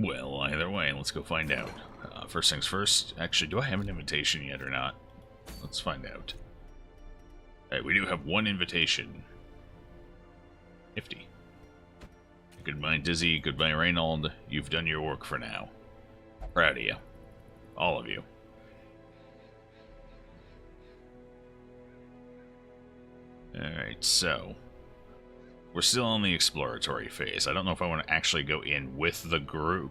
Well, either way, let's go find out. First things first. Actually, do I have an invitation yet or not? Let's find out. Hey, we do have one invitation. Nifty. Goodbye, Dizzy. Goodbye, Reynold. You've done your work for now. Proud of you. All of you. Alright, so... we're still in the exploratory phase. I don't know if I want to actually go in with the crew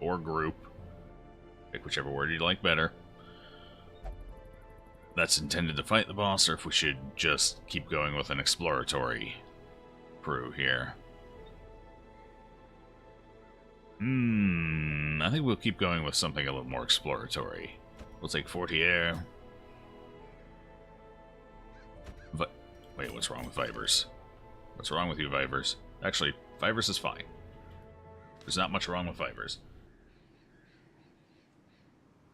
or group. Pick whichever word you like better. That's intended to fight the boss, or if we should just keep going with an exploratory crew here. I think we'll keep going with something a little more exploratory. We'll take Fortier. Wait, what's wrong with Vipers? What's wrong with you, Vipers? Actually, Vipers is fine. There's not much wrong with Vipers.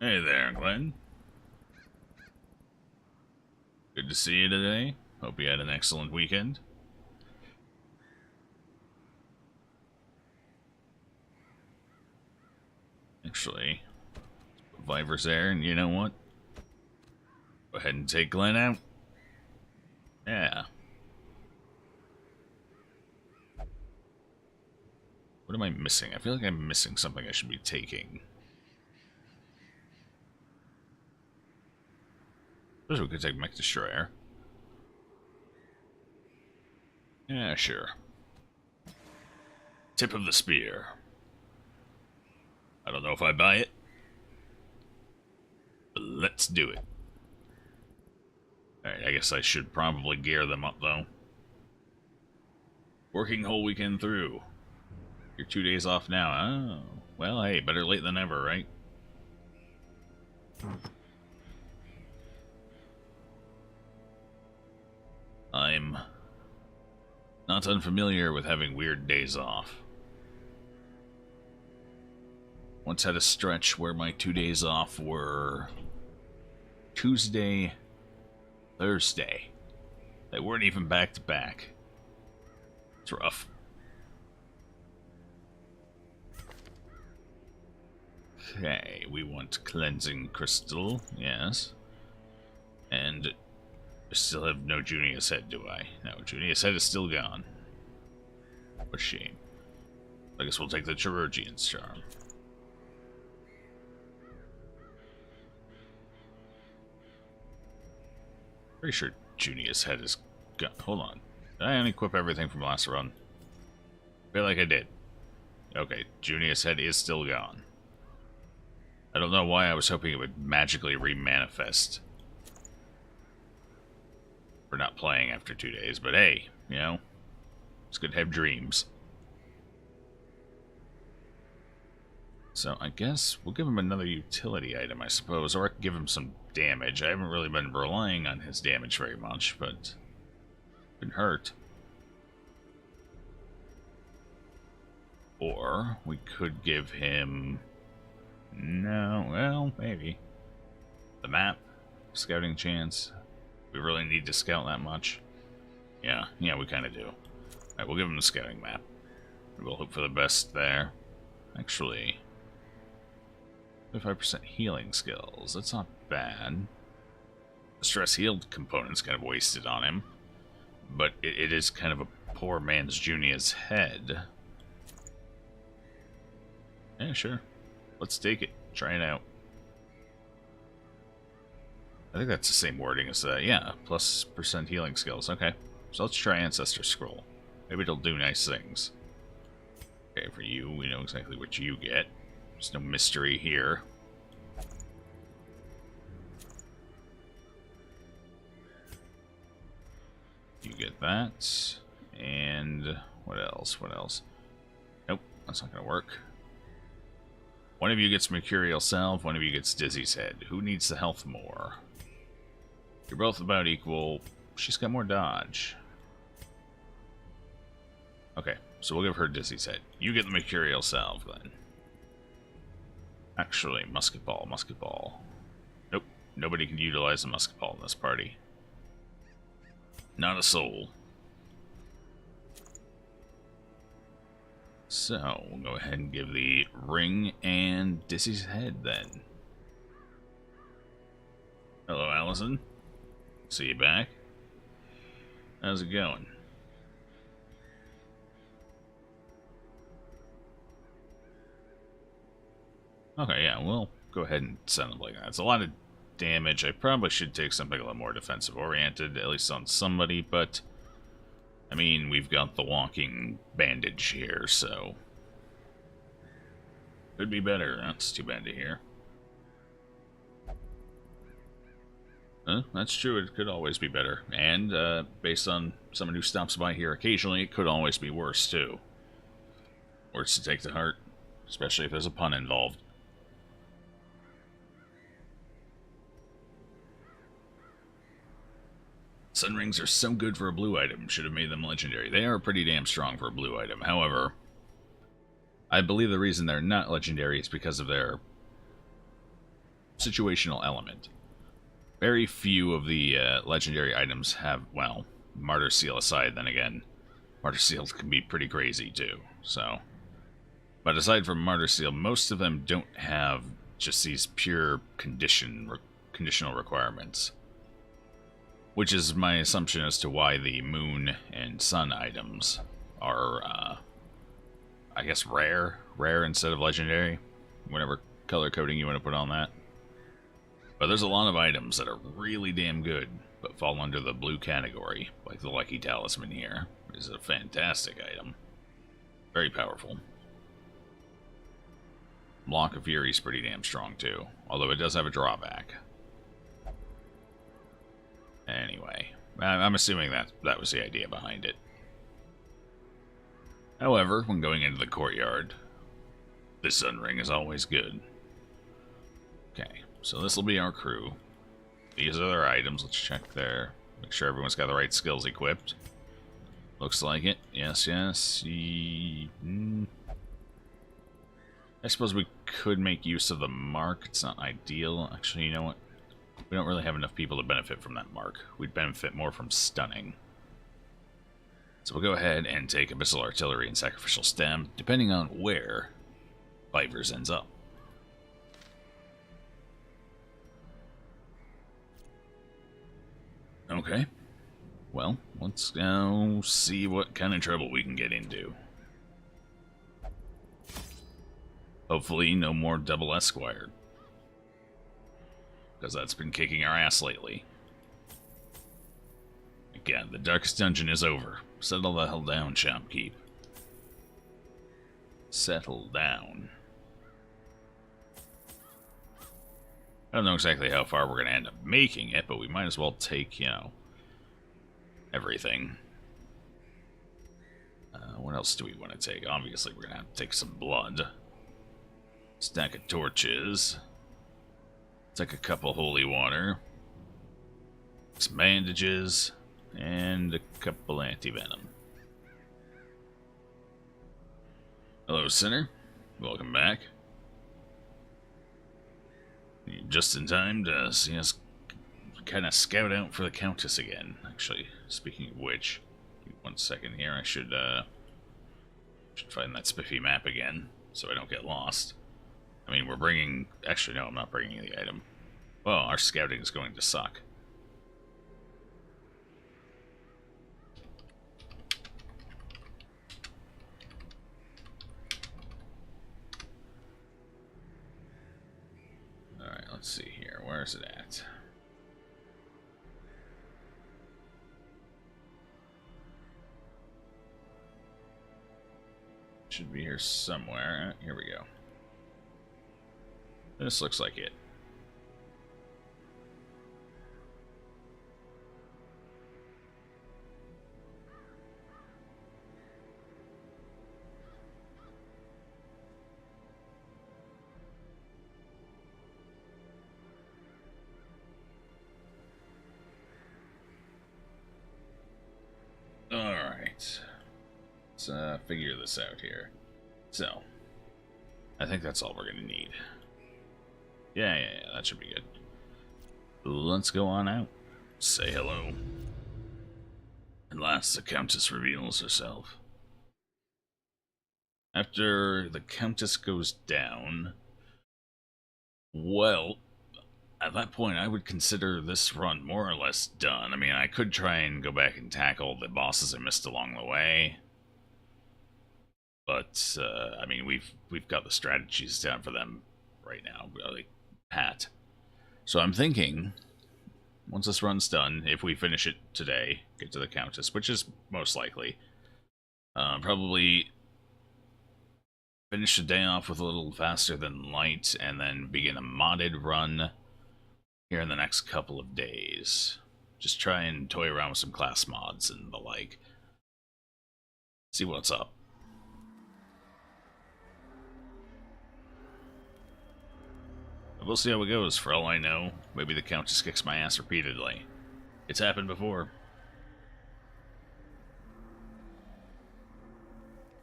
Hey there, Glenn. Good to see you today. Hope you had an excellent weekend. Actually, Vipers there, and you know what? Go ahead and take Glenn out. Yeah. What am I missing? I feel like I'm missing something I should be taking. Suppose we could take Mech Destroyer. Yeah, sure. Tip of the spear. I don't know if I buy it, but let's do it. Alright, I guess I should probably gear them up, though. Working whole weekend through. You're 2 days off now. Oh, well, hey, better late than never, right? I'm not unfamiliar with having weird days off. Once had a stretch where my 2 days off were Tuesday, Thursday. They weren't even back to back. It's rough. Okay, we want cleansing crystal, yes. And I still have no Junius head, do I? No, Junius head is still gone. What a shame. I guess we'll take the Chirurgian's charm. Pretty sure Junius head is gone. Hold on. Did I unequip everything from last run? I feel like I did. Okay, Junius head is still gone. I don't know why I was hoping it would magically re-manifest. For not playing after 2 days, but hey, you know, it's good to have dreams. So I guess we'll give him another utility item, I suppose, or I can give him some damage. I haven't really been relying on his damage very much, but been hurt. Or we could give him... no, well, maybe. The map, scouting chance. We really need to scout that much. Yeah, we kind of do. Alright, we'll give him the scouting map. We'll hope for the best there. Actually, 35% healing skills. That's not bad. The stress healed component's kind of wasted on him. But it is kind of a poor man's Junior's head. Yeah, sure. Let's take it. Try it out. I think that's the same wording as that. Yeah, plus % healing skills. Okay. So let's try Ancestor Scroll. Maybe it'll do nice things. Okay, for you, we know exactly what you get. There's no mystery here. You get that. And what else? What else? Nope, that's not going to work. One of you gets Mercurial Salve, one of you gets Dizzy's Head. Who needs the health more? You're both about equal. She's got more dodge. Okay, so we'll give her Dizzy's Head. You get the Mercurial Salve, then. Actually, Musket Ball, Musket Ball. Nope, nobody can utilize the Musket Ball in this party. Not a soul. So, we'll go ahead and give the ring and Dissy's head then. Hello, Allison. See you back. How's it going? Okay, yeah, we'll go ahead and send them like that. It's a lot of damage. I probably should take something a little more defensive oriented, at least on somebody, but I mean, we've got the walking bandage here, so could be better. That's too bad to hear. That's true, it could always be better. And, based on someone who stops by here occasionally, it could always be worse, too. Words to take to heart, especially if there's a pun involved. Sun rings are so good for a blue item, should have made them legendary. They are pretty damn strong for a blue item. However, I believe the reason they're not legendary is because of their situational element. Very few of the legendary items have, well, Martyr Seal aside, then again, Martyr Seals can be pretty crazy too, so. But aside from Martyr Seal, most of them don't have just these pure conditional requirements. Which is my assumption as to why the Moon and Sun items are, I guess, rare instead of legendary. Whatever color coding you want to put on that. But there's a lot of items that are really damn good, but fall under the blue category, like the Lucky Talisman here. Is a fantastic item. Very powerful. Block of Fury is pretty damn strong too, although it does have a drawback. Anyway, I'm assuming that was the idea behind it. However, when going into the courtyard, the Sun Ring is always good. Okay, so this will be our crew. These are their items. Let's check there. Make sure everyone's got the right skills equipped. Looks like it. Yes, yes. I suppose we could make use of the mark. It's not ideal. Actually, you know what? We don't really have enough people to benefit from that mark. We'd benefit more from stunning. So we'll go ahead and take Abyssal Artillery and Sacrificial Stem, depending on where Vipers ends up. Okay. Well, let's go see what kind of trouble we can get into. Hopefully no more double Esquire, because that's been kicking our ass lately. Again, the darkest dungeon is over. Settle the hell down, Shopkeep. Settle down. I don't know exactly how far we're going to end up making it, but we might as well take, you know, everything. What else do we want to take? Obviously, we're going to have to take some blood. Stack of torches. Take a couple holy water. Some bandages. And a couple anti-venom. Hello, Sinner. Welcome back. You're just in time to see us kind of scout out for the Countess again. Actually, speaking of which, give me 1 second here. I should find that spiffy map again, so I don't get lost. I mean, we're bringing... Actually, no, I'm not bringing the item. Well, our scouting is going to suck. Alright, let's see here. Where is it at? Should be here somewhere. Here we go. This looks like it. Alright. Let's figure this out here. So, I think that's all we're going to need. Yeah, that should be good. Let's go on out. Say hello. At last the Countess reveals herself. After the Countess goes down, well, at that point I would consider this run more or less done. I mean, I could try and go back and tackle the bosses I missed along the way. But, I mean, we've got the strategies down for them right now, like pat. So I'm thinking, once this run's done, if we finish it today, get to the Countess, which is most likely, probably finish the day off with a little faster than light, and then begin a modded run here in the next couple of days. Just try and toy around with some class mods and the like. See what's up. We'll see how it goes. For all I know, maybe the Countess kicks my ass repeatedly. It's happened before.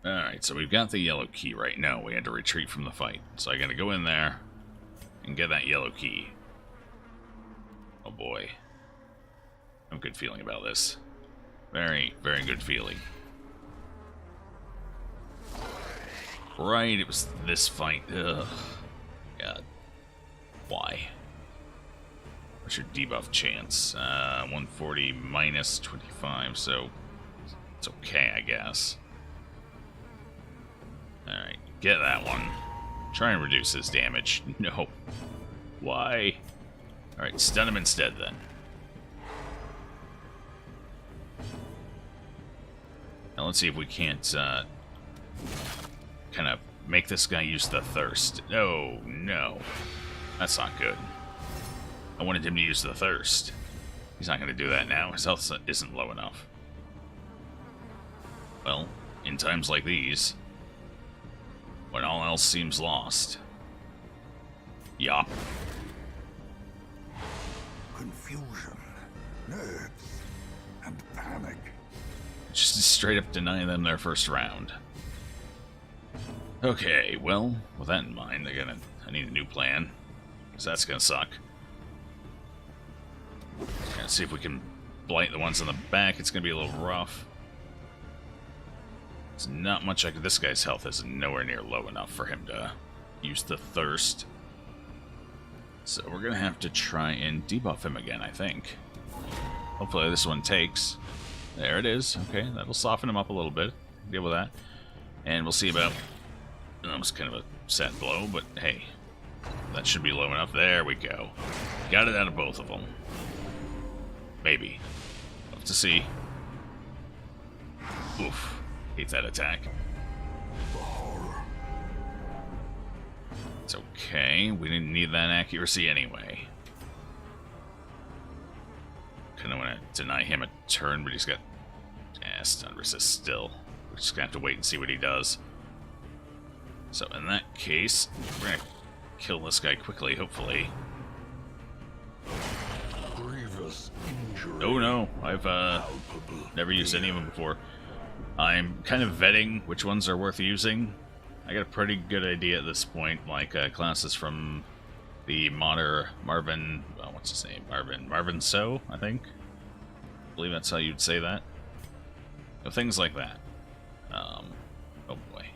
Alright, so we've got the yellow key right now. We had to retreat from the fight. So I gotta go in there and get that yellow key. Oh boy. I have a good feeling about this. Very, very good feeling. Right, it was this fight. Ugh. God. Why? What's your debuff chance? 140 minus 25, so it's okay, I guess. Alright, get that one. Try and reduce his damage. No. Why? Alright, stun him instead, then. Now let's see if we can't, kind of make this guy use the thirst. Oh, no. That's not good. I wanted him to use the thirst. He's not going to do that now. His health isn't low enough. Well, in times like these, when all else seems lost. Yup. Confusion, nerves, and panic. Just straight up deny them their first round. Okay, well, with that in mind, I need a new plan. Because that's gonna suck. Let's see if we can blight the ones on the back. It's gonna be a little rough. There's not much I could. This guy's health is nowhere near low enough for him to use the thirst. So we're gonna have to try and debuff him again, I think. Hopefully this one takes. There it is. Okay, that'll soften him up a little bit. Deal with that. And we'll see about... That was kind of a sad blow, but hey. That should be low enough. There we go. Got it out of both of them. Maybe. We'll have to see. Oof. Hate that attack. It's okay. We didn't need that accuracy anyway. Kind of want to deny him a turn, but he's got... stun resist still. We're just going to have to wait and see what he does. So in that case, we're going to kill this guy quickly, hopefully. Oh no, I've never used any of them before. I'm kind of vetting which ones are worth using. I got a pretty good idea at this point, like classes from the modder Marvin, what's his name? Marvin So, I think. I believe that's how you'd say that. So things like that. Oh boy.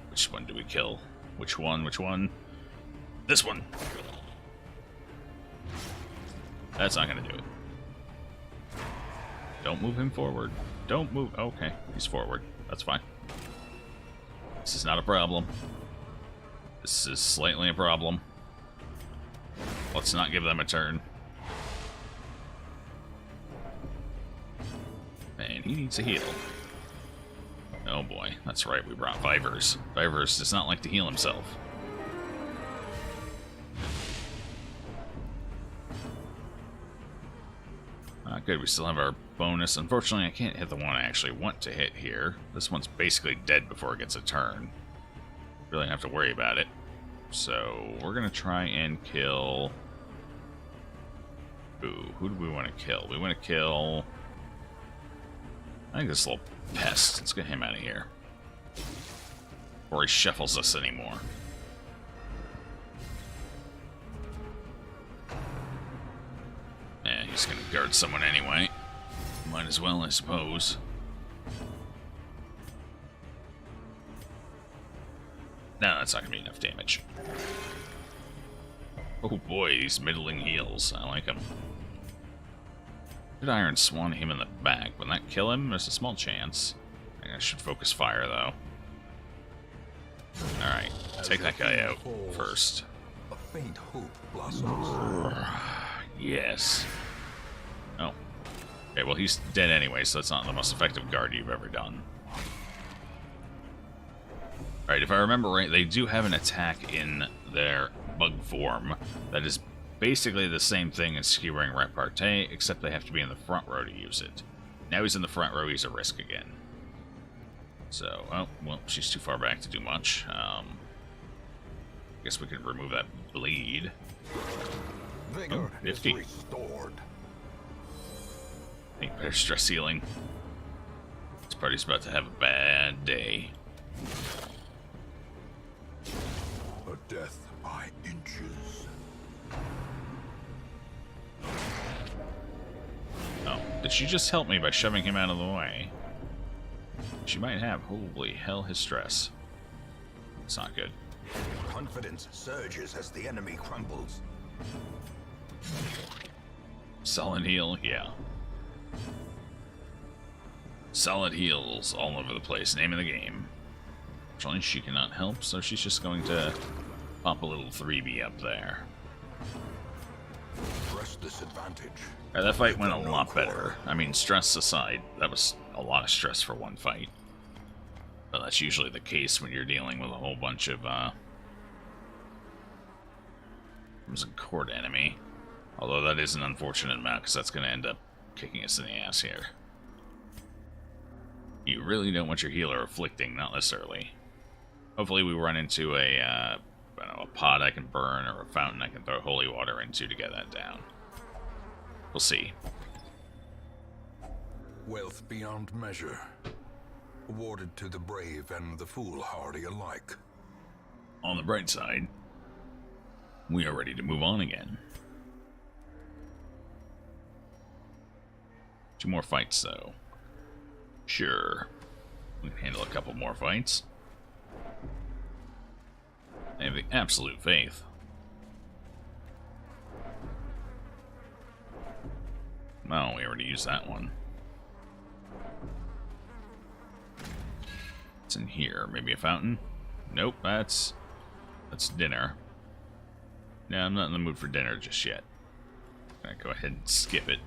Which one do we kill? Which one? Which one? This one! That's not gonna do it. Don't move him forward. Don't move. Okay, he's forward. That's fine. This is not a problem. This is slightly a problem. Let's not give them a turn. And he needs a heal. Oh boy, that's right, we brought Vivers. Vivers does not like to heal himself. Good, we still have our bonus. Unfortunately, I can't hit the one I actually want to hit here. This one's basically dead before it gets a turn. Really don't have to worry about it. So, we're going to try and kill... Ooh, who do we want to kill? We want to kill... I think this little pest. Let's get him out of here. Before he shuffles us anymore. Yeah, he's gonna guard someone anyway. Might as well, I suppose. No, that's not going to be enough damage. Oh boy, these middling heals. I like them. Good Iron Swan him in the back. Will that kill him? There's a small chance. I should focus fire, though. Alright, take that guy out first. A faint hope blossoms. Yes. Oh. Okay, well, he's dead anyway, so that's not the most effective guard you've ever done. Alright, if I remember right, they do have an attack in their bug form that is basically the same thing as skewering repartee, except they have to be in the front row to use it. Now he's in the front row, he's a risk again. So, oh, well, she's too far back to do much. Guess we can remove that bleed. Vigor is 50. restored. Ain't better stress healing. This party's about to have a bad day. A death by inches. Oh, did she just help me by shoving him out of the way? She might have. Holy hell, his stress. It's not good. Confidence surges as the enemy crumbles. Solid heal, yeah. Solid heals all over the place. Name of the game. Fortunately, she cannot help, so she's just going to pop a little 3B up there. Press disadvantage. Alright, that fight went a lot better. I mean, stress aside, that was a lot of stress for one fight. But that's usually the case when you're dealing with a whole bunch of, Crimson Court enemy. Although that is an unfortunate amount, because that's going to end up kicking us in the ass here. You really don't want your healer afflicting, not this early. Hopefully we run into a, I don't know, a pot I can burn, or a fountain I can throw holy water into to get that down. We'll see. Wealth beyond measure. Awarded to the brave and the foolhardy alike. On the bright side, we are ready to move on again. 2 more fights, though. Sure. We can handle a couple more fights. I have the absolute faith. No, we already used that one. What's in here? Maybe a fountain? Nope, that's dinner. No, I'm not in the mood for dinner just yet. I'm gonna go ahead and skip it.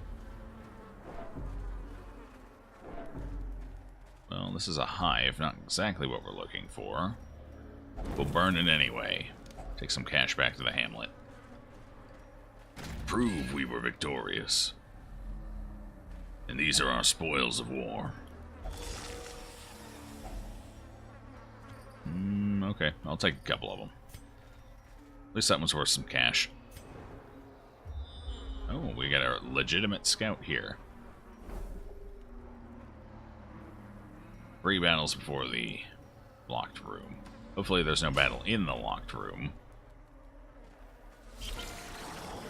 Well, this is a hive, not exactly what we're looking for. We'll burn it anyway. Take some cash back to the hamlet. Prove we were victorious. And these are our spoils of war. Okay, I'll take a couple of them. At least that one's worth some cash. Oh, we got a legitimate scout here. 3 battles before the locked room. Hopefully there's no battle in the locked room.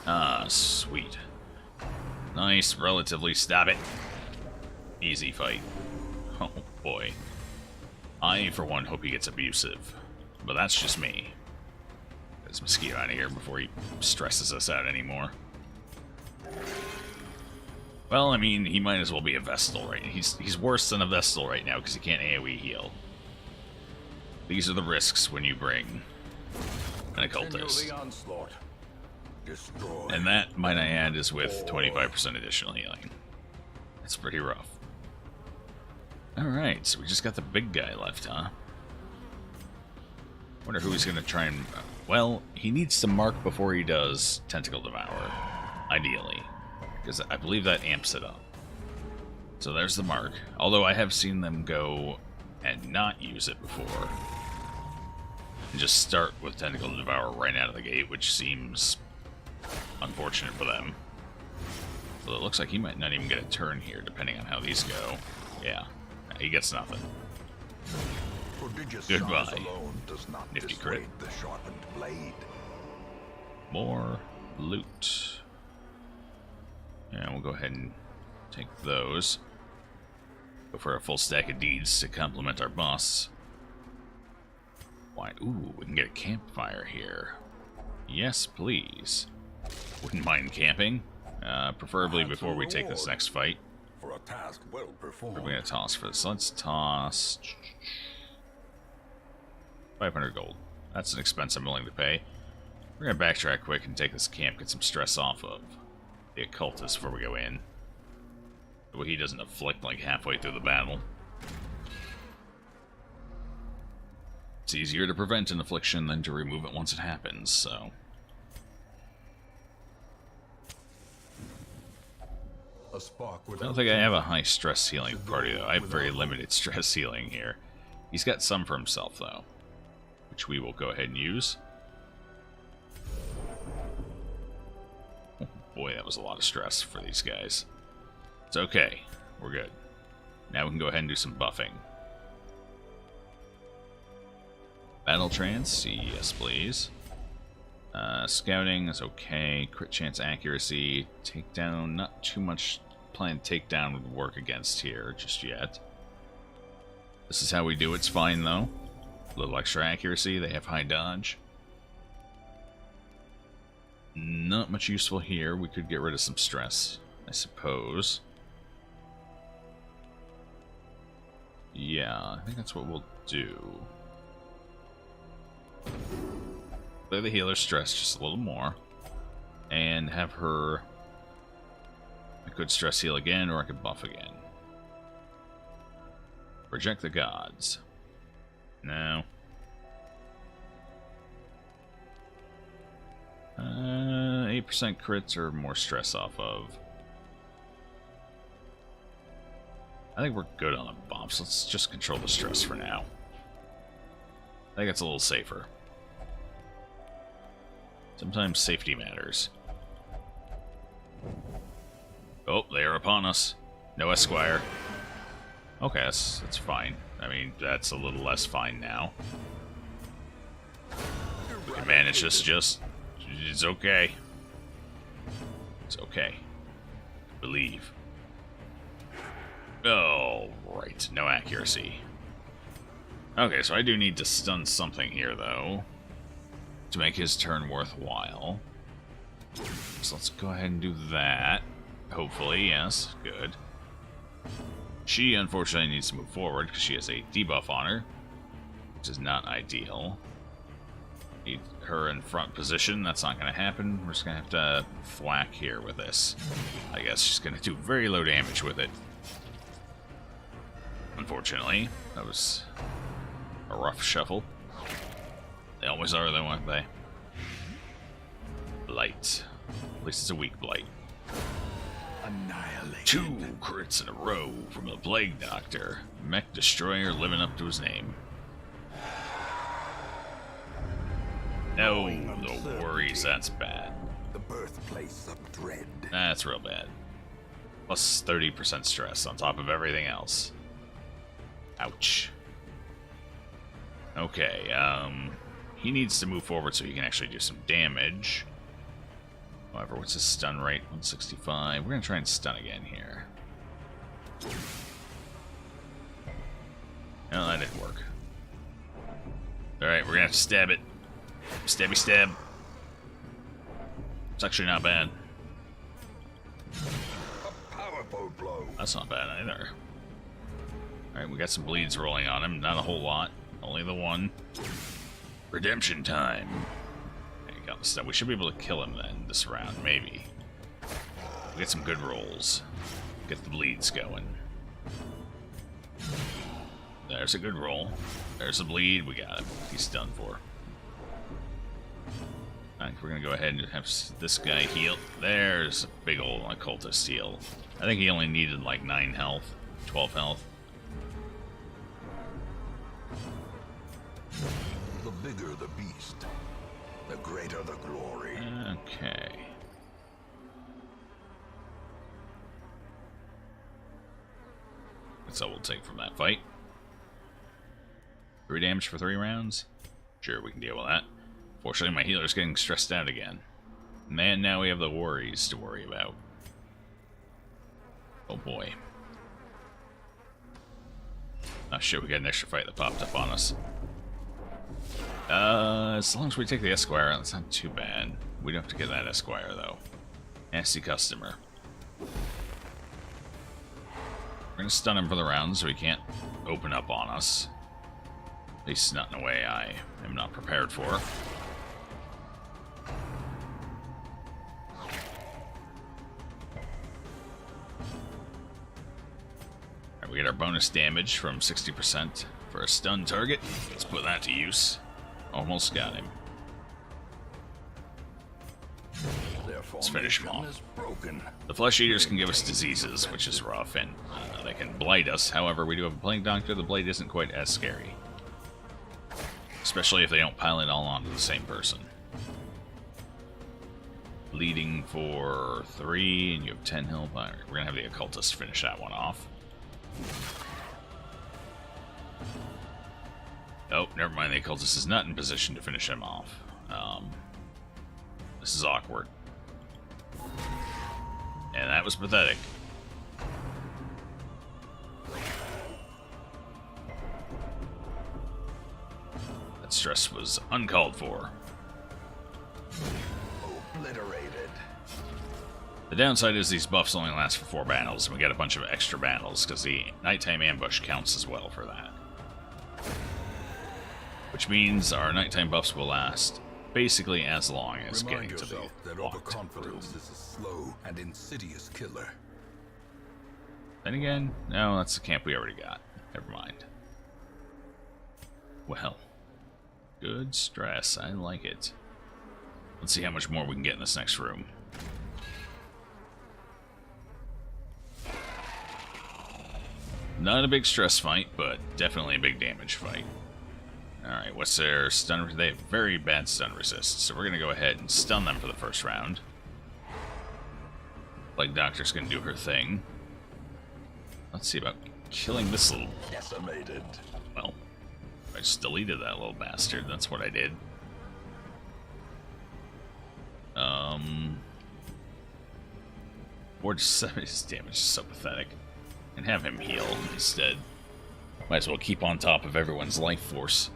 Ah, sweet. Nice, relatively. Stab it. Easy fight. Oh, boy. I, for one, hope he gets abusive. But that's just me. Get this mosquito out of here before he stresses us out anymore. Well, I mean, he might as well be a Vestal right now. He's worse than a Vestal right now because he can't AoE heal. These are the risks when you bring an occultist. And that, might I add, is with 25% additional healing. It's pretty rough. Alright, so we just got the big guy left, huh? Wonder who he's gonna try and... Well, he needs to mark before he does Tentacle Devour, ideally. Because I believe that amps it up. So there's the mark. Although I have seen them go and not use it before. And just start with Tentacle Devour right out of the gate, which seems unfortunate for them. So it looks like he might not even get a turn here, depending on how these go. Yeah, he gets nothing. Goodbye. Nifty crit. The sharpened blade. More loot. Yeah, we'll go ahead and take those. Go for a full stack of deeds to complement our boss. Why? Ooh, we can get a campfire here. Yes, please. Wouldn't mind camping. Preferably before we take this next fight. For a task well performed. We're gonna toss for this. Let's toss 500 gold. That's an expense I'm willing to pay. We're gonna backtrack quick and take this camp, get some stress off of the occultist before we go in. Well, he doesn't afflict like halfway through the battle. It's easier to prevent an affliction than to remove it once it happens, so. A spark I don't think I have a high stress healing party, though. I have very limited stress healing here. He's got some for himself, though, which we will go ahead and use. Oh, boy, that was a lot of stress for these guys. It's okay. We're good. Now we can go ahead and do some buffing. Battle trance? Yes, please. Scouting is okay. Crit chance accuracy. Takedown, not too much planned takedown would work against here just yet. This is how we do it. It's fine, though. A little extra accuracy. They have high dodge. Not much useful here. We could get rid of some stress, I suppose. Yeah, I think that's what we'll do. Play the healer stress just a little more. And have her... I could stress heal again, or I could buff again. Reject the gods. No. 8% crits or more stress off of. I think we're good on the bumps. Let's just control the stress for now. I think it's a little safer. Sometimes safety matters. Oh, they are upon us. No Esquire. Okay, that's fine. I mean, that's a little less fine now. We can manage this just... It's okay. It's okay. Believe. Oh, right. No accuracy. Okay, so I do need to stun something here, though, to make his turn worthwhile. So let's go ahead and do that. Hopefully, yes. Good. She, unfortunately, needs to move forward because she has a debuff on her, which is not ideal. Need her in front position. That's not going to happen. We're just going to have to thwack here with this. I guess she's going to do very low damage with it. Unfortunately, that was a rough shuffle. They always are, though, aren't they? Blight. At least it's a weak blight. Annihilated. 2 crits in a row from the Plague Doctor. Mech Destroyer living up to his name. No, the worries, that's bad. The birthplace of dread. That's real bad. Plus 30% stress on top of everything else. Ouch. Okay, he needs to move forward so he can actually do some damage. However, what's his stun rate? 165. We're gonna try and stun again here. No, that didn't work. Alright, we're gonna have to stab it. Stabby stab. It's actually not bad. A powerful blow. That's not bad either. Alright, we got some bleeds rolling on him. Not a whole lot. Only the one. Redemption time. Okay, got the stuff. We should be able to kill him then this round, maybe. We get some good rolls. Get the bleeds going. There's a good roll. There's a bleed. We got him. He's done for. Alright, we're gonna go ahead and have this guy heal. There's a big old occultist heal. I think he only needed like 9 health, 12 health. The bigger the beast, the greater the glory. Okay. That's all we'll take from that fight. 3 damage for 3 rounds? Sure, we can deal with that. Fortunately, my healer's getting stressed out again. Man, now we have the worries to worry about. Oh boy. Oh shit, we got an extra fight that popped up on us. As long as we take the Esquire, that's not too bad. We don't have to get that Esquire, though. Nasty customer. We're gonna stun him for the round so he can't open up on us. At least not in a way I am not prepared for. Alright, we get our bonus damage from 60% for a stun target. Let's put that to use. Almost got him. Let's finish him off. The Flesh Eaters can give us diseases, which is rough, and they can blight us. However, we do have a Plague Doctor. The blight isn't quite as scary. Especially if they don't pile it all onto the same person. Bleeding for 3, and you have 10 health. Right, we're going to have the Occultist finish that one off. Oh, never mind. The Occultist is not in position to finish him off. This is awkward. And that was pathetic. That stress was uncalled for. Obliterated. The downside is these buffs only last for 4 battles, and we get a bunch of extra battles, because the Nighttime Ambush counts as well for that. Which means our nighttime buffs will last basically as long as Remind getting to the yourself that overconfidence is a slow and insidious killer. Then again, no, that's the camp we already got. Never mind. Well, good stress. I like it. Let's see how much more we can get in this next room. Not a big stress fight, but definitely a big damage fight. Alright, what's their stun? They have very bad stun resist, so we're going to go ahead and stun them for the first round. Plague Doctor's going to do her thing. Let's see about killing this little... Decimated. Well, I just deleted that little bastard. That's what I did. 4 to 7 is damage is so pathetic. And have him heal instead. Might as well keep on top of everyone's life force.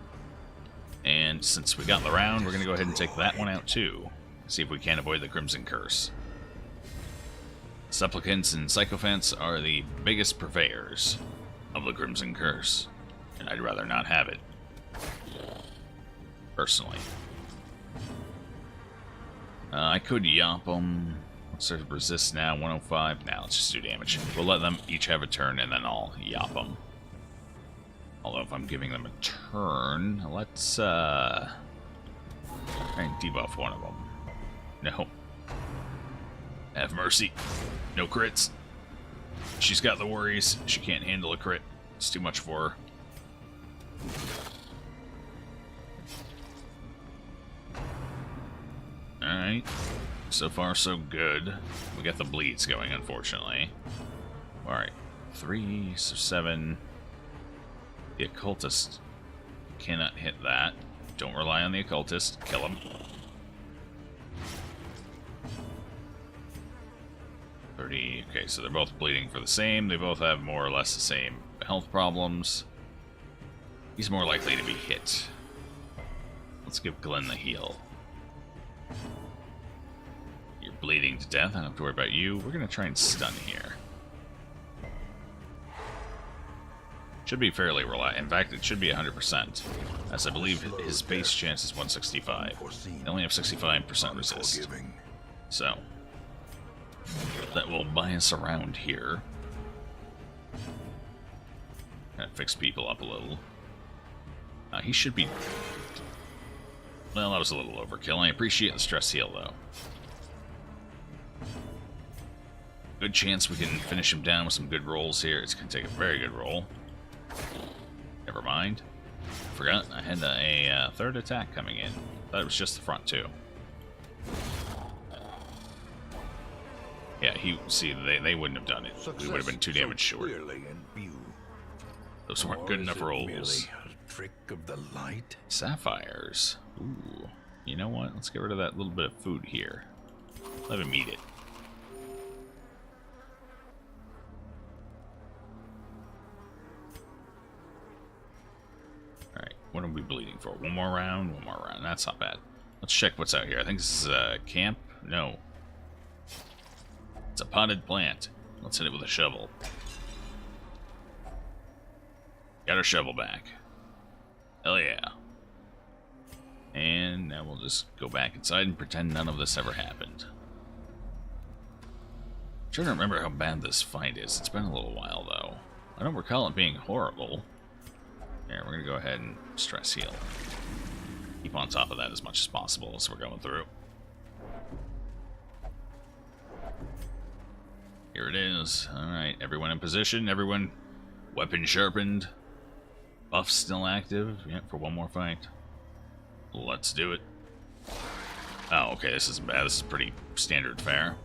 And since we got the round, we're going to go ahead and take that one out too. See if we can avoid the Crimson Curse. Supplicants and Sycophants are the biggest purveyors of the Crimson Curse. And I'd rather not have it. Personally. I could yop them. What's their resist now? 105? Now let's just do damage. We'll let them each have a turn and then I'll yop them. Although if I'm giving them a turn, let's try and debuff one of them. No. Have mercy. No crits. She's got the worries. She can't handle a crit. It's too much for her. Alright. So far, so good. We got the bleeds going, unfortunately. Alright. 3, so 7. The Occultist cannot hit that. Don't rely on the Occultist. Kill him. 30. Okay, so they're both bleeding for the same. They both have more or less the same health problems. He's more likely to be hit. Let's give Glenn the heal. You're bleeding to death. I don't have to worry about you. We're going to try and stun here. Should be fairly reliable. In fact, it should be 100%, as I believe his base chance is 165. They only have 65% resist. So, that will buy us around here. Kind of fix people up a little. He should be... Well, that was a little overkill. I appreciate the stress heal, though. Good chance we can finish him down with some good rolls here. It's going to take a very good roll. Never mind. Forgot I had a third attack coming in. Thought it was just the front two. Yeah, they wouldn't have done it. We would have been 2 damage short. Those weren't good enough rolls. Trick of the light. Sapphires. Ooh. You know what? Let's get rid of that little bit of food here. Let him eat it. Alright. what are we bleeding for? One more round? One more round. That's not bad. Let's check what's out here. I think this is a camp. No. It's a potted plant. Let's hit it with a shovel. Got our shovel back. Hell yeah. And now we'll just go back inside and pretend none of this ever happened. I'm trying to remember how bad this fight is. It's been a little while, though. I don't recall it being horrible. Here, we're going to go ahead and stress heal. Keep on top of that as much as possible as we're going through. Here it is. Alright, everyone in position. Everyone weapon sharpened. Buff still active. Yeah, for one more fight. Let's do it. Oh, okay, this isn't bad. This is pretty standard fare.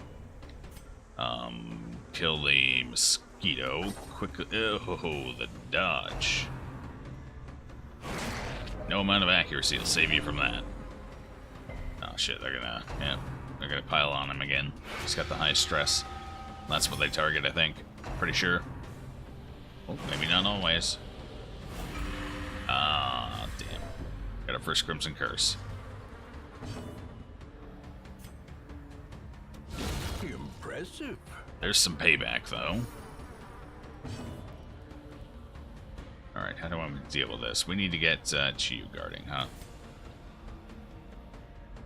Kill the mosquito quickly. Oh, the dodge. No amount of accuracy will save you from that. Oh shit, they're gonna pile on him again. He's got the high stress. That's what they target, I think. Pretty sure. Oh, maybe not always. Ah, damn. Got our first Crimson Curse. Impressive. There's some payback, though. Alright, how do I deal with this? We need to get Chiyu guarding, huh?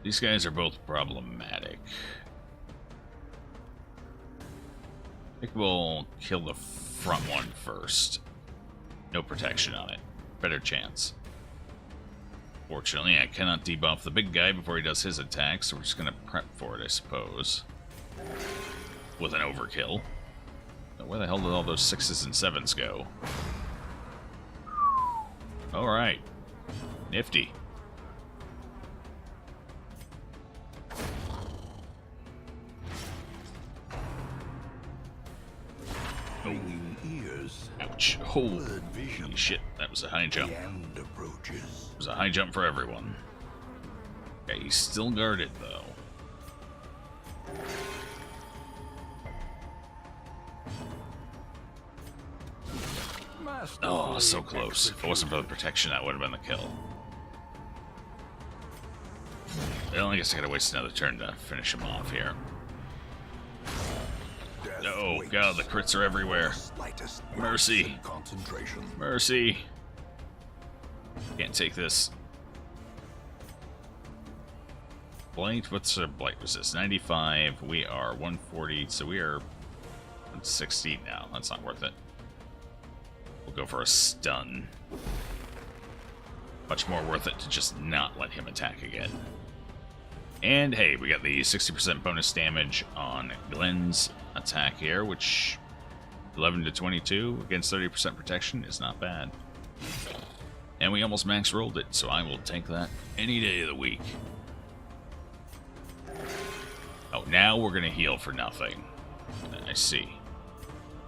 These guys are both problematic. I think we'll kill the front one first. No protection on it. Better chance. Fortunately, I cannot debuff the big guy before he does his attack, so we're just going to prep for it, I suppose. With an overkill. Now, where the hell did all those 6s and 7s go? Alright. Nifty. Ears. Ouch. Holy shit, that was a high jump. It was a high jump for everyone. Okay, he's still guarded, though. Oh, so close. If it wasn't for the protection, that would have been the kill. Well, I guess I gotta waste another turn to finish him off here. Oh god, the crits are everywhere. Mercy. Mercy. Can't take this. Blight, what's our blight resist? 95. We are 140, so we are 160 now. That's not worth it. We'll go for a stun. Much more worth it to just not let him attack again. And hey, we got the 60% bonus damage on Glenn's attack here, which 11 to 22 against 30% protection is not bad. And we almost max rolled it, so I will take that any day of the week. Oh, now we're gonna heal for nothing. I see.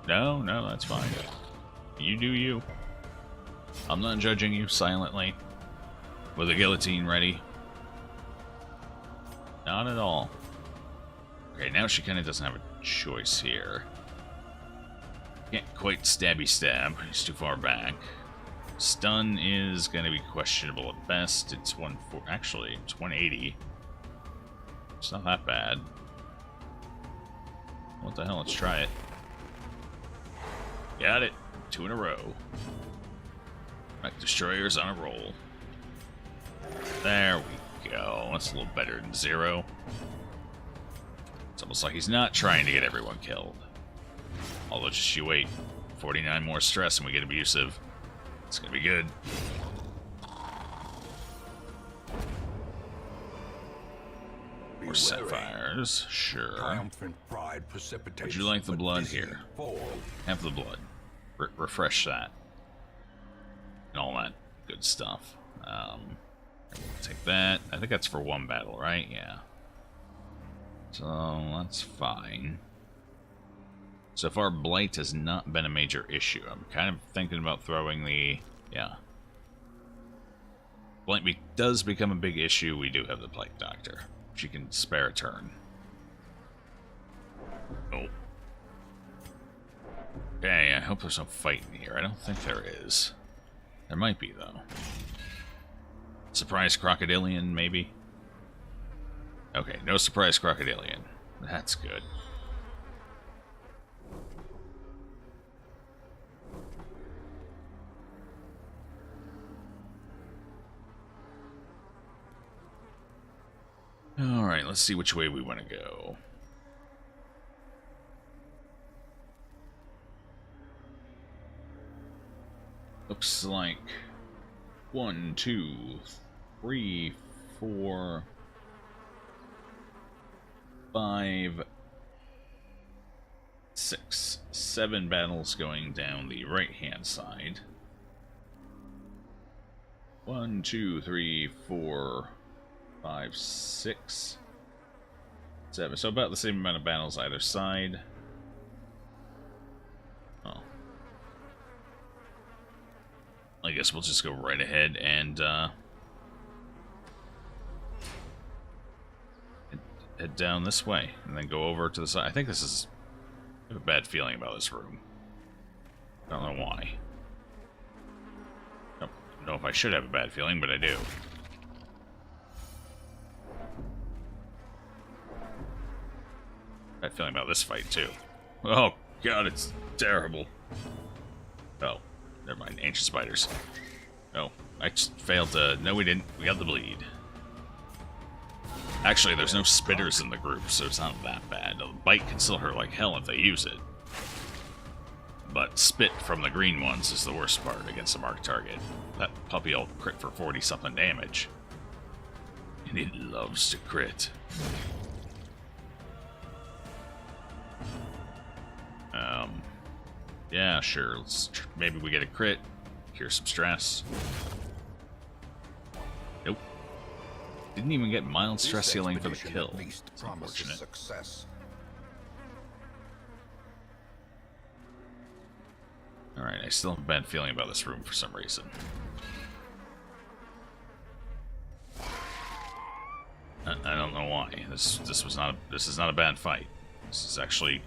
No, that's fine. You do you. I'm not judging you silently. With a guillotine ready. Not at all. Okay, now she kind of doesn't have a choice here. Can't quite stabby stab. He's too far back. Stun is going to be questionable at best. It's actually, it's 180. It's not that bad. What the hell? Let's try it. Got it. 2 in a row. Right, Destroyers on a roll. There we go. That's a little better than 0. It's almost like he's not trying to get everyone killed. Although, just you wait. 49 more stress and we get abusive. It's gonna be good. More sapphires, sure. Would you like the blood here? Have the blood. Refresh that. And all that good stuff. We'll take that. I think that's for 1 battle, right? Yeah. So, that's fine. So far, Blight has not been a major issue. I'm kind of thinking about throwing the... Yeah. Blight does become a big issue. We do have the Blight Doctor. She can spare a turn. Oh. Okay, I hope there's no fight in here. I don't think there is. There might be, though. Surprise crocodilian, maybe? Okay, no surprise crocodilian. That's good. Alright, let's see which way we want to go. Looks like 1, 2, 3, 4, 5, 6, 7 battles going down the right-hand side. 1, 2, 3, 4, 5, 6, 7. So about the same amount of battles either side. Oh. I guess we'll just go right ahead and head down this way and then go over to the side. I think this is... I have a bad feeling about this room. I don't know why. I don't know if I should have a bad feeling, but I do. Bad feeling about this fight, too. Oh, God, it's terrible. Oh, never mind. Ancient spiders. Oh, I just failed to... No, we didn't. We got the bleed. Actually, there's no spitters in the group, so it's not that bad. The bite can still hurt like hell if they use it. But spit from the green ones is the worst part against a marked target. That puppy will crit for 40-something damage. And it loves to crit. Yeah, sure. Maybe we get a crit. Cure some stress. Nope. Didn't even get mild stress healing for the kill. It's unfortunate. Success. Alright, I still have a bad feeling about this room for some reason. I don't know why. This is not a bad fight. This is actually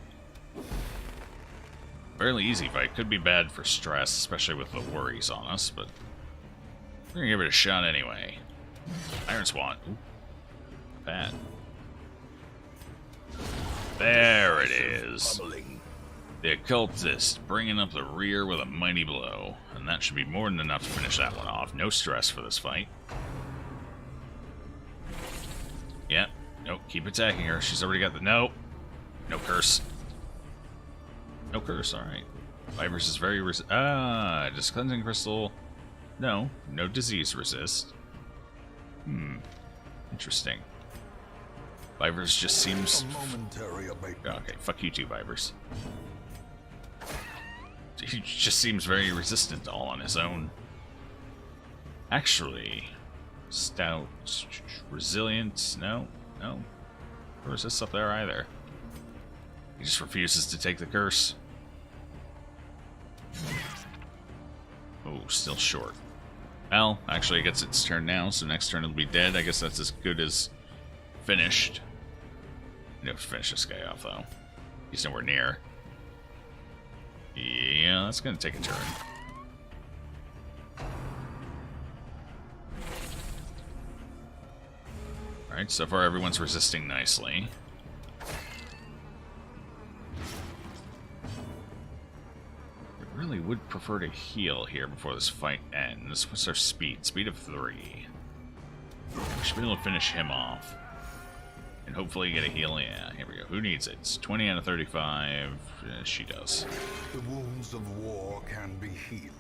a fairly easy fight. Could be bad for stress, especially with the worries on us, but we're gonna give it a shot anyway. Iron Swan. Ooh. Bad. There it is. The occultist bringing up the rear with a mighty blow, and that should be more than enough to finish that one off. No stress for this fight. Yeah. Nope. Keep attacking her. She's already got the... Nope. No curse. No curse. Alright. Vipers is very... just cleansing crystal. No. No disease resist. Interesting. Vipers just seems... Okay, fuck you too, Vipers. He just seems very resistant all on his own. Actually... Stout... Resilient... No. No. No resist up there either. He just refuses to take the curse. Oh, still short. Well, actually it gets its turn now, so next turn it'll be dead. I guess that's as good as finished. No, finish this guy off, though. He's nowhere near. Yeah, that's gonna take a turn. Alright, so far everyone's resisting nicely. I really would prefer to heal here before this fight ends. What's our speed? Speed of 3. We should be able to finish him off. And hopefully get a heal. Yeah, here we go. Who needs it? It's 20 out of 35. She does. The wounds of war can be healed.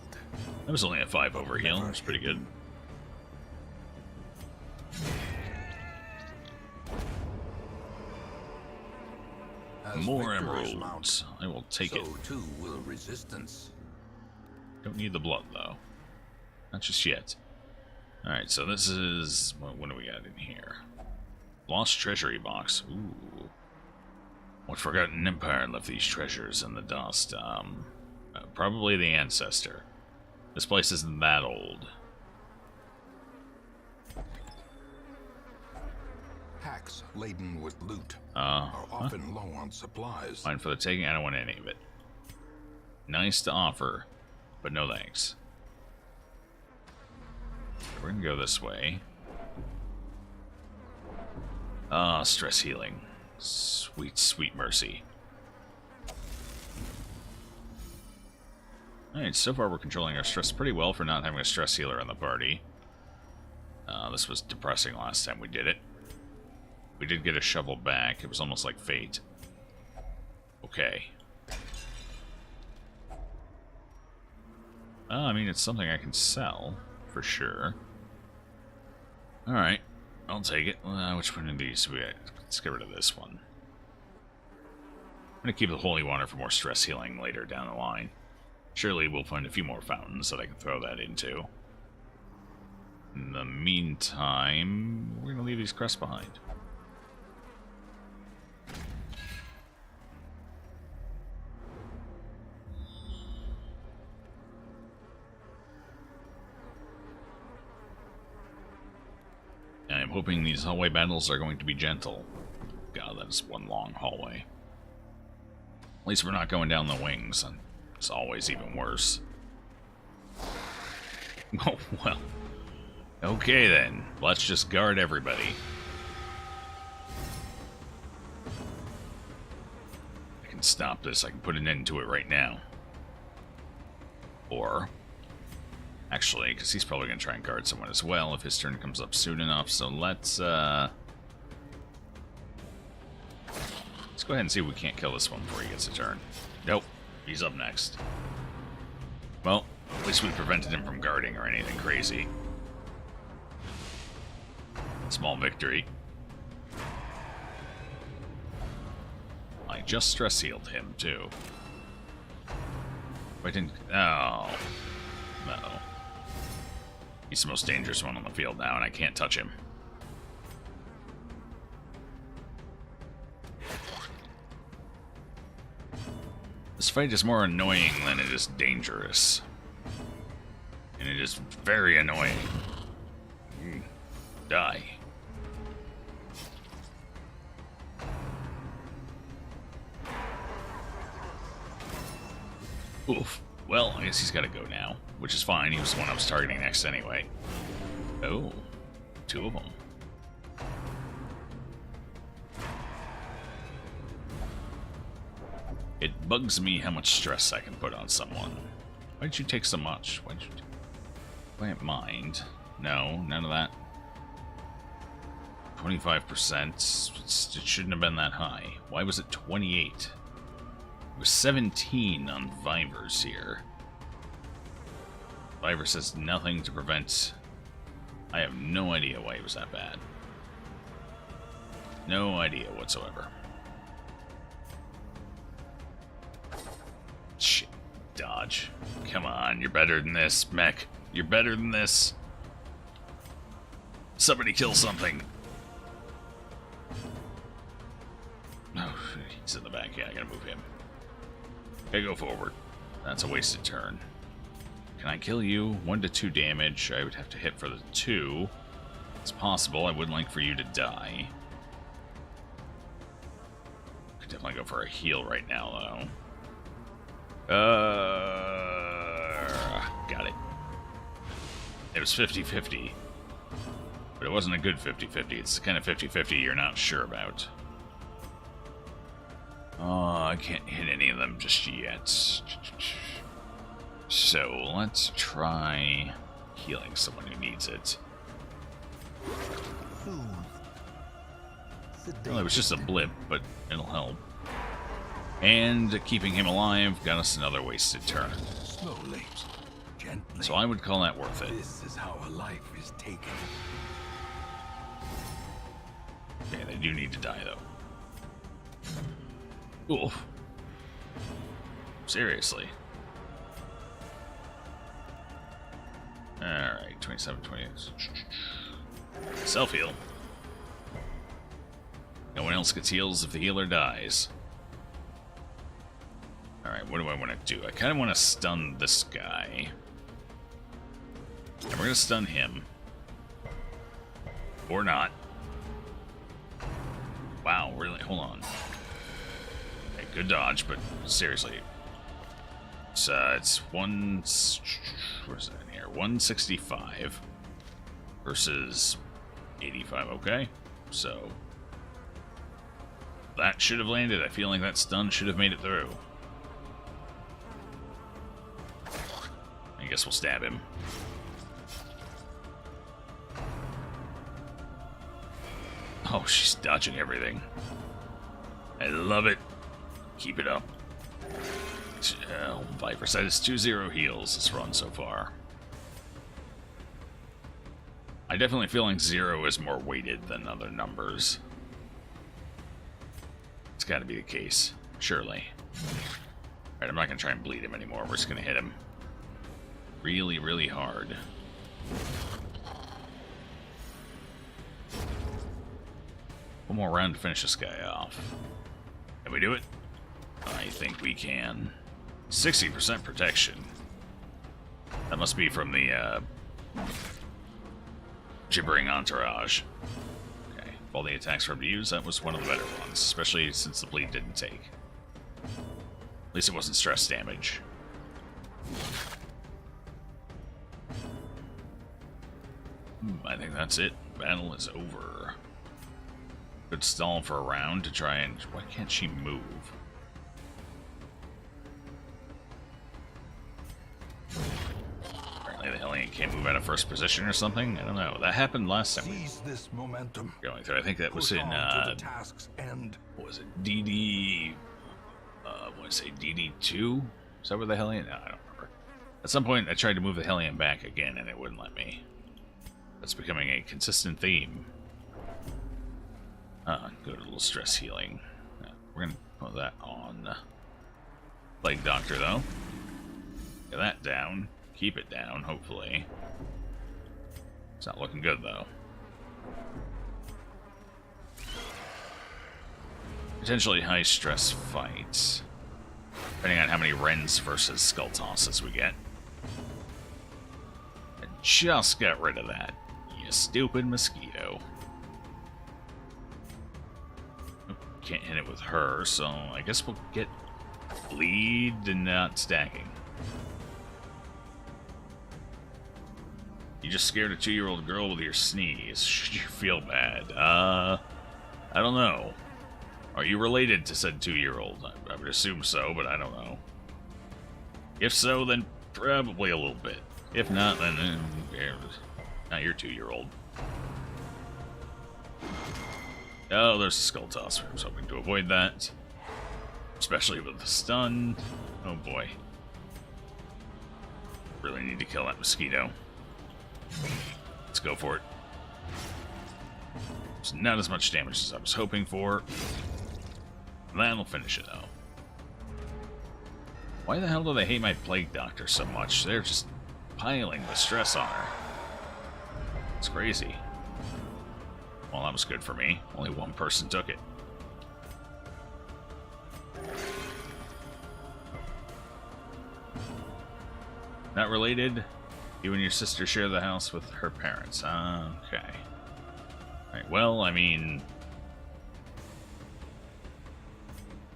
That was only a 5 over heal. That's pretty good. More emeralds. I will take it. So too will resistance. Don't need the blood, though. Not just yet. Alright, so this is... What do we got in here? Lost treasury box. Ooh. What forgotten empire left these treasures in the dust? Probably the ancestor. This place isn't that old. Packs laden with loot are often low on supplies. Fine for the taking. I don't want any of it. Nice to offer, but no thanks. we're gonna go this way. Ah, stress healing. Sweet, sweet mercy. Alright, so far we're controlling our stress pretty well for not having a stress healer on the party. This was depressing last time we did it. We did get a shovel back. It was almost like fate. Okay. I mean, it's something I can sell, for sure. Alright, I'll take it. Which one of these? Let's get rid of this one. I'm going to keep the holy water for more stress healing later down the line. Surely we'll find a few more fountains that I can throw that into. In the meantime, we're going to leave these crests behind. I'm hoping these hallway battles are going to be gentle. God, that's one long hallway. At least we're not going down the wings. It's always even worse. Oh, well. Okay then. Let's just guard everybody. I can stop this. I can put an end to it right now. Or... actually, because he's probably going to try and guard someone as well if his turn comes up soon enough. So let's go ahead and see if we can't kill this one before he gets a turn. Nope. He's up next. Well, at least we prevented him from guarding or anything crazy. Small victory. I just stress healed him, too. I didn't... oh. No. He's the most dangerous one on the field now, and I can't touch him. This fight is more annoying than it is dangerous. And it is very annoying. Die. Oof. Well, I guess he's got to go now, which is fine. He was the one I was targeting next anyway. Oh, two of them. It bugs me how much stress I can put on someone. Why'd you take so much? Why'd you... I don't mind. No, none of that. 25%. It shouldn't have been that high. Why was it 28? It was 17 on Vivers here. Viver says nothing to prevent... I have no idea why it was that bad. No idea whatsoever. Shit. Dodge. Come on, you're better than this, mech. You're better than this. Somebody kill something. Oh, he's in the back. Yeah, I gotta move him. Okay, go forward. That's a wasted turn. Can I kill you? 1 to 2 damage. I would have to hit for the 2. It's possible. I would like for you to die. Could definitely go for a heal right now, though. Got it. It was 50-50. But it wasn't a good 50-50. It's the kind of 50-50 you're not sure about. Oh, I can't hit any of them just yet. So, let's try healing someone who needs it. Well, it was just a blip, but it'll help. And keeping him alive got us another wasted turn. Slowly, gently. So I would call that worth it. This is how a life is taken. Okay, they do need to die, though. Oof. Seriously. Alright, 27, 28. Self-heal. No one else gets heals if the healer dies. Alright, what do I want to do? I kind of want to stun this guy. And we're going to stun him. Or not. Wow, really? Hold on. Okay, good dodge, but seriously. It's one... Where's that in here? 165. versus 85. Okay, so that should have landed. I feel like that stun should have made it through. I guess we'll stab him. Oh, she's dodging everything. I love it. Keep it up. Viper said it's 2-0 heals this run so far. I definitely feel like 0 is more weighted than other numbers. It's got to be the case, surely. Alright, I'm not going to try and bleed him anymore. We're just going to hit him really, really hard. One more round to finish this guy off. Can we do it? I think we can. 60% protection. That must be from the gibbering entourage. Okay, of all the attacks for him to use, that was one of the better ones, especially since the bleed didn't take. At least it wasn't stress damage. I think that's it. Battle is over. Could stall for a round to try and... Why can't she move? Apparently the Hellion can't move out of first position or something? I don't know. That happened last time we this momentum. going through. I think that was in... what was it? DD... I want to say DD2? Is that where the Hellion... No, I don't remember. At some point I tried to move the Hellion back again and it wouldn't let me. That's becoming a consistent theme. Good, a little stress healing. We're gonna put that on Plague Doctor, though. Get that down. Keep it down, hopefully. It's not looking good, though. Potentially high-stress fights. Depending on how many Rens versus Skull Tosses we get. I just got rid of that. You stupid mosquito. Can't hit it with her, so I guess we'll get bleed and not stacking. You just scared a 2-year-old girl with your sneeze. Should you feel bad? I don't know. Are you related to said 2-year-old? I would assume so, but I don't know. If so, then probably a little bit. If not, then not your 2-year-old. Oh, there's a Skull Toss. I was hoping to avoid that. Especially with the stun. Oh boy. Really need to kill that mosquito. Let's go for it. It's not as much damage as I was hoping for. That'll finish it, though. Why the hell do they hate my Plague Doctor so much? They're just piling the stress on her. It's crazy. Well, that was good for me. Only one person took it. Not related? You and your sister share the house with her parents. Okay. Alright, well, I mean...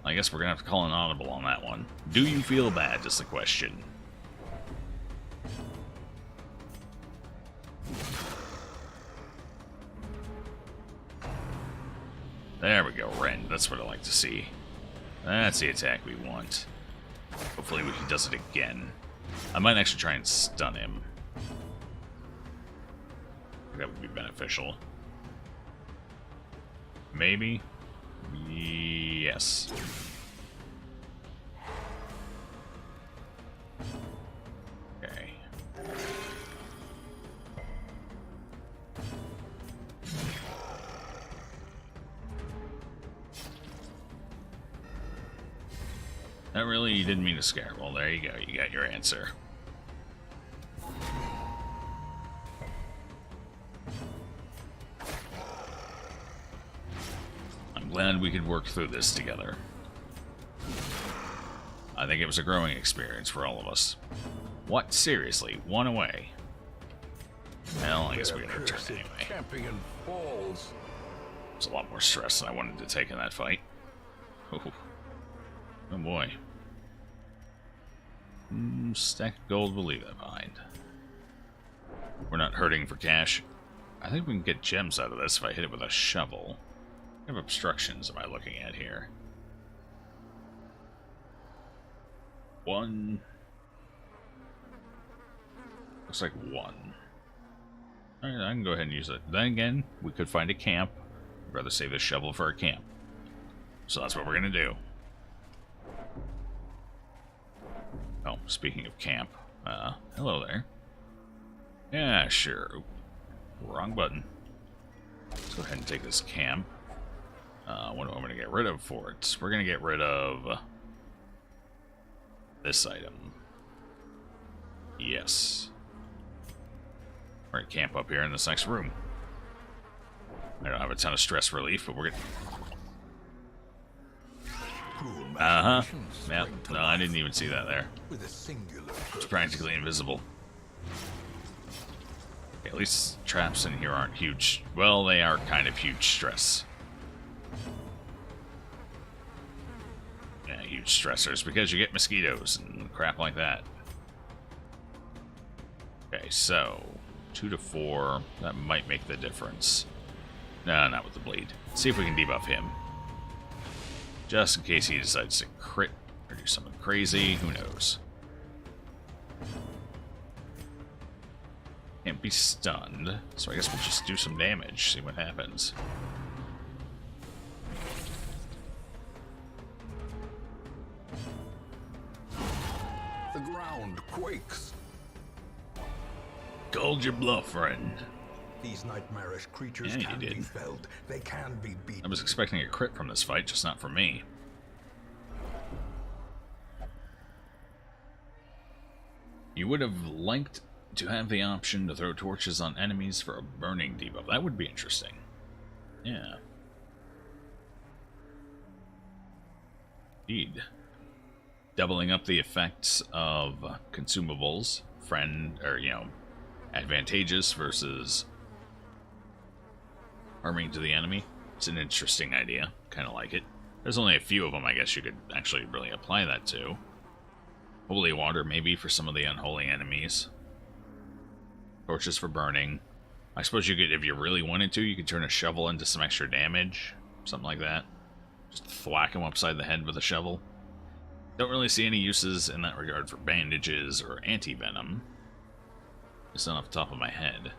I guess we're gonna have to call an audible on that one. Do you feel bad, is the question. There we go, Ren. That's what I like to see. That's the attack we want. Hopefully he does it again. I might actually try and stun him. That would be beneficial. Maybe? Yes. Okay. That really, you didn't mean to scare. Well, there you go. You got your answer. I'm glad we could work through this together. I think it was a growing experience for all of us. What? Seriously? One away? Well, I guess we're gonna return anyway. Champion falls. It's a lot more stress than I wanted to take in that fight. Oh boy. Stack of gold, we'll leave that behind. We're not hurting for cash. I think we can get gems out of this if I hit it with a shovel. What kind of obstructions am I looking at here? One. Looks like one. Alright, I can go ahead and use it. Then again, we could find a camp. I'd rather save this shovel for a camp. So that's what we're gonna do. Oh, speaking of camp. Hello there. Yeah, sure. Oop, wrong button. Let's go ahead and take this camp. What do I want to get rid of for it? We're gonna get rid of this item. Yes. We're gonna camp up here in this next room. I don't have a ton of stress relief, but we're gonna... Yep. No, I didn't even see that there. It's practically invisible. Okay, at least traps in here aren't huge. Well, they are kind of huge stress. Yeah, huge stressors, because you get mosquitoes and crap like that. Okay, so 2 to 4, that might make the difference. No, not with the bleed. See if we can debuff him. Just in case he decides to crit or do something crazy, who knows. Can't be stunned, so I guess we'll just do some damage, see what happens. The ground quakes. Called your bluff, friend. These nightmarish creatures can be felled. They can be beaten. I was expecting a crit from this fight, just not from me. You would have liked to have the option to throw torches on enemies for a burning debuff. That would be interesting. Yeah. Indeed. Doubling up the effects of consumables, advantageous versus harming to the enemy. It's an interesting idea. Kind of like it. There's only a few of them I guess you could actually really apply that to. Holy water maybe for some of the unholy enemies. Torches for burning. I suppose you could, if you really wanted to, you could turn a shovel into some extra damage. Something like that. Just thwack him upside the head with a shovel. Don't really see any uses in that regard for bandages or anti-venom. Just not off the top of my head.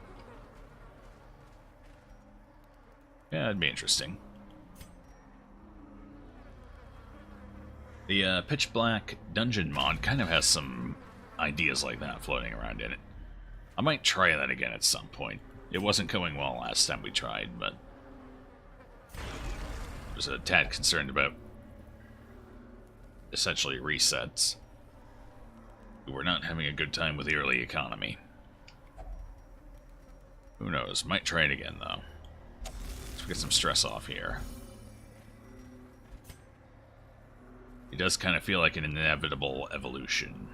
Yeah, that'd be interesting. The Pitch Black Dungeon mod kind of has some ideas like that floating around in it. I might try that again at some point. It wasn't going well last time we tried, but I was a tad concerned about essentially resets. We were not having a good time with the early economy. Who knows? Might try it again, though. Let's get some stress off here. It does kind of feel like an inevitable evolution.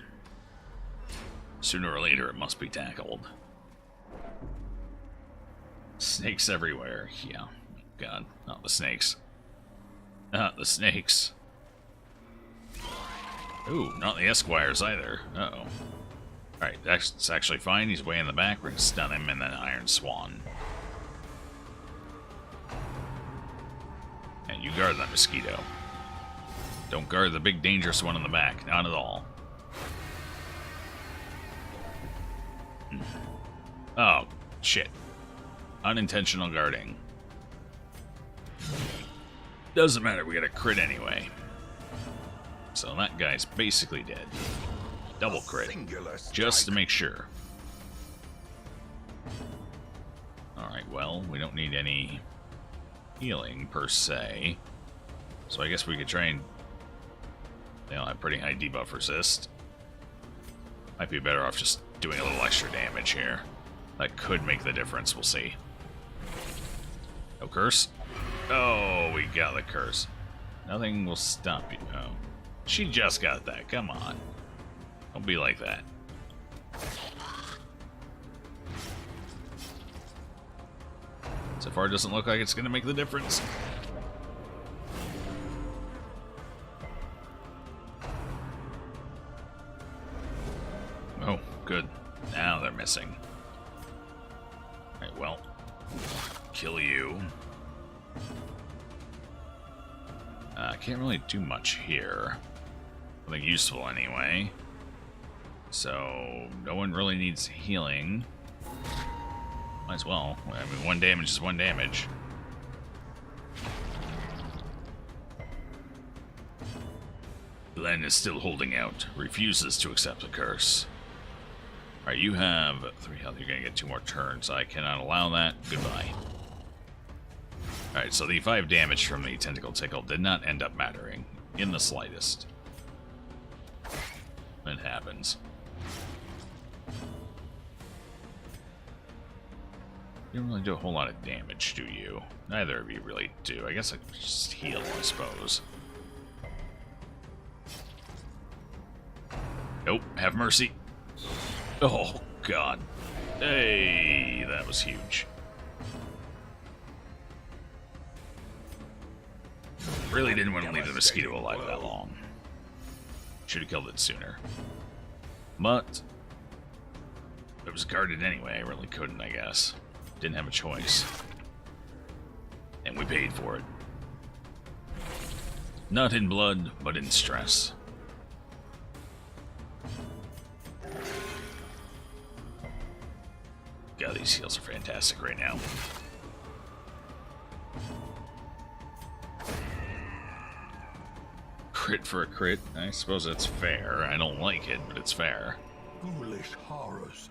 Sooner or later, it must be tackled. Snakes everywhere. Yeah. God, not the snakes. Not the snakes. Ooh, not the Esquires either. Uh-oh. Alright, that's actually fine. He's way in the back. We're gonna stun him and then Iron Swan. And you guard that mosquito. Don't guard the big dangerous one in the back. Not at all. Oh, shit. Unintentional guarding. Doesn't matter, we got a crit anyway. So that guy's basically dead. Double crit. Just to make sure. Alright, well, we don't need any healing per se. So I guess we could try and... They all have pretty high debuff resist. Might be better off just doing a little extra damage here. That could make the difference, we'll see. No curse? Oh, we got the curse. Nothing will stop you. Oh. She just got that, come on. Don't be like that. So far it doesn't look like it's gonna make the difference. Oh, good. Now they're missing. Alright, well, Kill you. Can't really do much here. Nothing useful anyway. So, no one really needs healing. Might as well. I mean, 1 damage is 1 damage. Glenn is still holding out. Refuses to accept the curse. Alright, you have 3 health. You're gonna get 2 more turns. I cannot allow that. Goodbye. Alright, so the 5 damage from the tentacle tickle did not end up mattering in the slightest. It happens. You don't really do a whole lot of damage, do you? Neither of you really do. I guess I could just heal, I suppose. Nope, have mercy. Oh, God. Hey, that was huge. Really didn't want to leave the mosquito alive that long. Should have killed it sooner. But it was guarded anyway. I really couldn't, I guess. Didn't have a choice. And we paid for it. Not in blood, but in stress. God, these heals are fantastic right now. Crit for a crit. I suppose that's fair. I don't like it, but it's fair. Ghoulish horrors.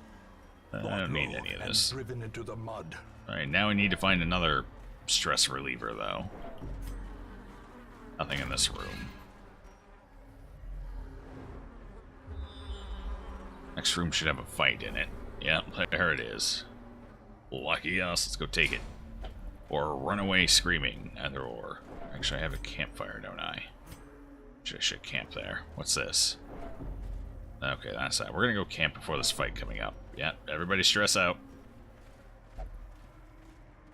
I don't need any of this. Driven into the mud. Alright, now we need to find another stress reliever, though. Nothing in this room. Next room should have a fight in it. Yep, there it is. Lucky us, let's go take it. Or run away screaming, either or. Actually, I have a campfire, don't I? I should camp there. What's this? Okay, that's that. We're gonna go camp before this fight coming up. Yeah, everybody stress out.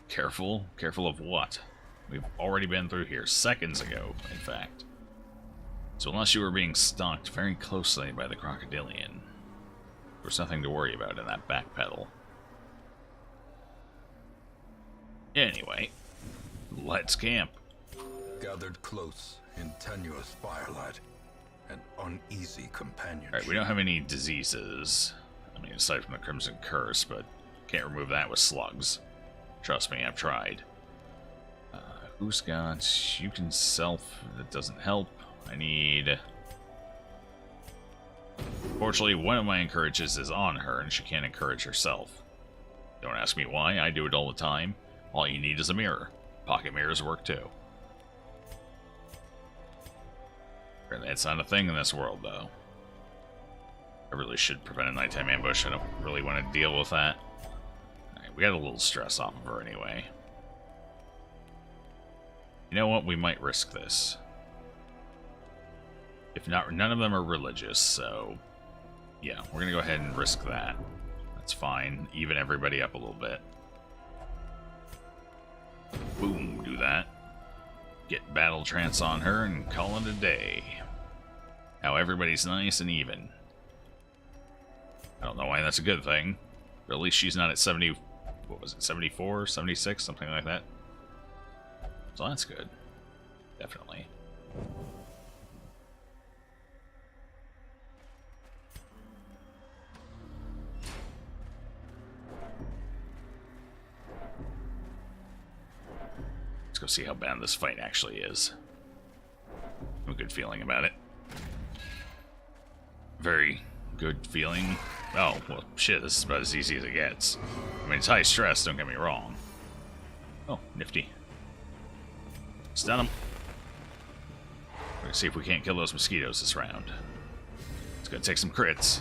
Careful. Careful of what? We've already been through here seconds ago, in fact. So unless you were being stalked very closely by the crocodilian, there's nothing to worry about in that back pedal. Anyway, let's camp. Gathered close in tenuous firelight, an uneasy companionship. Alright, we don't have any diseases. I mean, aside from the Crimson Curse, but can't remove that with slugs. Trust me, I've tried. Who's got... You can self... That doesn't help. I need... Fortunately, one of my encourages is on her, and she can't encourage herself. Don't ask me why, I do it all the time. All you need is a mirror. Pocket mirrors work too. That's not a thing in this world, though. I really should prevent a nighttime ambush. I don't really want to deal with that. Alright, we got a little stress off of her anyway. You know what? We might risk this. If not, none of them are religious, so... Yeah, we're gonna go ahead and risk that. That's fine. Even everybody up a little bit. Boom, do that. Get battle trance on her and call it a day. Now everybody's nice and even. I don't know why that's a good thing. But at least she's not at 70... What was it? 74? 76? Something like that. So that's good. Definitely. Let's go see how bad this fight actually is. I have a good feeling about it. Very good feeling. Oh, well, shit, this is about as easy as it gets. I mean, it's high stress, don't get me wrong. Oh, nifty. Stun him. We're gonna see if we can't kill those mosquitoes this round. It's gonna take some crits.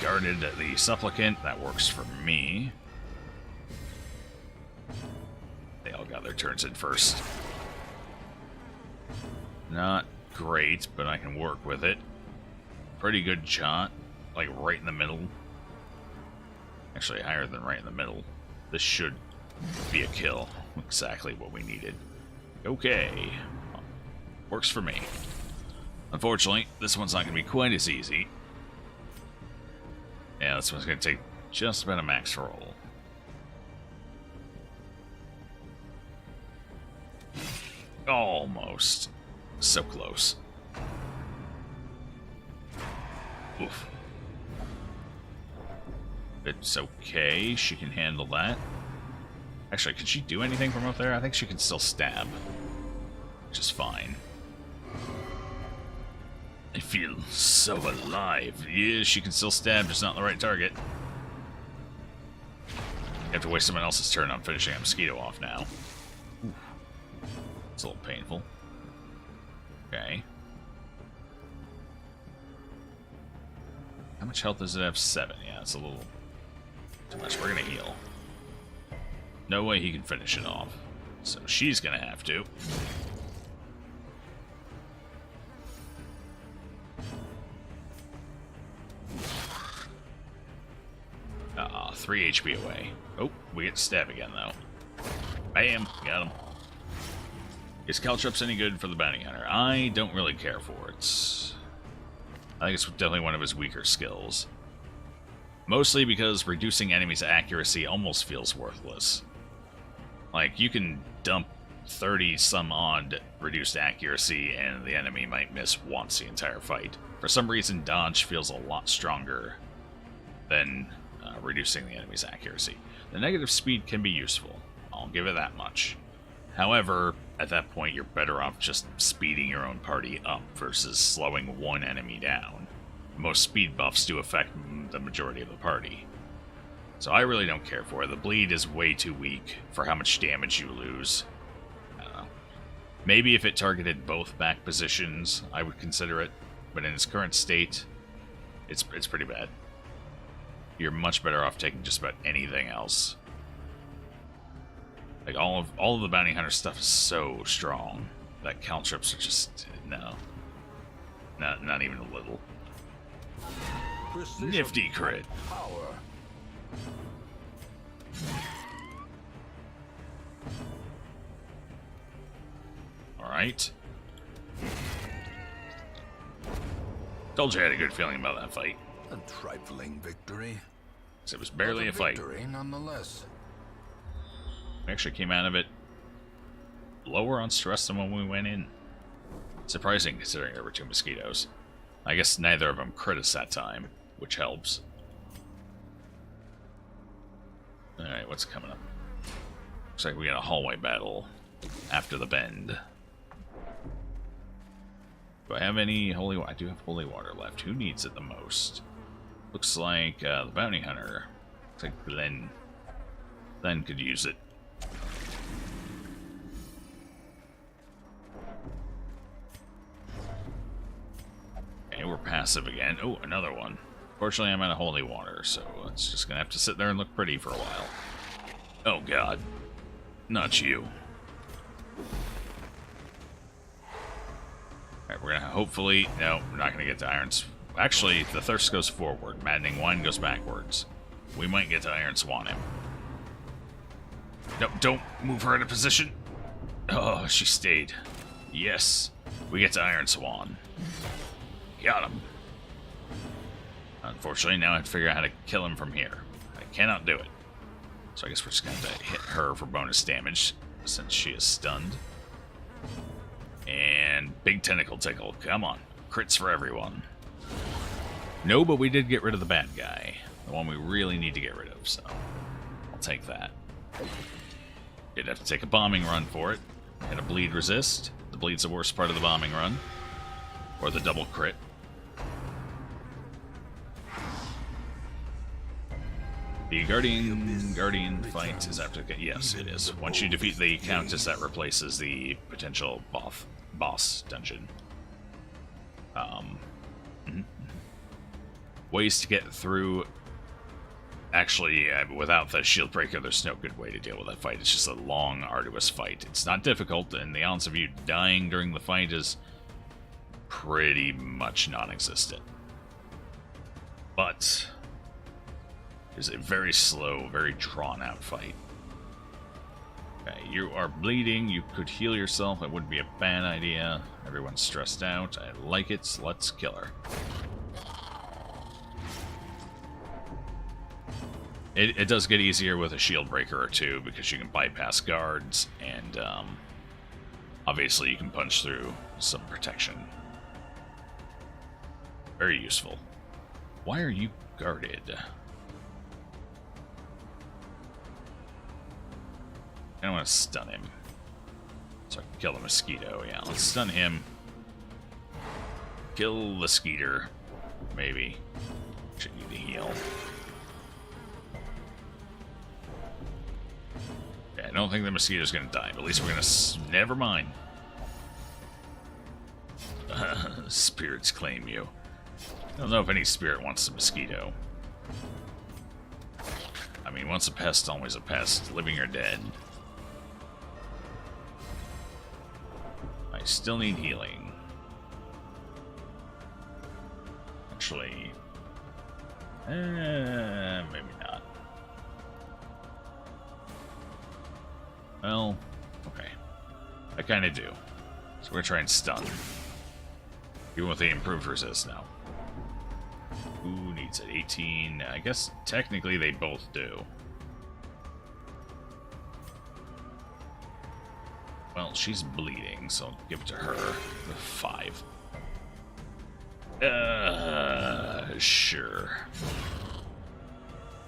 Guarded the supplicant, that works for me. They all got their turns in first. Not great, but I can work with it. Pretty good shot. Like right in the middle. Actually, higher than right in the middle. This should be a kill. Exactly what we needed. Okay. Works for me. Unfortunately, this one's not going to be quite as easy. Yeah, this one's going to take just about a max roll. Almost. So close. Oof. It's okay. She can handle that. Actually, can she do anything from up there? I think she can still stab. Which is fine. I feel so alive. Yeah, she can still stab, just not the right target. You have to waste someone else's turn on finishing a mosquito off now. Ooh. It's a little painful. Okay. How much health does it have? 7. Yeah, it's a little too much. We're gonna heal. No way he can finish it off. So she's gonna have to. 3 HP away. Oh, we get to stab again, though. Bam! Got him. Is Caltrops any good for the bounty hunter? I don't really care for it. I think it's definitely one of his weaker skills. Mostly because reducing enemies' accuracy almost feels worthless. Like, you can dump 30-some-odd reduced accuracy, and the enemy might miss once the entire fight. For some reason, dodge feels a lot stronger than reducing the enemy's accuracy. The negative speed can be useful. I'll give it that much. However, at that point, you're better off just speeding your own party up versus slowing one enemy down. Most speed buffs do affect the majority of the party. So I really don't care for it. The bleed is way too weak for how much damage you lose. I don't know. Maybe if it targeted both back positions, I would consider it. But in its current state, it's pretty bad. You're much better off taking just about anything else. Like, all of the bounty hunter stuff is so strong that Caltrops are just no. Not even a little. Precision. Nifty crit. Power. Alright. Told you I had a good feeling about that fight. A trifling victory. It was barely a fight. Victory nonetheless. We actually came out of it lower on stress than when we went in. Surprising, considering there were 2 mosquitoes. I guess neither of them crit us that time, which helps. Alright, what's coming up? Looks like we got a hallway battle after the bend. Do I have any holy water? I do have holy water left. Who needs it the most? Looks like the bounty hunter. Looks like Glenn. Glenn could use it. Okay, we're passive again. Oh, another one. Fortunately, I'm out of holy water, so it's just gonna have to sit there and look pretty for a while. Oh god. Not you. Alright, we're gonna hopefully... No, we're not gonna get to Irons. Actually, the Thirst goes forward. Maddening Wine goes backwards. We might get to Iron Swan him. No, don't move her into position. Oh, she stayed. Yes. We get to Iron Swan. Got him. Unfortunately, now I have to figure out how to kill him from here. I cannot do it. So I guess we're just going to have to hit her for bonus damage, since she is stunned. And big tentacle tickle. Come on. Crits for everyone. No, but we did get rid of the bad guy. The one we really need to get rid of, so I'll take that. Did have to take a bombing run for it. Had a bleed resist. The bleed's the worst part of the bombing run. Or the double crit. The Guardian fight is after... Yes, it is. Once you defeat the Countess, that replaces the potential boss dungeon. Ways to get through... Actually, without the shield breaker, there's no good way to deal with that fight. It's just a long, arduous fight. It's not difficult, and the odds of you dying during the fight is pretty much non-existent. But it's a very slow, very drawn-out fight. Okay, you are bleeding. You could heal yourself. It wouldn't be a bad idea. Everyone's stressed out. I like it. So let's kill her. It does get easier with a shield breaker or two because you can bypass guards and Obviously, you can punch through some protection. Very useful. Why are you guarded? I don't want to stun him. So I can kill the mosquito. Yeah, let's stun him. Kill the skeeter. Maybe. Should need to heal. Yeah, I don't think the mosquito's gonna die, but at least we're gonna... Never mind. Spirits claim you. I don't know if any spirit wants the mosquito. I mean, once a pest, always a pest. Living or dead. I still need healing. Actually... maybe not. Well, okay. I kinda do. So we're gonna try and stun. Even with the improved resist now. Who needs it? 18. I guess technically they both do. Well, she's bleeding, so I'll give it to her. 5. Sure.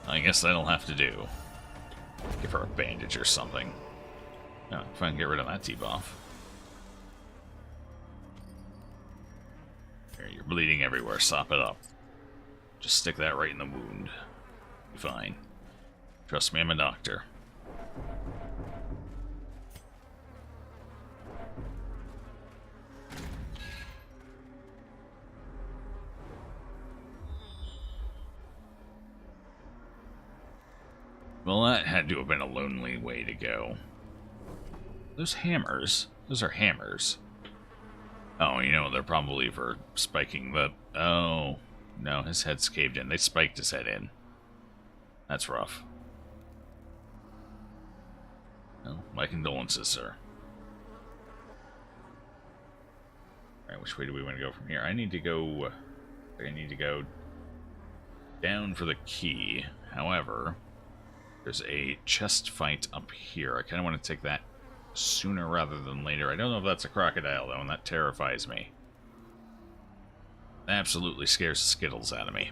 I guess that'll have to do. Give her a bandage or something. Oh, if I can get rid of that debuff. There, you're bleeding everywhere. Sop it up. Just stick that right in the wound. Be fine. Trust me, I'm a doctor. Well, that had to have been a lonely way to go. Those hammers? Those are hammers. Oh, you know, they're probably for spiking the... Oh, no, his head's caved in. They spiked his head in. That's rough. Well, my condolences, sir. Alright, which way do we want to go from here? I need to go down for the key. However... There's a chest fight up here. I kind of want to take that sooner rather than later. I don't know if that's a crocodile, though, and that terrifies me. That absolutely scares the skittles out of me.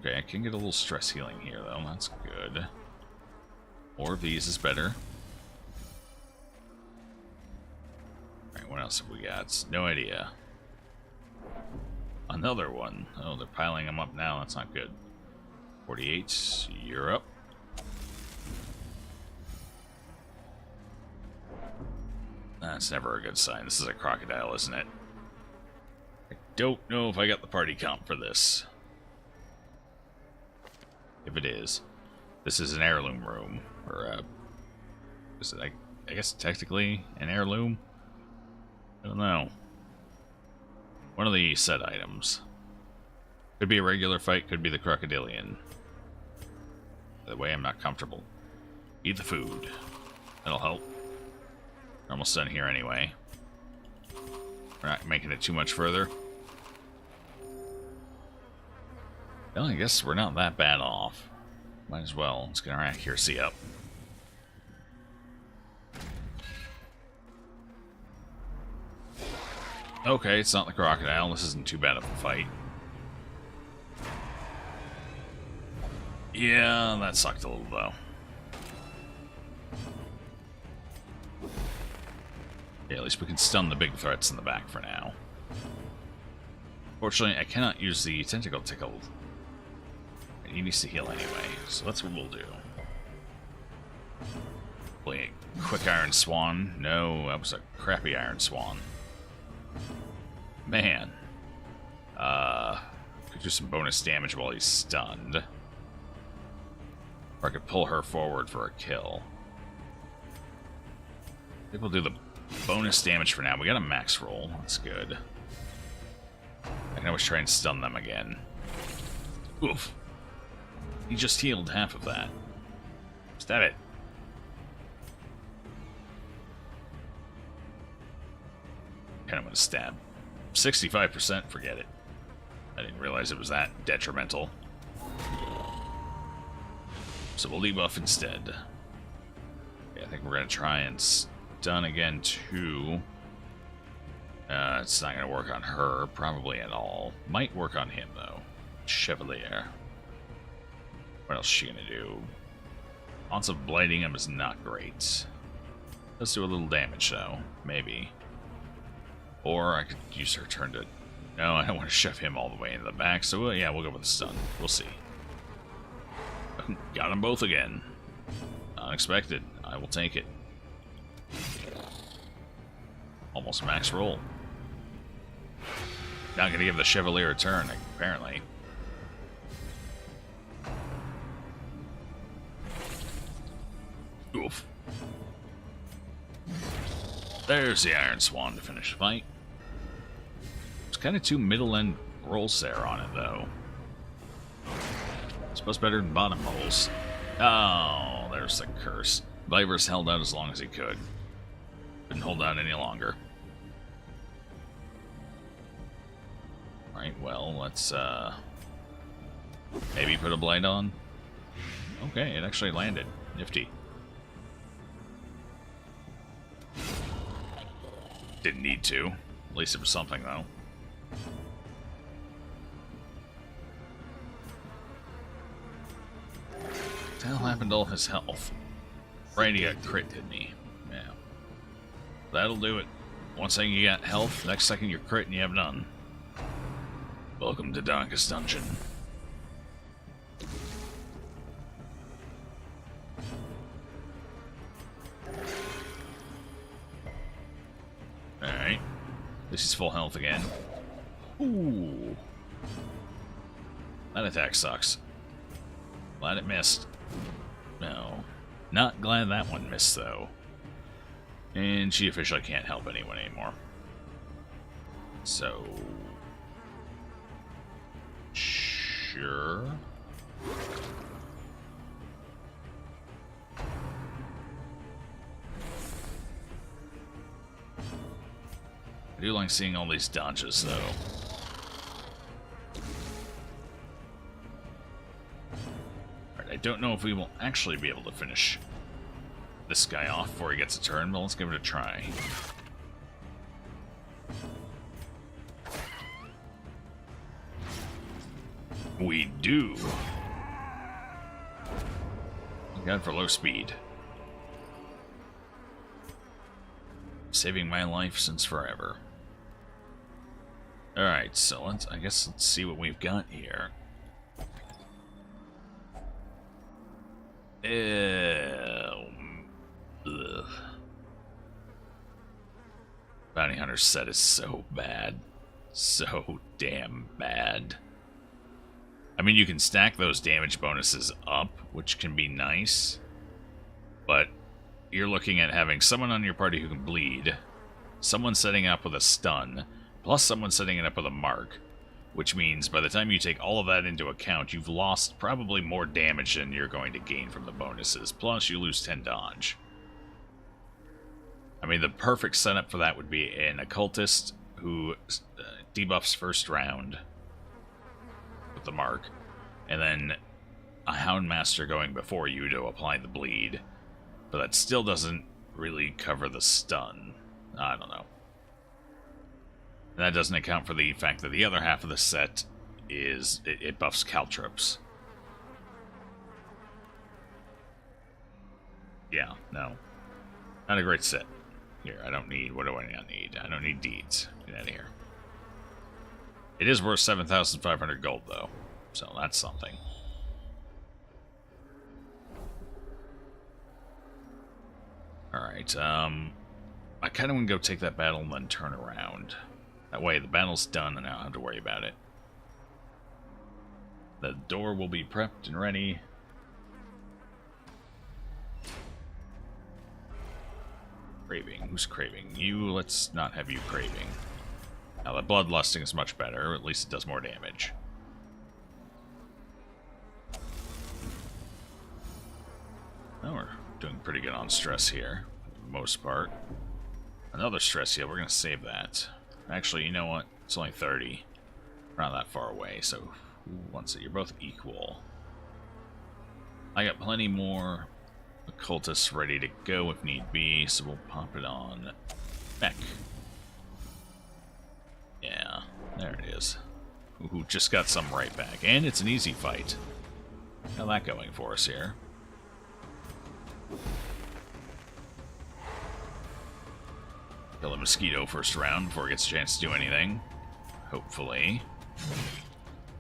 Okay, I can get a little stress healing here, though. That's good. More of these is better. Alright, what else have we got? No idea. Another one. Oh, they're piling them up now. That's not good. 48. You're up. That's never a good sign. This is a crocodile, isn't it? I don't know if I got the party comp for this. If it is. This is an heirloom room. Or, is it, I guess, technically an heirloom? I don't know. One of the set items. Could be a regular fight, could be the crocodilian. Either way, I'm not comfortable. Eat the food. That'll help. We're almost done here anyway. We're not making it too much further. Well, I guess we're not that bad off. Might as well. Let's get our accuracy up. Okay, it's not the crocodile. This isn't too bad of a fight. Yeah, that sucked a little, though. Yeah, at least we can stun the big threats in the back for now. Fortunately, I cannot use the tentacle tickle. He needs to heal anyway, so that's what we'll do. Play a quick Iron Swan. No, that was a crappy Iron Swan. Man. Could do some bonus damage while he's stunned. Or I could pull her forward for a kill. I think we'll do the bonus damage for now. We got a max roll. That's good. I can always try and stun them again. Oof. He just healed half of that. Stab it. Kind of want to stab. 65%, forget it. I didn't realize it was that detrimental. So we'll debuff instead. think we're going to try and stun again, too. It's not going to work on her, probably at all. Might work on him, though. Chevalier. What else is she going to do? Lots of blighting him is not great. Let's do a little damage, though. Maybe. Or I could use her turn to... No, I don't want to shove him all the way into the back, so yeah, we'll go with the stun. We'll see. Got them both again. Unexpected. I will take it. Almost max roll. Not going to give the Chevalier a turn, apparently. Oof. There's the Iron Swan to finish the fight. It's kind of two middle-end rolls there on it, though. I suppose better than bottom rolls. Oh, there's the curse. Viver's held out as long as he could. Couldn't hold out any longer. Alright, well, let's, maybe put a blight on? Okay, it actually landed. Nifty. Didn't need to. At least it was something, though. What the hell happened to all his health? Right, he got crit, didn't he? Yeah. That'll do it. One second you got health, next second you're crit and you have none. Welcome to Darkest Dungeon. Alright. This is full health again. Ooh. That attack sucks. Glad it missed. No. Not glad that one missed, though. And she officially can't help anyone anymore. So... Sure. I do like seeing all these dodges, though. Alright, I don't know if we will actually be able to finish this guy off before he gets a turn, but let's give it a try. We do. God, for low speed. Saving my life since forever. Alright, so let's see what we've got here. Ugh. Bounty Hunter's set is so bad. So damn bad. I mean, you can stack those damage bonuses up, which can be nice. But you're looking at having someone on your party who can bleed, someone setting up with a stun, plus someone setting it up with a mark, which means by the time you take all of that into account, you've lost probably more damage than you're going to gain from the bonuses, plus you lose 10 dodge. I mean, the perfect setup for that would be an occultist who debuffs first round with the mark, and then a Houndmaster going before you to apply the bleed. But that still doesn't really cover the stun. I don't know. And that doesn't account for the fact that the other half of the set is it buffs caltrops. Yeah, no. Not a great set. Here, I don't need... What do I not need? I don't need deeds. Get out of here. It is worth 7,500 gold, though. So that's something. Alright, I kind of want to go take that battle and then turn around. That way, the battle's done and I don't have to worry about it. The door will be prepped and ready. Craving. Who's craving? You, let's not have you craving. Now, the bloodlusting is much better, or at least it does more damage. Oh, we're doing pretty good on stress here, for the most part. Another stress heal, we're going to save that. Actually, you know what? It's only 30. We're not that far away, so who wants it? You're both equal. I got plenty more Occultist ready to go if need be, so we'll pop it on mech. Yeah, there it is. Ooh, just got some right back. And it's an easy fight. Got that going for us here. Kill a mosquito first round before it gets a chance to do anything. Hopefully.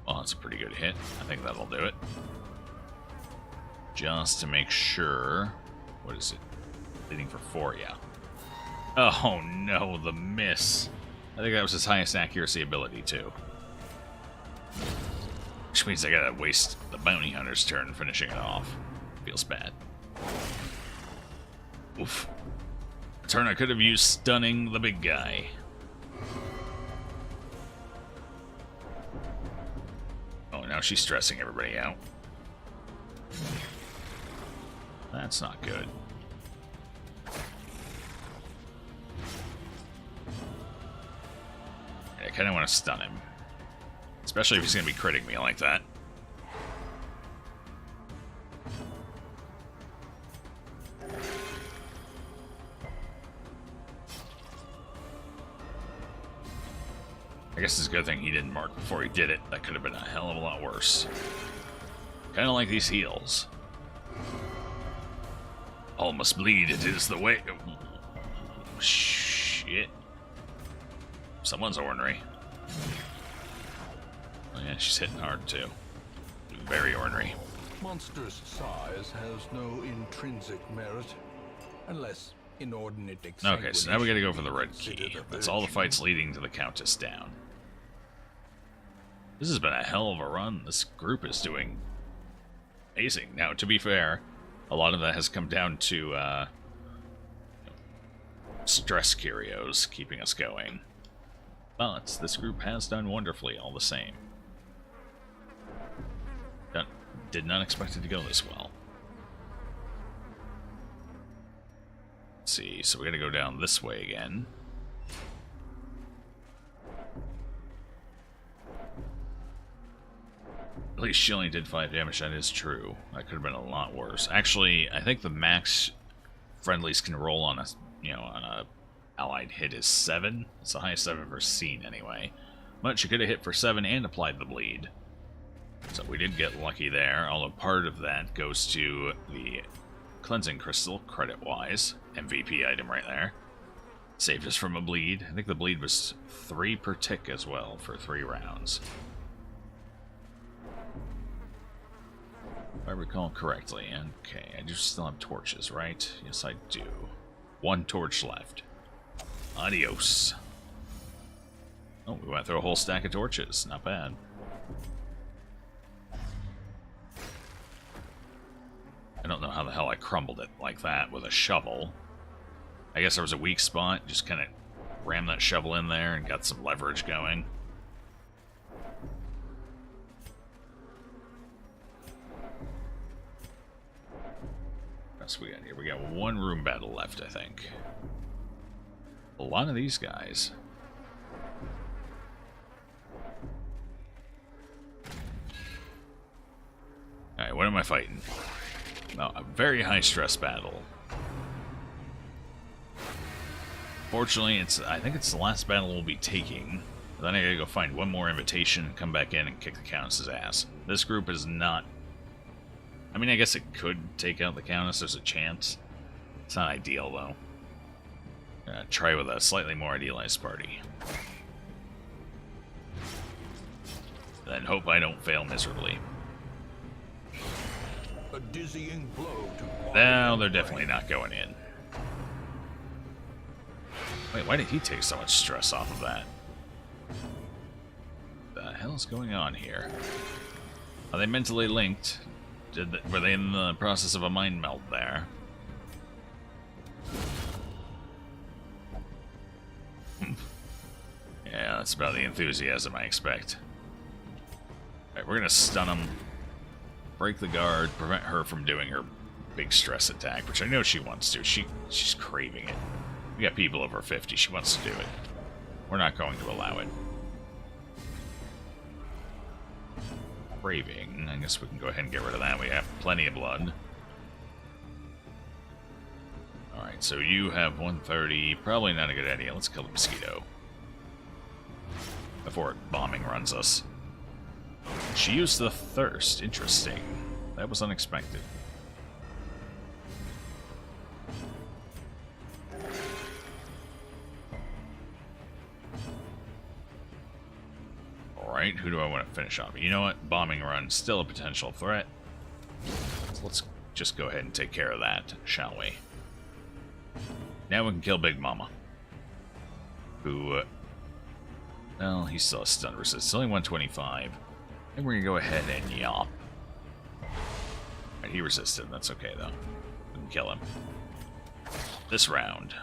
Oh, that's a pretty good hit. I think that'll do it. Just to make sure. What is it? Hitting for 4, yeah. Oh no, the miss. I think that was his highest accuracy ability, too. Which means I gotta waste the bounty hunter's turn finishing it off. Feels bad. Oof. A turn I could have used stunning the big guy. Oh, now she's stressing everybody out. That's not good. I kind of want to stun him. Especially if he's going to be critting me like that. I guess it's a good thing he didn't mark before he did it. That could have been a hell of a lot worse. Kind of like these heals. All must bleed, it is the way. Oh, shit. Someone's ornery. Oh yeah, she's hitting hard too. Very ornery. Monstrous size has no intrinsic merit, unless inordinate Okay, so now we gotta go for the red considered key. a That's all the virtue. fights leading to the Countess down. This has been a hell of a run. This group is doing amazing. Now, to be fair, a lot of that has come down to stress curios keeping us going. But this group has done wonderfully all the same. Did not expect it to go this well. Let's see, so we gotta go down this way again. At least she only did 5 damage, that is true. That could have been a lot worse. Actually, I think the max friendlies can roll on a, on a allied hit is 7. It's the highest I've ever seen anyway. But she could have hit for 7 and applied the bleed. So we did get lucky there, although part of that goes to the cleansing crystal, credit-wise. MVP item right there. Saved us from a bleed. I think the bleed was 3 per tick as well for 3 rounds. If I recall correctly. Okay, I do still have torches, right? Yes, I do. 1 torch left. Adios. Oh, we went through a whole stack of torches. Not bad. I don't know how the hell I crumbled it like that with a shovel. I guess there was a weak spot. Just kind of rammed that shovel in there and got some leverage going. What we got here? We got 1 room battle left, I think. A lot of these guys. Alright, what am I fighting? Oh, a very high stress battle. Fortunately, I think it's the last battle we'll be taking. Then I gotta go find 1 more invitation, come back in and kick the Countess's ass. This group is not... I mean, I guess it could take out the Countess, there's a chance. It's not ideal, though. Try with a slightly more idealized party. Then hope I don't fail miserably. A dizzying blow to No, they're definitely not going in. Wait, why did he take so much stress off of that? What the hell is going on here? Are they mentally linked? Were they in the process of a mind meld there? Yeah, that's about the enthusiasm I expect. Alright, we're gonna stun them. Break the guard, prevent her from doing her big stress attack, which I know she wants to. She's craving it. We got people over 50. She wants to do it. We're not going to allow it. Craving. I guess we can go ahead and get rid of that. We have plenty of blood. Alright, so you have 130. Probably not a good idea. Let's kill the mosquito. Before bombing runs us. She used the thirst. Interesting. That was unexpected. Alright, who do I want to finish off? You know what? Bombing run, still a potential threat. So let's just go ahead and take care of that, shall we? Now we can kill Big Mama. Who, well, he still has stun resist. It's only 125. And we're going to go ahead and yop. Right, he resisted. That's okay, though. We can kill him. This round.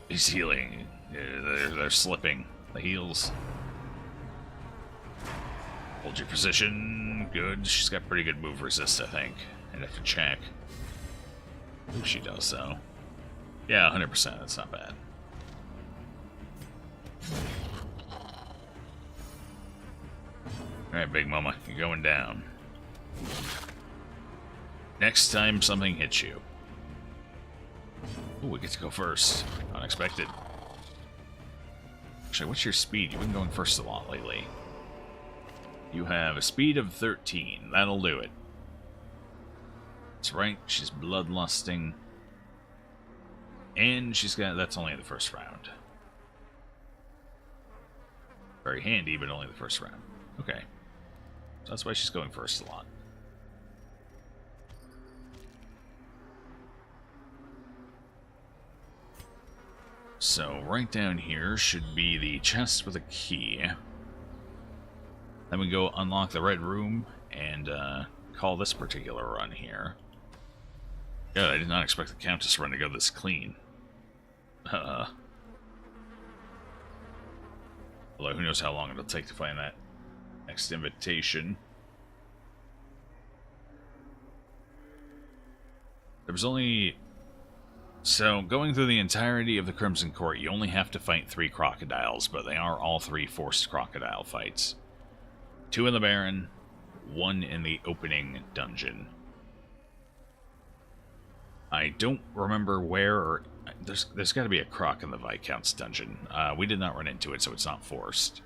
He's healing. They're slipping. The heals. Hold your position. Good. She's got pretty good move resist, I think. I'd have to check. Ooh, she does, though. Yeah, 100%. That's not bad. Alright, Big Mama. You're going down. Next time something hits you. Ooh, we get to go first. Unexpected. Actually, what's your speed? You've been going first a lot lately. You have a speed of 13. That'll do it. That's right. She's bloodlusting. And she's got... That's only the first round. Very handy, but only the first round. Okay. So that's why she's going first a lot. So, right down here should be the chest with a key. Then we go unlock the red room and call this particular run here. Yeah, I did not expect the Countess run to go this clean. Although, who knows how long it'll take to find that next invitation. There was only... So, going through the entirety of the Crimson Court, you only have to fight 3 crocodiles, but they are all 3 forced crocodile fights. 2 in the Baron, 1 in the opening dungeon. I don't remember where, or... There's got to be a croc in the Viscount's dungeon. We did not run into it, so it's not forced.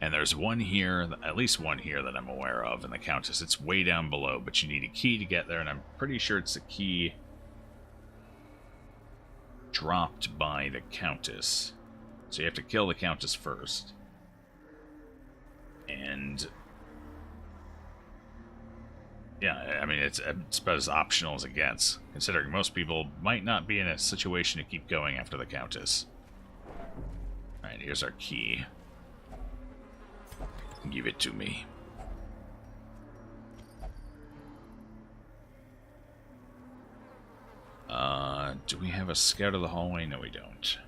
And there's one here, at least one here that I'm aware of, in the Countess. It's way down below, but you need a key to get there, and I'm pretty sure it's a key... dropped by the Countess. So you have to kill the Countess first. And... yeah, I mean, it's about as optional as it gets, considering most people might not be in a situation to keep going after the Countess. Alright, here's our key. Give it to me. Do we have a scout of the hallway? No, we don't.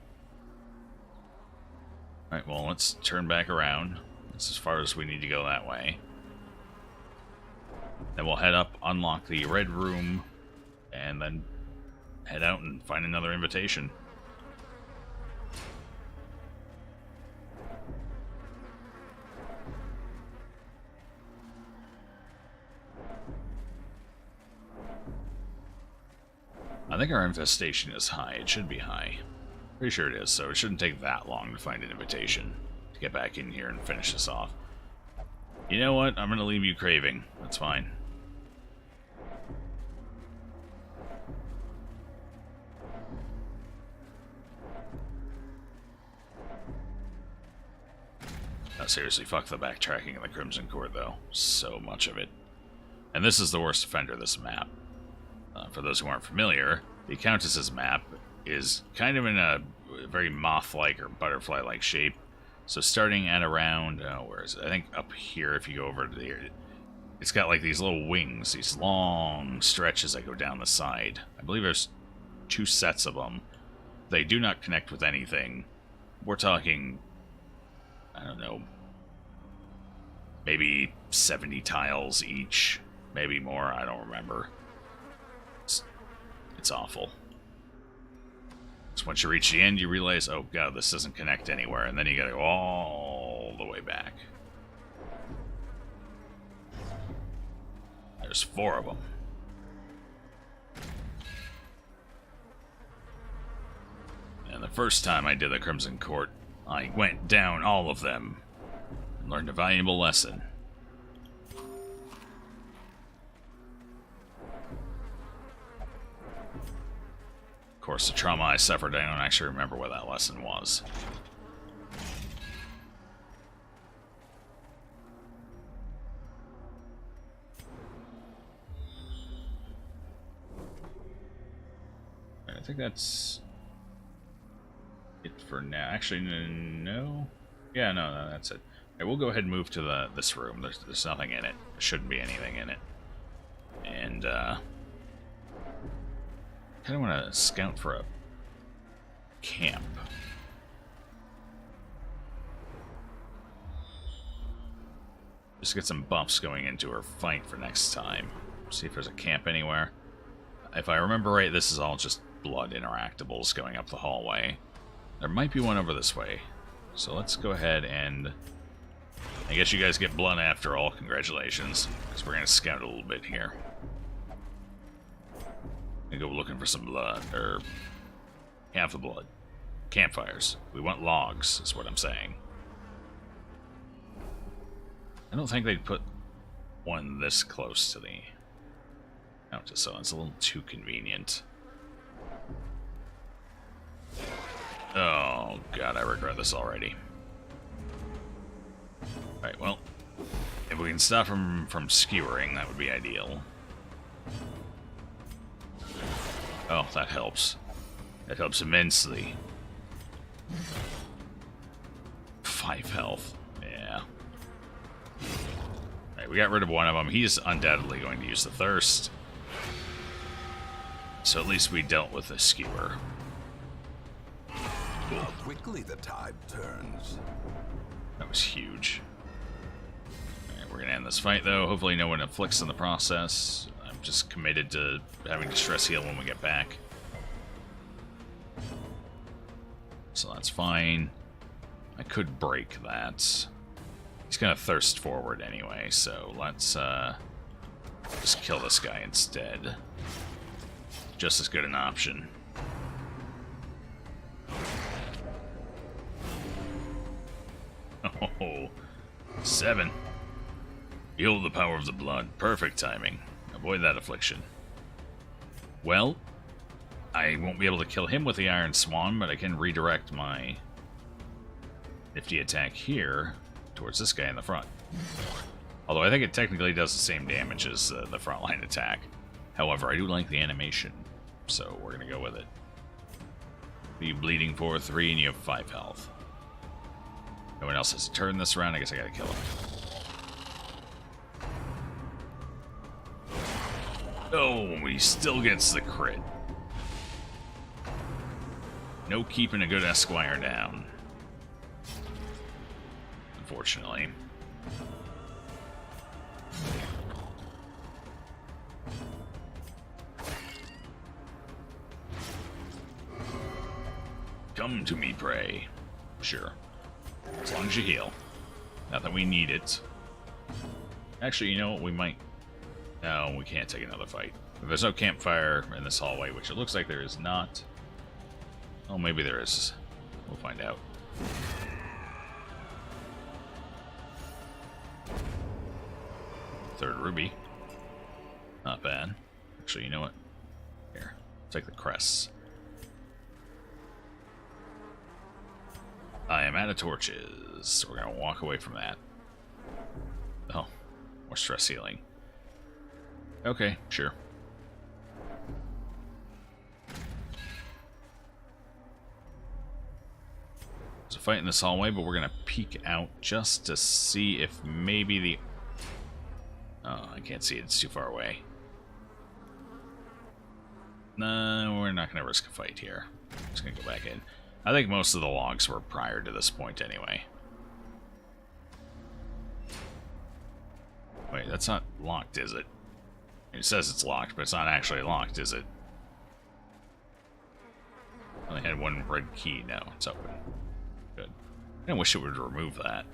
Alright, well, let's turn back around. That's as far as we need to go that way. Then we'll head up, unlock the red room, and then head out and find another invitation. I think our infestation is high. It should be high. Pretty sure it is, so it shouldn't take that long to find an invitation to get back in here and finish this off. You know what? I'm going to leave you craving. That's fine. No, seriously, fuck the backtracking in the Crimson Court, though. So much of it. And this is the worst offender, this map. For those who aren't familiar, the Countess's map is kind of in a very moth-like or butterfly-like shape. So starting at around, where is it? I think up here, if you go over to here, it's got like these little wings, these long stretches that go down the side. I believe there's 2 sets of them. They do not connect with anything. We're talking, I don't know, maybe 70 tiles each, maybe more, I don't remember. It's awful. So once you reach the end, you realize, oh god, this doesn't connect anywhere, and then you gotta go all the way back. There's 4 of them. And the first time I did the Crimson Court, I went down all of them and learned a valuable lesson. Of course, the trauma I suffered, I don't actually remember what that lesson was. I think that's it for now. Actually, no. Yeah, no, that's it. Okay, we'll go ahead and move to this room. There's nothing in it. There shouldn't be anything in it. And, kind of want to scout for a camp. Just get some buffs going into our fight for next time. See if there's a camp anywhere. If I remember right, this is all just blood interactables going up the hallway. There might be one over this way. So let's go ahead and... I guess you guys get blood after all. Congratulations. Because we're going to scout a little bit here. And go looking for some blood. Or... half the blood. Campfires. We want logs, is what I'm saying. I don't think they'd put one this close to the... Countess, so it's a little too convenient. Oh, God, I regret this already. Alright, well, if we can stop him from skewering, that would be ideal. Oh, that helps. That helps immensely. 5 health. Yeah. Alright, we got rid of one of them. He's undoubtedly going to use the thirst. So at least we dealt with the skewer. How quickly the tide turns. That was huge. Alright, we're gonna end this fight though. Hopefully no one afflicts in the process. I'm just committed to having to stress heal when we get back. So that's fine. I could break that. He's gonna thirst forward anyway, so let's just kill this guy instead. Just as good an option. Oh, 7. Behold the power of the blood. Perfect timing. Avoid that affliction. Well, I won't be able to kill him with the Iron Swan, but I can redirect my nifty attack here towards this guy in the front. Although I think it technically does the same damage as the frontline attack. However, I do like the animation, so we're going to go with it. Be bleeding for 3 and you have 5 health. No one else has to turn this around. I guess I gotta kill him. Oh, he still gets the crit. No keeping a good Esquire down. Unfortunately. Come to me, pray. Sure. As long as you heal. Not that we need it. Actually, you know what? We might... No, we can't take another fight. If there's no campfire in this hallway, which it looks like there is not... Oh, maybe there is. We'll find out. Third ruby. Not bad. Actually, you know what? Here. Take the crests. I am out of torches, so we're going to walk away from that. Oh, more stress healing. Okay, sure. There's a fight in this hallway, but we're going to peek out just to see if maybe the... Oh, I can't see it. It's too far away. No, we're not going to risk a fight here. Just going to go back in. I think most of the logs were prior to this point anyway. Wait, that's not locked, is it? It says it's locked, but it's not actually locked, is it? Only had one red key. No, it's open. Good. I wish it would remove that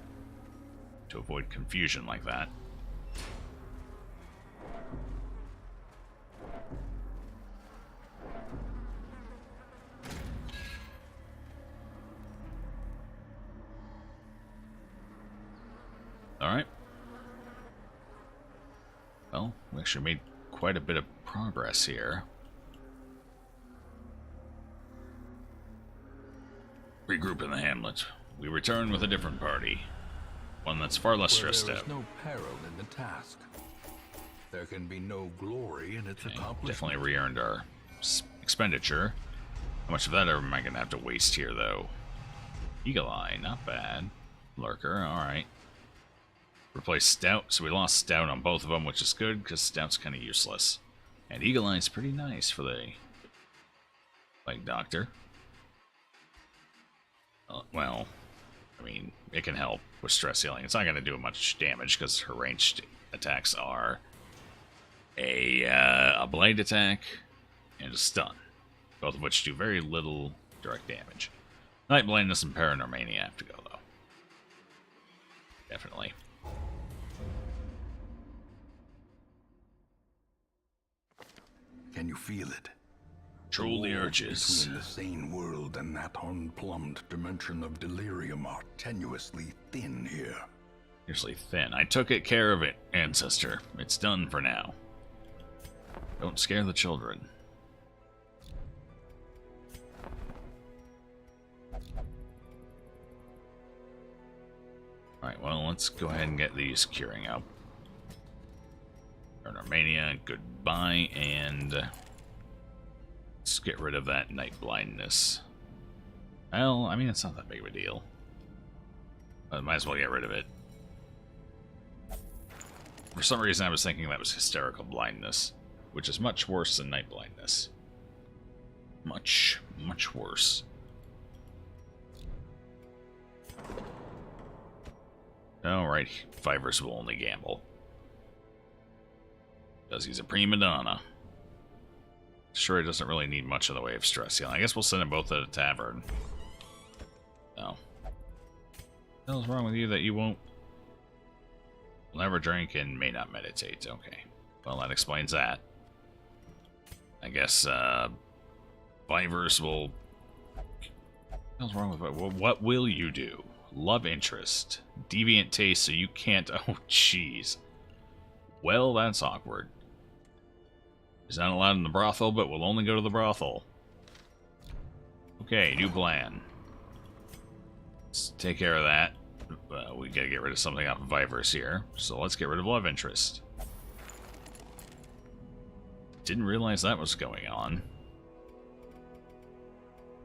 to avoid confusion like that. Alright. Well, we actually made quite a bit of progress here. Regroup in the hamlet. We return with a different party. One that's far less stressed There out. is no peril in the task. There can be no glory in its accomplishment. Definitely re-earned our expenditure. How much of that am I going to have to waste here, though? Eagle Eye, not bad. Lurker, alright. Replace Stout, so we lost Stout on both of them, which is good, because Stout's kind of useless. And Eagle Eye's pretty nice for the Plague Doctor. Well, I mean, it can help with stress healing. It's not going to do much damage, because her ranged attacks are a blade attack and a stun, both of which do very little direct damage. Night Blindness and Paranormania have to go, though. Definitely. Can you feel it? Control the urges. Between the sane world and that unplumbed dimension of delirium are tenuously thin here. Seriously thin. I took care of it, Ancestor. It's done for now. Don't scare the children. Alright, well, let's go ahead and get these curing up. Armenia, goodbye, and let's get rid of that night blindness. Well, I mean, it's not that big of a deal. But might as well get rid of it. For some reason, I was thinking that was hysterical blindness, which is much worse than night blindness. Much, much worse. Alright, Fivers will only gamble. Because he's a prima donna. Sure, he doesn't really need much in the way of stress healing. I guess we'll send them both at a tavern. No. What the hell's wrong with you that you won't? Will never drink and may not meditate. Okay. Well, that explains that. I guess, Fivers will... What the hell's wrong with it? Well, what will you do? Love interest. Deviant taste, so you can't... Oh, jeez. Well, that's awkward. He's not allowed in the brothel, but will only go to the brothel. Okay, new plan. Let's take care of that. We gotta get rid of something off of Vivers here, so let's get rid of love interest. Didn't realize that was going on.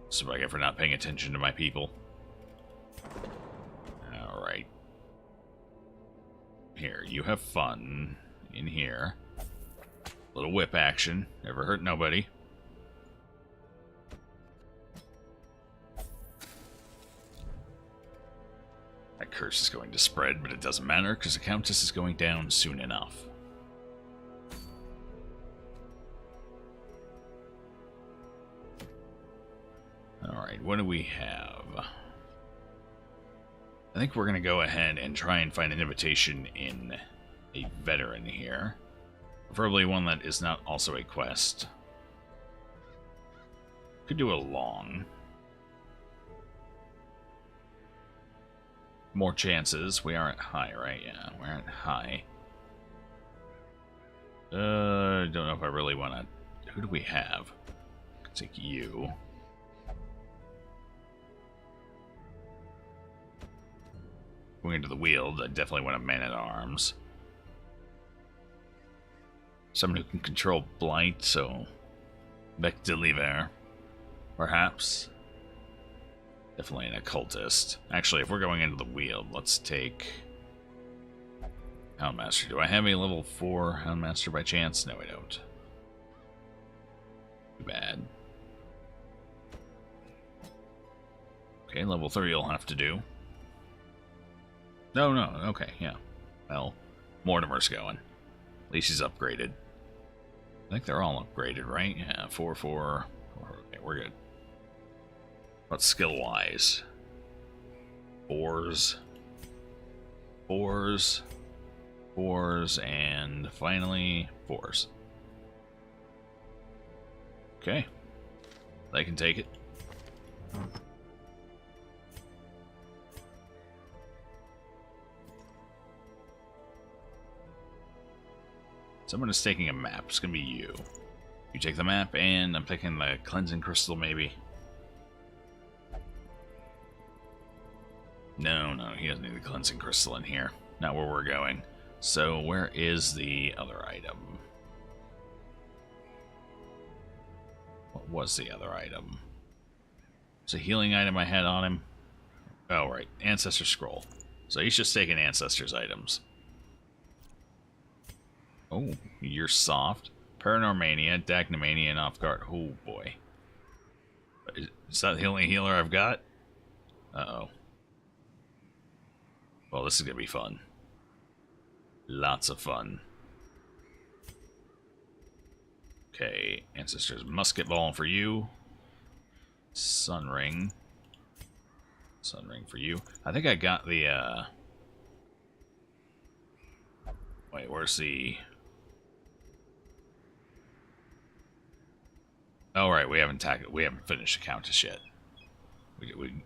So I get for not paying attention to my people. Alright. Here, you have fun in here. Little whip action. Never hurt nobody. That curse is going to spread, but it doesn't matter because the Countess is going down soon enough. Alright, what do we have? I think we're going to go ahead and try and find an invitation in a veteran here. Preferably one that is not also a quest. Could do a long. More chances. We aren't high, right? Yeah, we aren't high. Don't know if I really want to... Who do we have? I'll take you. Going into the Weald, I definitely want a man-at-arms. Someone who can control Blight, so... Bec de Liver. Perhaps. Definitely an occultist. Actually, if we're going into the Weald, let's take... Houndmaster. Do I have a level 4 Houndmaster by chance? No, I don't. Too bad. Okay, level 3 you'll have to do. No, okay, yeah. Well, Mortimer's going. At least he's upgraded. I think they're all upgraded, right? Yeah, 4. Okay, we're good. But skill-wise? 4s, and finally 4s. Okay. They can take it. Someone is taking a map. It's gonna be you. You take the map, and I'm taking the cleansing crystal, maybe. No, he doesn't need the cleansing crystal in here. Not where we're going. So, where is the other item? What was the other item? It's a healing item I had on him. Oh, right. Ancestor Scroll. So he's just taking Ancestor's items. Oh, you're soft. Paranormania, Dagnomania, and Off Guard. Oh, boy. Is that the only healer I've got? Uh-oh. Well, this is going to be fun. Lots of fun. Okay, Ancestor's Musket Ball for you. Sun Ring. Sun Ring for you. I think I got the, Wait, where's the... Oh, right, we haven't finished the Countess yet.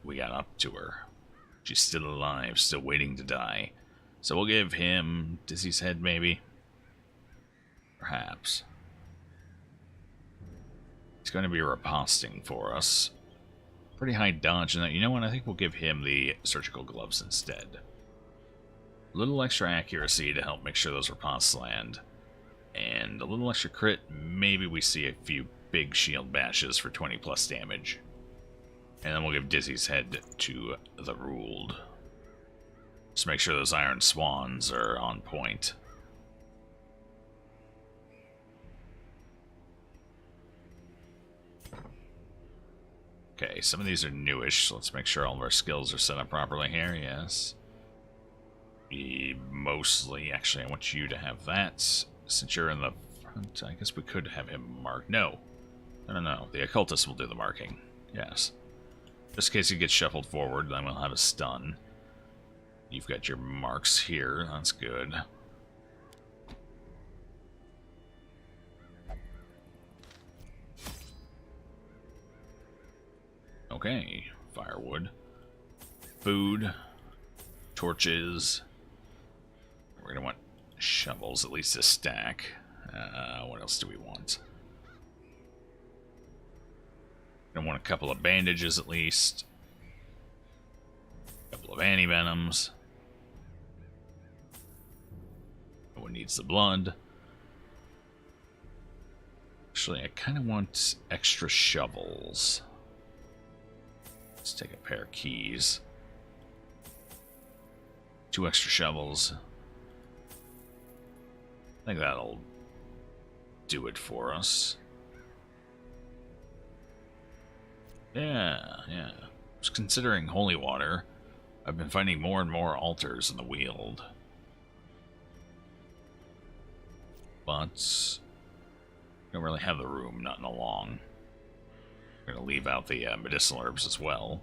We got up to her. She's still alive, still waiting to die. So we'll give him Dizzy's Head, maybe? Perhaps. He's going to be riposting for us. Pretty high dodge in that. You know what? I think we'll give him the surgical gloves instead. A little extra accuracy to help make sure those riposts land. And a little extra crit. Maybe we see a few big shield bashes for 20 plus damage. And then we'll give Dizzy's Head to the Ruled. Just make sure those Iron Swans are on point. Okay, some of these are newish, so let's make sure all of our skills are set up properly here, yes. Mostly, actually, I want you to have that. Since you're in the front, I guess we could have him marked. No. No. The Occultist will do the marking. Yes. Just in case he gets shuffled forward, then we'll have a stun. You've got your marks here. That's good. Okay. Firewood. Food. Torches. We're going to want shovels, at least a stack. What else do we want? Gonna want a couple of bandages at least. A couple of antivenoms. No one needs the blood. Actually, I kind of want extra shovels. Let's take a pair of keys. 2 extra shovels. I think that'll do it for us. Yeah. Just considering holy water, I've been finding more and more altars in the Weald. But don't really have the room, not in a long. We're gonna leave out the medicinal herbs as well.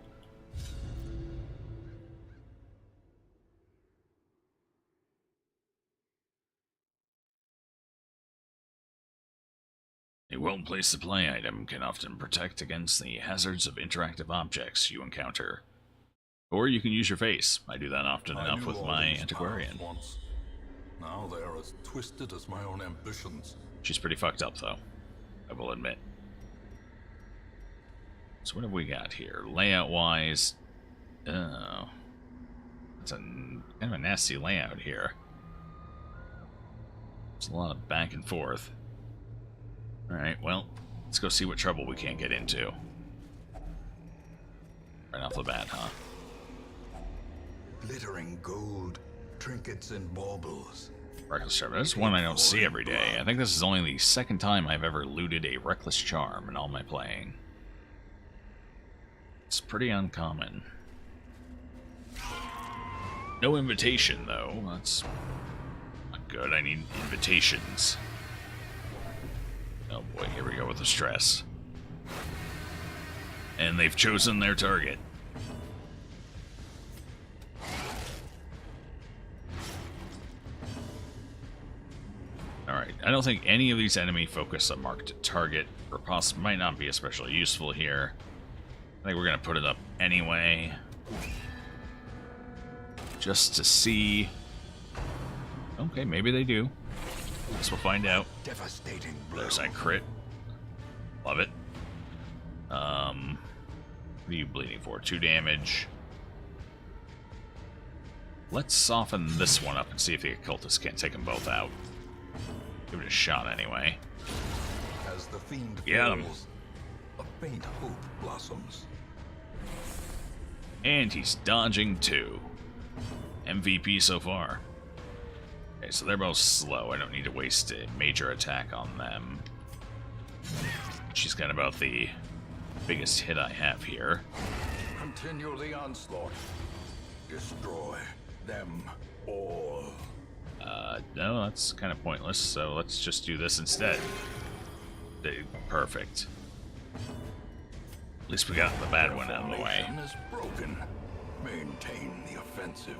A well-placed supply item can often protect against the hazards of interactive objects you encounter. Or you can use your face. I do that often enough with my antiquarian. Now they are as twisted as my own ambitions. She's pretty fucked up, though, I will admit. So what have we got here? Layout-wise... Oh. That's kind of a nasty layout here. There's a lot of back and forth. Alright, well, let's go see what trouble we can't get into. Right off the bat, huh? Glittering gold, trinkets and baubles. Reckless Charm. That's one I don't see every day. I think this is only the second time I've ever looted a Reckless Charm in all my playing. It's pretty uncommon. No invitation, though. That's not good. I need invitations. Oh boy, here we go with the stress. And they've chosen their target. Alright, I don't think any of these enemy focus a marked target. Riposte might not be especially useful here. I think we're going to put it up anyway. Just to see. Okay, maybe they do. Guess we'll find out. Devastating blow. There's that crit. Love it. What are you bleeding for? 2 damage. Let's soften this one up and see if the occultist can't take them both out. Give it a shot anyway. As the fiend Got him. falls, a faint hope blossoms. And he's dodging too. MVP so far. Okay, so they're both slow. I don't need to waste a major attack on them. She's got about the biggest hit I have here. Continue the onslaught. Destroy them all. No, that's kind of pointless, so let's just do this instead. Perfect. At least we got the bad one out of the way. Formation is broken. Maintain the offensive.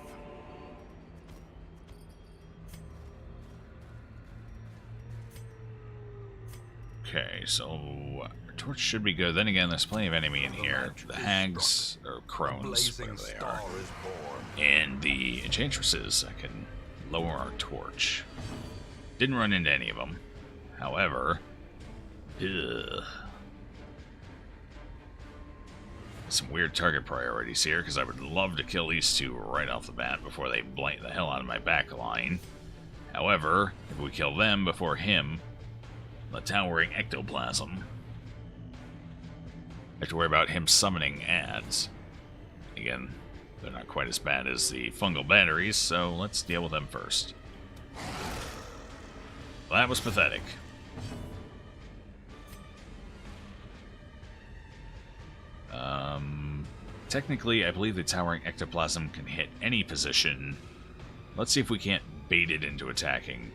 Okay, so our torch should be good. Then again, there's plenty of enemy in here. The hags, or crones, whatever they are. And the enchantresses, I can lower our torch. Didn't run into any of them. However, some weird target priorities here, because I would love to kill these two right off the bat before they blank the hell out of my back line. However, if we kill them before him, the towering ectoplasm, I have to worry about him summoning ads. Again, they're not quite as bad as the fungal batteries, so let's deal with them first. Well, that was pathetic. Technically, I believe the towering ectoplasm can hit any position. Let's see if we can't bait it into attacking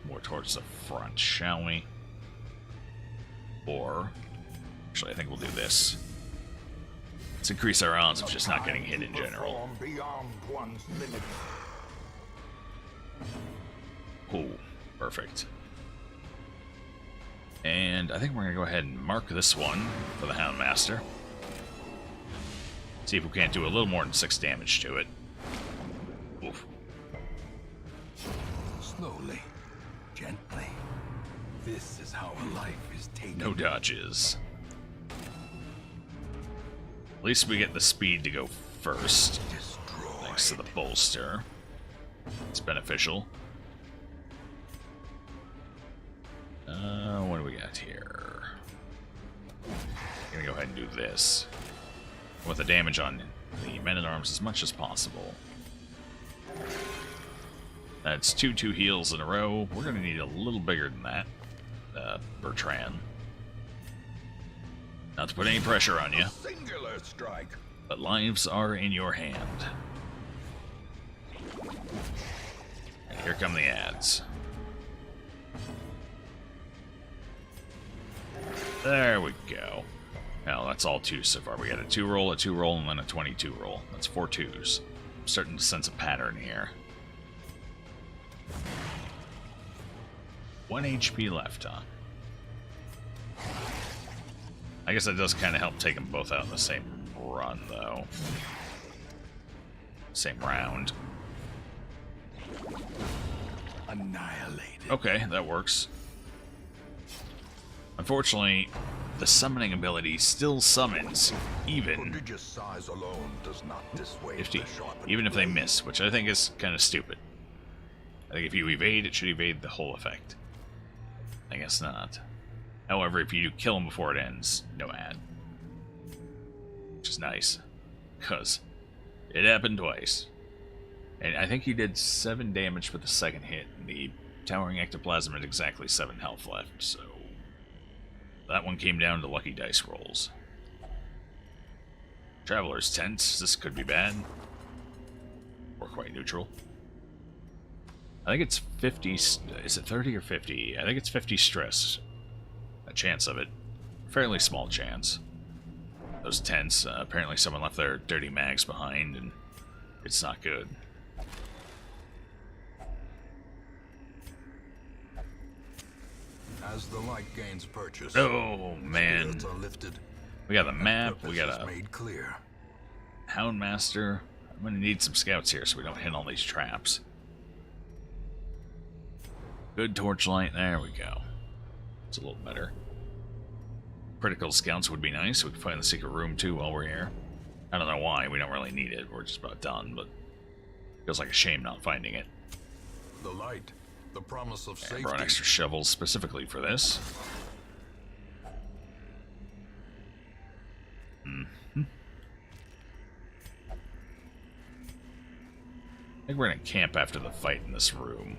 more towards the front, shall we? Or, actually, I think we'll do this. Let's increase our odds of just not getting hit in general. Beyond one's limit. Ooh, perfect. And I think we're going to go ahead and mark this one for the Houndmaster. See if we can't do a little more than 6 damage to it. Oof. Slowly, gently. This is how a life is taken. No dodges. At least we get the speed to go first. Destroyed. Thanks to the bolster. It's beneficial. What do we got here? I'm gonna go ahead and do this. With the damage on the men-at-arms as much as possible. That's 2 heals in a row. We're gonna need a little bigger than that, Bertrand. Not to put any pressure on you, Singular strike. but lives are in your hand. And here come the ads. There we go. Now that's all 2 so far. We got a 2 roll, a 2 roll, and then a 22 roll. That's 4 2s. I'm starting to sense a pattern here. 1 HP left, huh? I guess that does kind of help take them both out in the same run, though. Same round. Annihilated. Okay, that works. Unfortunately, the summoning ability still summons, even Prodigious size alone does not dissuade 50, the sharpened even if they blade. miss, which I think is kind of stupid. I think if you evade, it should evade the whole effect. I guess not. However, if you kill him before it ends, no ad. Which is nice, because it happened twice. And I think he did 7 damage for the second hit, and the towering ectoplasm had exactly 7 health left, so that one came down to lucky dice rolls. Traveler's Tent, this could be bad. Or quite neutral. I think it's 50, is it 30 or 50? I think it's 50 stress. A chance of it. Fairly small chance. Those tents, apparently someone left their dirty mags behind, and it's not good. As the light gains purchase, Oh, man. spirits are lifted. We got a and map, we got purpose is a made clear. Houndmaster. I'm gonna need some scouts here so we don't hit all these traps. Good torchlight. There we go. It's a little better. Critical scouts would be nice. We could find the secret room too while we're here. I don't know why. We don't really need it. We're just about done, but feels like a shame not finding it. The light, the promise of safety. I brought extra shovels specifically for this. I think we're gonna camp after the fight in this room.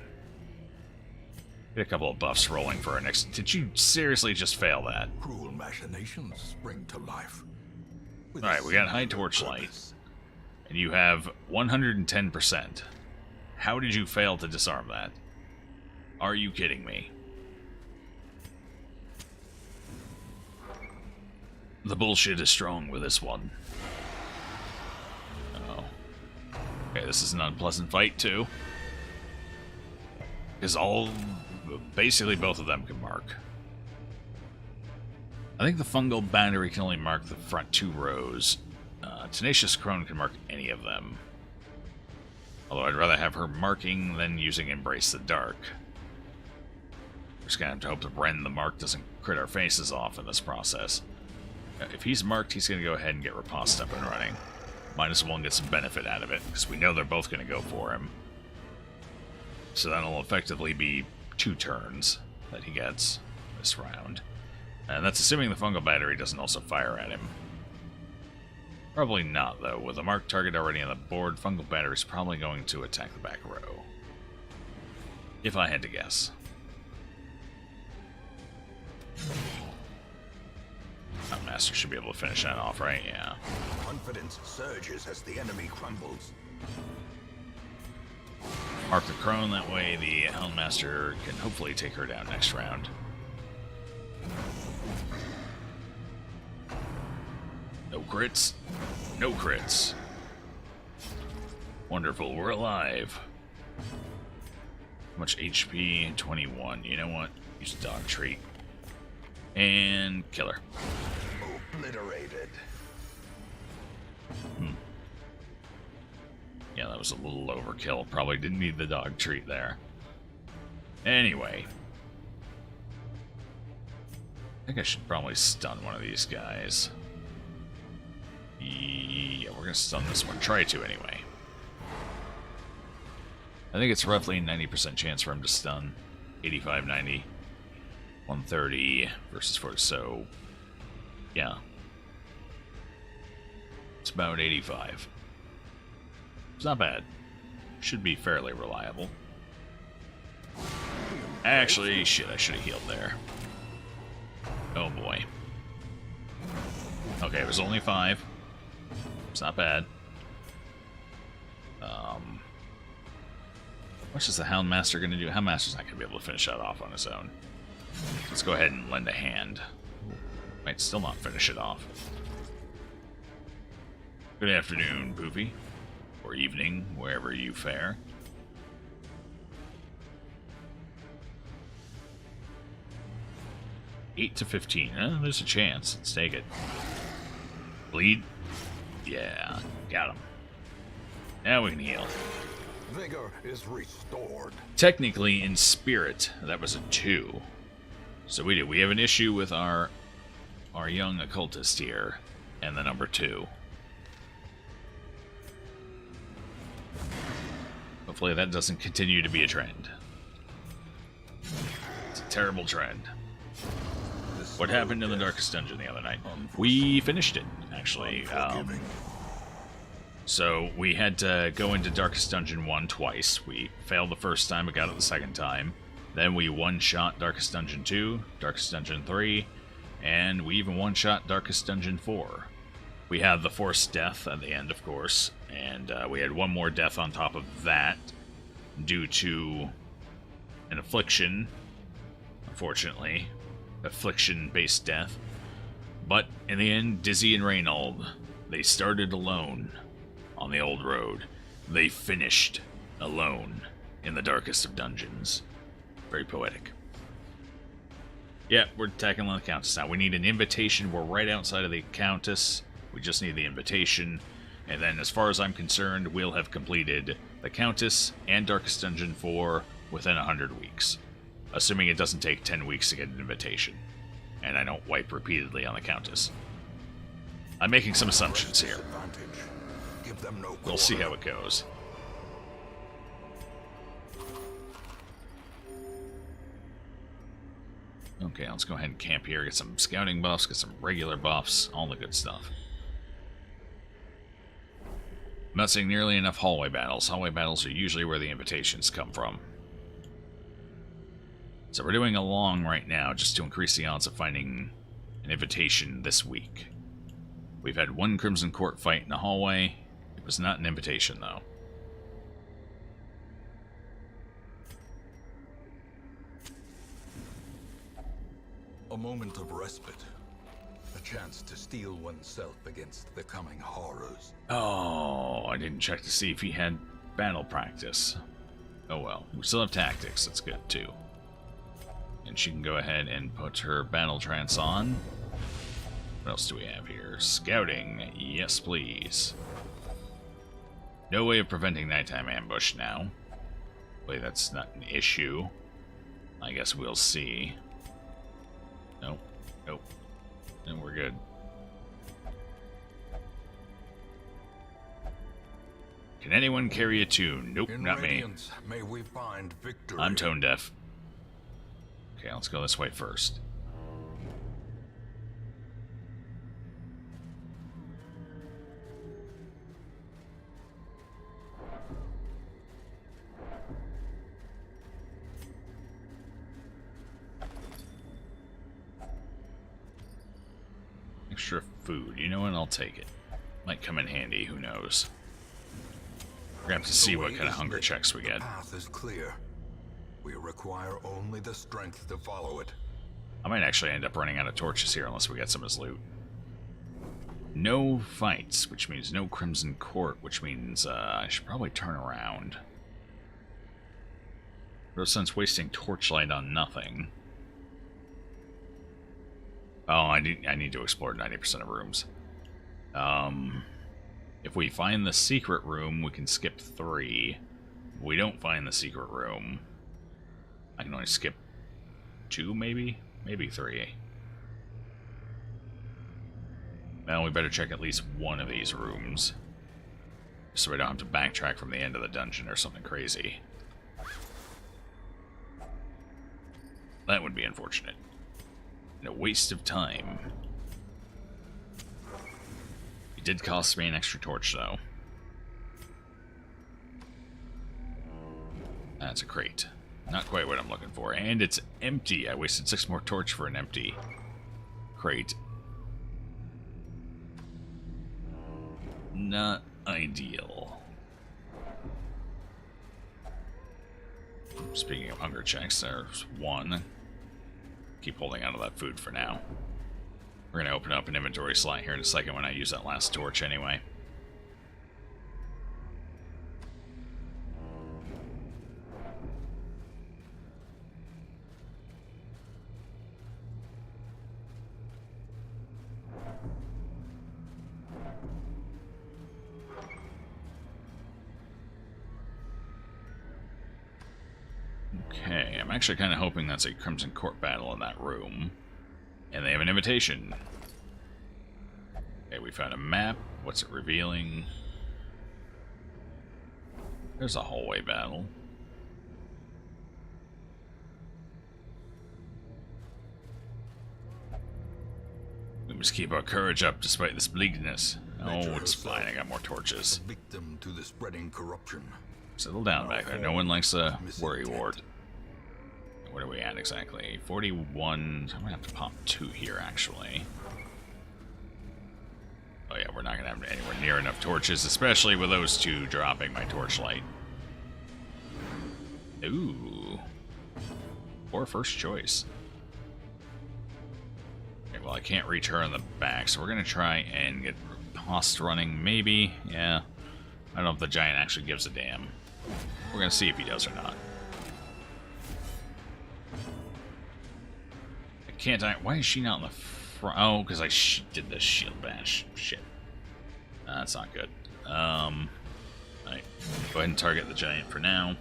Get a couple of buffs rolling for our next... Did you seriously just fail that? Cruel machinations spring to life. Alright, we got high torchlight. And you have 110%. How did you fail to disarm that? Are you kidding me? The bullshit is strong with this one. Oh. Okay, this is an unpleasant fight, too. Because basically both of them can mark. I think the fungal battery can only mark the front 2 rows. Tenacious Crone can mark any of them. Although I'd rather have her marking than using Embrace the Dark. We're just gonna have to hope that Ren the Mark doesn't crit our faces off in this process. If he's marked, he's gonna go ahead and get Riposte up and running. Might as well get some benefit out of it, because we know they're both gonna go for him. So that'll effectively be 2 turns that he gets this round. And that's assuming the fungal battery doesn't also fire at him. Probably not, though. With a marked target already on the board, fungal battery is probably going to attack the back row. If I had to guess. Master should be able to finish that off, right? Yeah. Confidence surges as the enemy crumbles. Mark the Crone, that way the Houndmaster can hopefully take her down next round. No crits. No crits. Wonderful, we're alive. How much HP? 21. You know what? Use a dog treat. And kill her. Obliterated. Yeah, that was a little overkill. Probably didn't need the dog treat there. Anyway. I think I should probably stun one of these guys. Yeah, we're gonna stun this one. Try to, anyway. I think it's roughly a 90% chance for him to stun. 85, 90. 130 versus 40, so... yeah. It's about 85. It's not bad. Should be fairly reliable. Actually, shit, I should have healed there. Oh boy. Okay, it was only 5. It's not bad. What is the Houndmaster going to do? Houndmaster's not going to be able to finish that off on his own. Let's go ahead and lend a hand. Might still not finish it off. Good afternoon, Poofy. Or evening, wherever you fare. $8 to 15. There's a chance. Let's take it. Bleed? Yeah, got him. Now we can heal. Vigor is restored. Technically, in spirit, that was a 2. So we do. We have an issue with our young occultist here, and the number 2. Hopefully that doesn't continue to be a trend. It's a terrible trend. What happened in the Darkest Dungeon the other night? We finished it, actually. So we had to go into Darkest Dungeon 1 twice. We failed the first time, but got it the second time. Then we one-shot Darkest Dungeon 2, Darkest Dungeon 3, and we even one-shot Darkest Dungeon 4. We had the forced death at the end, of course, and we had one more death on top of that due to an affliction, unfortunately. Affliction-based death. But in the end, Dizzy and Reynold, they started alone on the old road. They finished alone in the darkest of dungeons. Very poetic. Yeah, we're tackling the Countess now. We need an invitation. We're right outside of the Countess. We just need the invitation. And then, as far as I'm concerned, we'll have completed the Countess and Darkest Dungeon 4 within 100 weeks. Assuming it doesn't take 10 weeks to get an invitation. And I don't wipe repeatedly on the Countess. I'm making some assumptions here. Give them no We'll see how it goes. Okay, let's go ahead and camp here, get some scouting buffs, get some regular buffs, all the good stuff. I'm not seeing nearly enough hallway battles. Hallway battles are usually where the invitations come from. So we're doing a long right now, just to increase the odds of finding an invitation this week. We've had one Crimson Court fight in the hallway. It was not an invitation, though. A moment of respite. A chance to steel oneself against the coming horrors. Oh, I didn't check to see if he had battle practice. Oh well, we still have tactics, that's good too. And she can go ahead and put her battle trance on. What else do we have here? Scouting, yes please. No way of preventing nighttime ambush now. Wait, that's not an issue. I guess we'll see. Nope, nope. And we're good. Can anyone carry a tune? Nope, In not Radiance, may we find victory. me. I'm tone deaf. Okay, let's go this way first. Extra food. You know what? I'll take it. Might come in handy. Who knows? We're gonna have to see what kind of hunger checks we get. The path is clear. We require only the strength to follow it. I might actually end up running out of torches here unless we get some of his loot. No fights, which means no Crimson Court, which means I should probably turn around. No sense wasting torchlight on nothing. Oh, I need to explore 90% of rooms. If we find the secret room, we can skip 3. If we don't find the secret room, I can only skip 2, maybe? Maybe 3. Well, we better check at least one of these rooms, so we don't have to backtrack from the end of the dungeon or something crazy. That would be unfortunate. And a waste of time. It did cost me an extra torch, though. That's a crate. Not quite what I'm looking for. And it's empty. I wasted 6 more torch for an empty crate. Not ideal. Speaking of hunger checks, there's one. Keep holding on to that food for now. We're going to open up an inventory slot here in a second when I use that last torch anyway. Okay, I'm actually kind of hoping that's a Crimson Court battle in that room. And they have an invitation. Okay, we found a map. What's it revealing? There's a hallway battle. We must keep our courage up despite this bleakness. Oh, it's fine. I got more torches. Victim to the spreading corruption. Settle down back there. No one likes a worry wart. What are we at exactly? 41. I'm gonna have to pop 2 here, actually. Oh yeah, we're not gonna have anywhere near enough torches, especially with those 2 dropping my torchlight. Ooh. Or first choice. Okay, well, I can't reach her in the back, so we're gonna try and get Post running, maybe. Yeah. I don't know if the giant actually gives a damn. We're gonna see if he does or not. Can't I? Why is she not in the front? Oh, because I did the shield bash. Shit. That's not good. Alright. Go ahead and target the giant for now.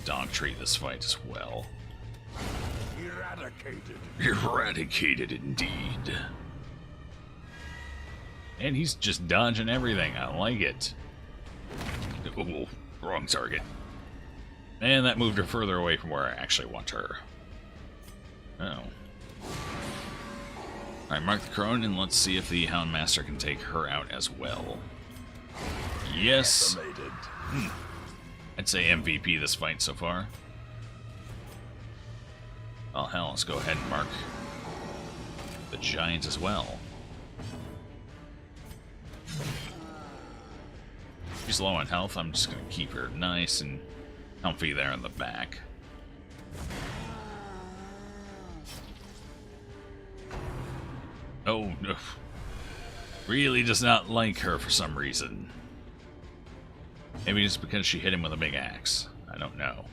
donk treat this fight as well. Eradicated. Eradicated indeed. And he's just dodging everything. I like it. Oh, wrong target. And that moved her further away from where I actually want her. Oh. Alright, mark the crone, and let's see if the Houndmaster can take her out as well. Yes! I'd say MVP this fight so far. Well, hell, let's go ahead and mark the Giant as well. She's low on health, I'm just going to keep her nice and comfy there in the back. Oh, no. Really does not like her for some reason. Maybe just because she hit him with a big axe. I don't know.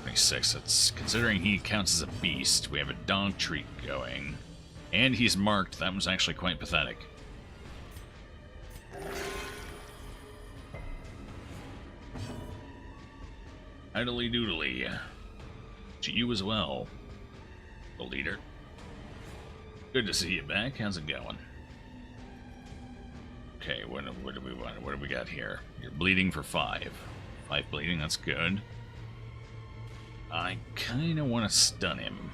26, that's considering he counts as a beast. We have a donk treat going. And he's marked. That was actually quite pathetic. Idly doodly. To you as well, the leader. Good to see you back. How's it going? Okay, what do we want? What do we got here? You're bleeding for 5. 5 bleeding, that's good. I kind of want to stun him.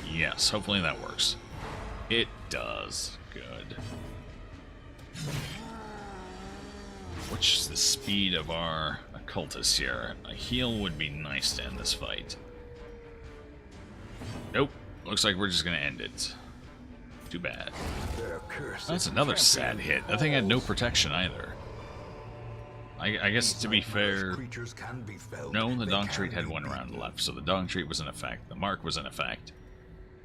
Yes, hopefully that works. It does. Good. What's the speed of our occultist here? A heal would be nice to end this fight. Nope. Looks like we're just going to end it. Too bad. That's another sad hit. That thing had no protection either. I guess to be fair... No, the donk treat had 1 round left, so the donk treat was in effect. The mark was in effect.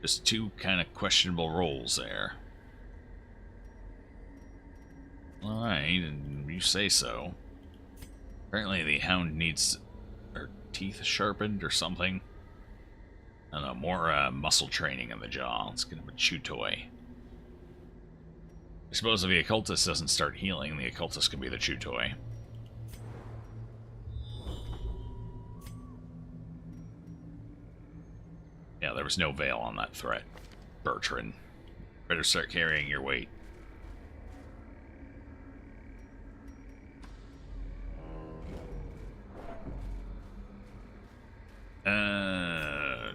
Just 2 kind of questionable rolls there. Alright, and you say so. Apparently the hound needs her teeth sharpened or something. I don't know, more muscle training in the jaw. Let's get him a chew toy. I suppose if the occultist doesn't start healing, the occultist can be the chew toy. Yeah, there was no veil on that threat. Bertrand. Better start carrying your weight.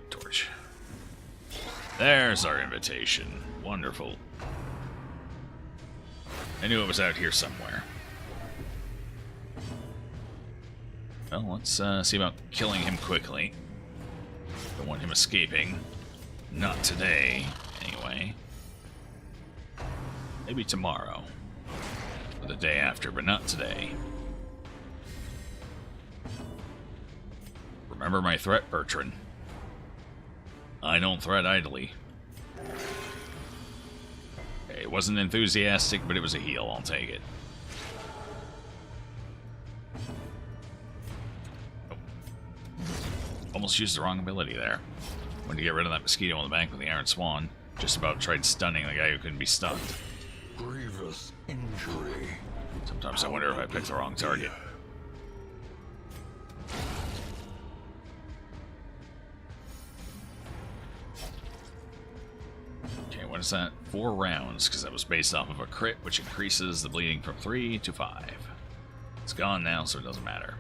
Torch. There's our invitation. Wonderful. I knew it was out here somewhere. Well, let's see about killing him quickly. Don't want him escaping. Not today, anyway. Maybe tomorrow. Or the day after, but not today. Remember my threat, Bertrand. I don't threat idly. Okay, it wasn't enthusiastic, but it was a heal. I'll take it. Oh. Almost used the wrong ability there. Wanted to get rid of that mosquito on the bank with the Iron Swan. Just about tried stunning the guy who couldn't be stunned. Grievous injury. Sometimes I wonder if I picked the wrong target. What is that? 4 rounds, because that was based off of a crit, which increases the bleeding from 3 to 5. It's gone now, so it doesn't matter.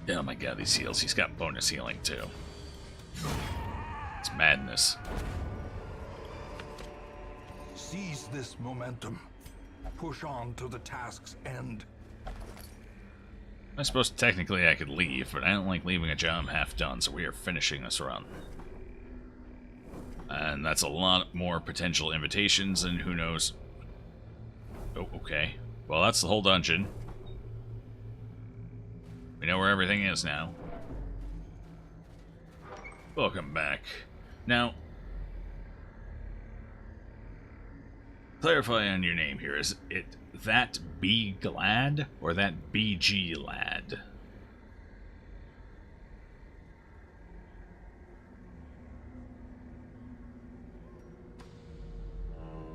Oh my god, these heals. He's got bonus healing, too. It's madness. Seize this momentum. Push on to the task's end. I suppose technically I could leave, but I don't like leaving a job half done, so we are finishing this run. And that's a lot more potential invitations, and who knows... Oh, okay. Well, that's the whole dungeon. We know where everything is now. Welcome back. Now, clarify on your name here. Is it that B Glad or that BG Lad?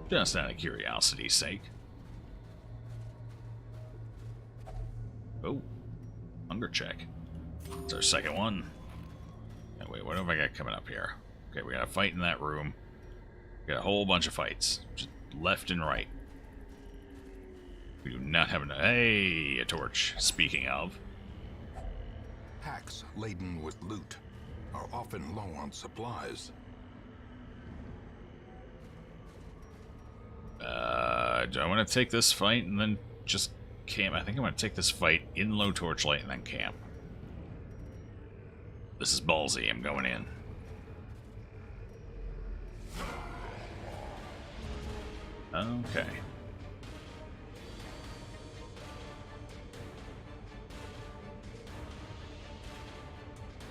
Just out of curiosity's sake. Oh, hunger check. It's our second one. Yeah, wait, what have I got coming up here? Okay, we got a fight in that room. We got a whole bunch of fights, just left and right. We do not have a torch. Speaking of, Packs laden with loot are often low on supplies. Do I want to take this fight and then just camp? I think I'm going to take this fight in low torchlight and then camp. This is ballsy. I'm going in. Okay.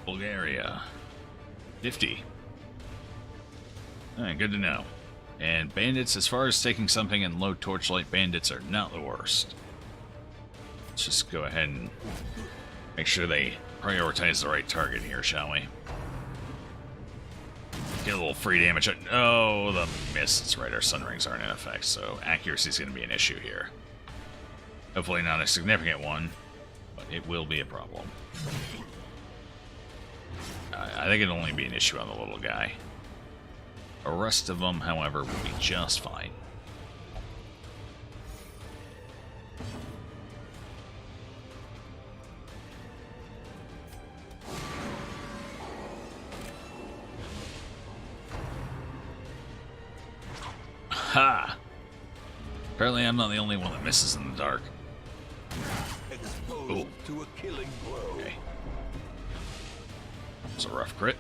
Bulgaria. 50. Alright, good to know. And bandits, as far as taking something in low torchlight, bandits are not the worst. Let's just go ahead and make sure they prioritize the right target here, shall we? Get a little free damage. Oh, the mists. Right, our sun rings aren't in effect, so accuracy is going to be an issue here. Hopefully not a significant one, but it will be a problem. I think it'll only be an issue on the little guy. The rest of them, however, will be just fine. Ha! Apparently I'm not the only one that misses in the dark. Exposed to a killing blow. Okay. It's a rough crit.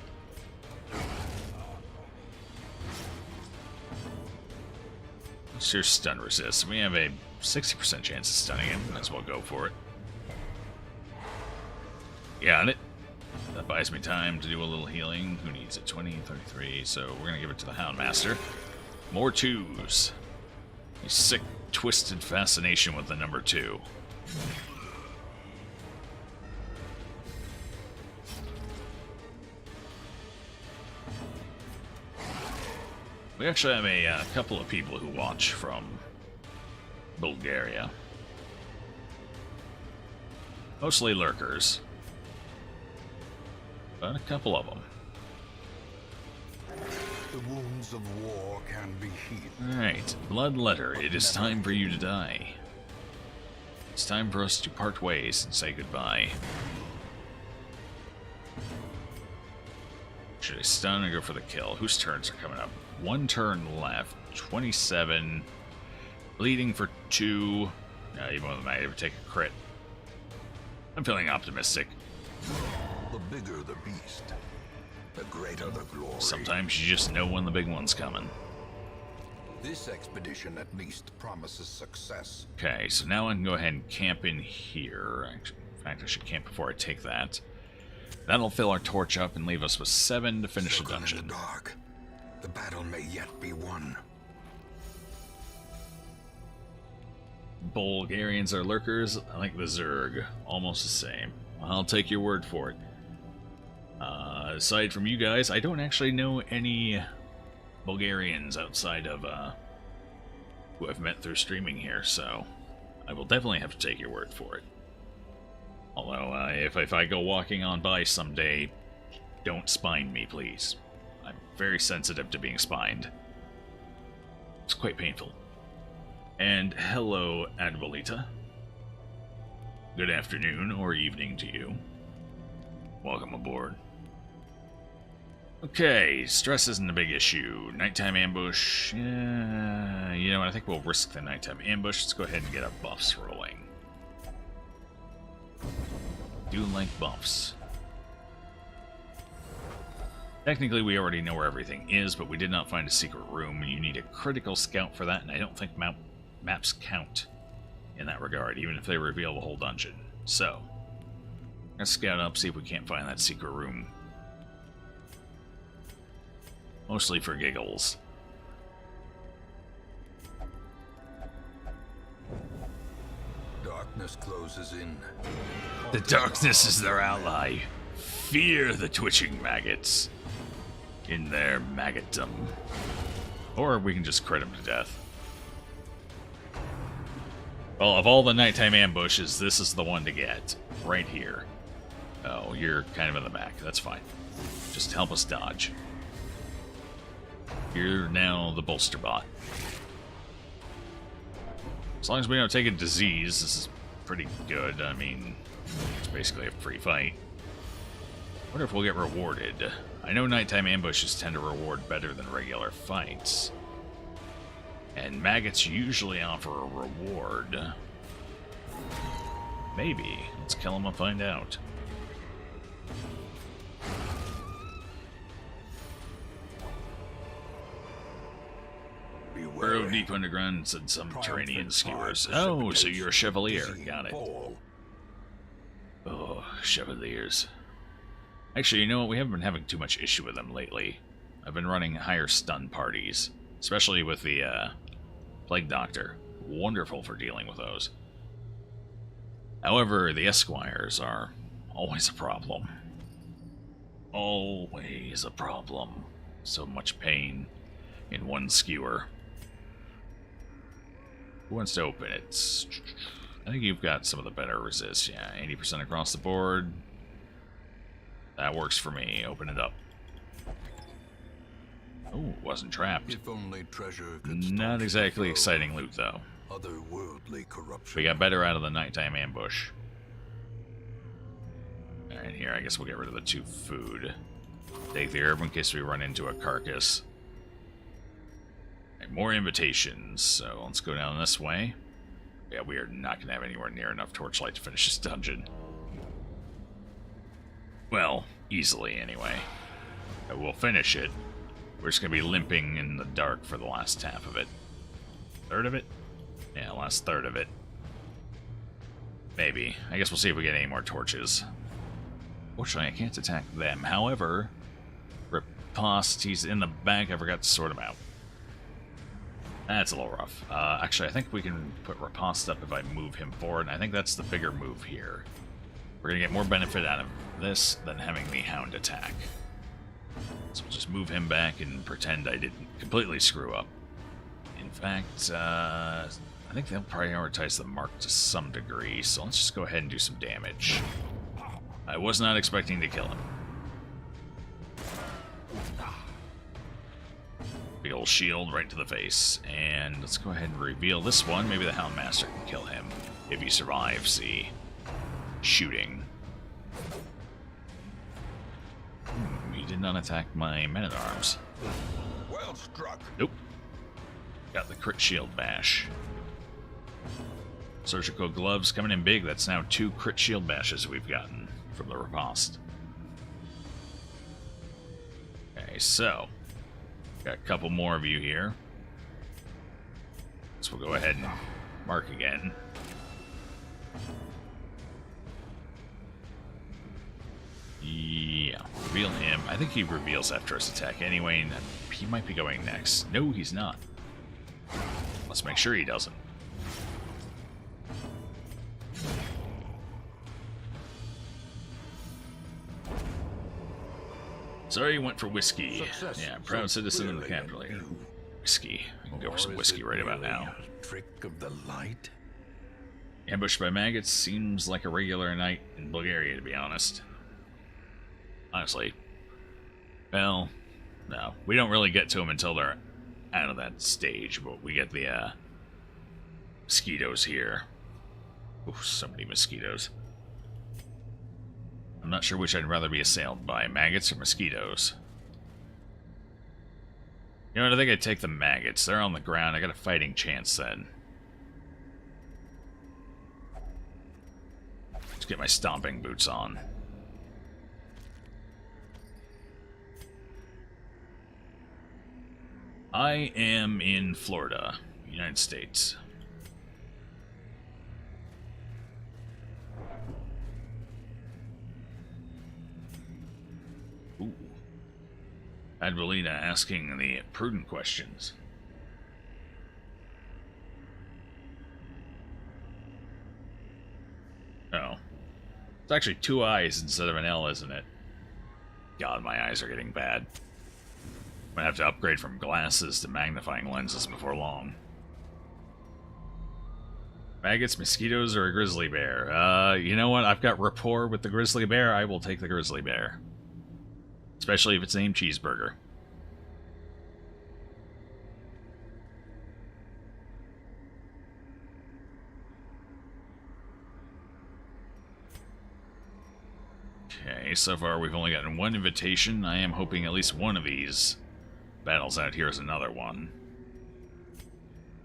What's your stun resist? We have a 60% chance of stunning him. Might as well go for it. Got it. That buys me time to do a little healing. Who needs it? 20, 33. So we're going to give it to the Houndmaster. More twos. A sick, twisted fascination with the number 2. We actually have a couple of people who watch from Bulgaria. Mostly lurkers. But a couple of them. The wounds of war can be healed. Alright, Bloodletter, it is time for you to die. It's time for us to part ways and say goodbye. Should I stun or go for the kill? Whose turns are coming up? 1 turn left. 27. Bleeding for 2. Even though they might ever take a crit. I'm feeling optimistic. The bigger the beast, the greater the glory. Sometimes you just know when the big one's coming. This expedition at least promises success. Okay, so now I can go ahead and camp in here. Actually, in fact, I should camp before I take that. That'll fill our torch up and leave us with 7 to finish the dungeon. In the dark. The battle may yet be won. Bulgarians are lurkers. I like the Zerg. Almost the same. I'll take your word for it. Aside from you guys, I don't actually know any Bulgarians outside of who I've met through streaming here, so I will definitely have to take your word for it. Although, if I go walking on by someday, don't spine me, please. I'm very sensitive to being spined. It's quite painful. And hello, Advalita. Good afternoon or evening to you. Welcome aboard. Okay, stress isn't a big issue. Nighttime ambush. Yeah, you know what? I think we'll risk the nighttime ambush. Let's go ahead and get our buffs rolling. Do like buffs. Technically, we already know where everything is, but we did not find a secret room. You need a critical scout for that, and I don't think maps count in that regard, even if they reveal the whole dungeon. So, let's scout up, see if we can't find that secret room. Mostly for giggles. Darkness closes in. The darkness is their ally. Fear the twitching maggots in their maggotdom. Or we can just crit them to death. Well, of all the nighttime ambushes, this is the one to get. Right here. Oh, you're kind of in the back. That's fine. Just help us dodge. You're now the bolster bot. As long as we don't take a disease, this is pretty good. I mean, it's basically a free fight. I wonder if we'll get rewarded. I know nighttime ambushes tend to reward better than regular fights. And maggots usually offer a reward. Maybe. Let's kill them and find out. Burrow deep underground, said some Terranian skewers. Oh, so you're a Chevalier. Got it. Oh, Chevaliers. Actually, you know what? We haven't been having too much issue with them lately. I've been running higher stun parties. Especially with the, Plague Doctor. Wonderful for dealing with those. However, the Esquires are always a problem. Always a problem. So much pain in one skewer. Who wants to open it? I think you've got some of the better resist. Yeah, 80% across the board. That works for me. Open it up. Oh, wasn't trapped. If only treasure Not exactly exciting loot, though. Otherworldly corruption. We got better out of the nighttime ambush. Alright, here, I guess we'll get rid of the 2 food. Take the herb in case we run into a carcass. Right, more invitations, so let's go down this way. Yeah, we are not going to have anywhere near enough torchlight to finish this dungeon. Well, easily anyway. We'll finish it. We're just going to be limping in the dark for the last half of it. Third of it? Yeah, last third of it. Maybe. I guess we'll see if we get any more torches. Fortunately, I can't attack them. However, Riposte, he's in the back. I forgot to sort him out. That's a little rough. Actually, I think we can put Riposte up if I move him forward, and I think that's the bigger move here. We're going to get more benefit out of this than having the Hound attack. So we'll just move him back and pretend I didn't completely screw up. In fact, I think they'll prioritize the mark to some degree, so let's just go ahead and do some damage. I was not expecting to kill him. Big old shield right to the face. And let's go ahead and reveal this one. Maybe the Houndmaster can kill him if he survives the shooting. He did not attack my men-at-arms. Well struck. Nope. Got the crit shield bash. Surgical gloves coming in big. That's now 2 crit shield bashes we've gotten from the Riposte. Okay, so got a couple more of you here. So we'll go ahead and mark again. Yeah, reveal him. I think he reveals after his attack anyway, and he might be going next. No, he's not. Let's make sure he doesn't. Sorry you went for whiskey. Success. Yeah, proud citizen of the capital here. Whiskey. We can go for some whiskey right about now. Trick of the light? Ambushed by maggots seems like a regular night in Bulgaria, to be honest. Honestly. Well, no. We don't really get to them until they're out of that stage, but we get the, mosquitoes here. Oof, so many mosquitoes. I'm not sure which I'd rather be assailed by, maggots or mosquitoes. You know what, I think I'd take the maggots. They're on the ground, I got a fighting chance then. Let's get my stomping boots on. I am in Florida, United States. Ooh. Advelina asking the prudent questions. Oh. It's actually 2 eyes instead of an L, isn't it? God, my eyes are getting bad. I'm gonna have to upgrade from glasses to magnifying lenses before long. Maggots, mosquitoes, or a grizzly bear? You know what? I've got rapport with the grizzly bear. I will take the grizzly bear. Especially if it's named Cheeseburger. Okay, so far we've only gotten one invitation. I am hoping at least one of these battles out here is another one.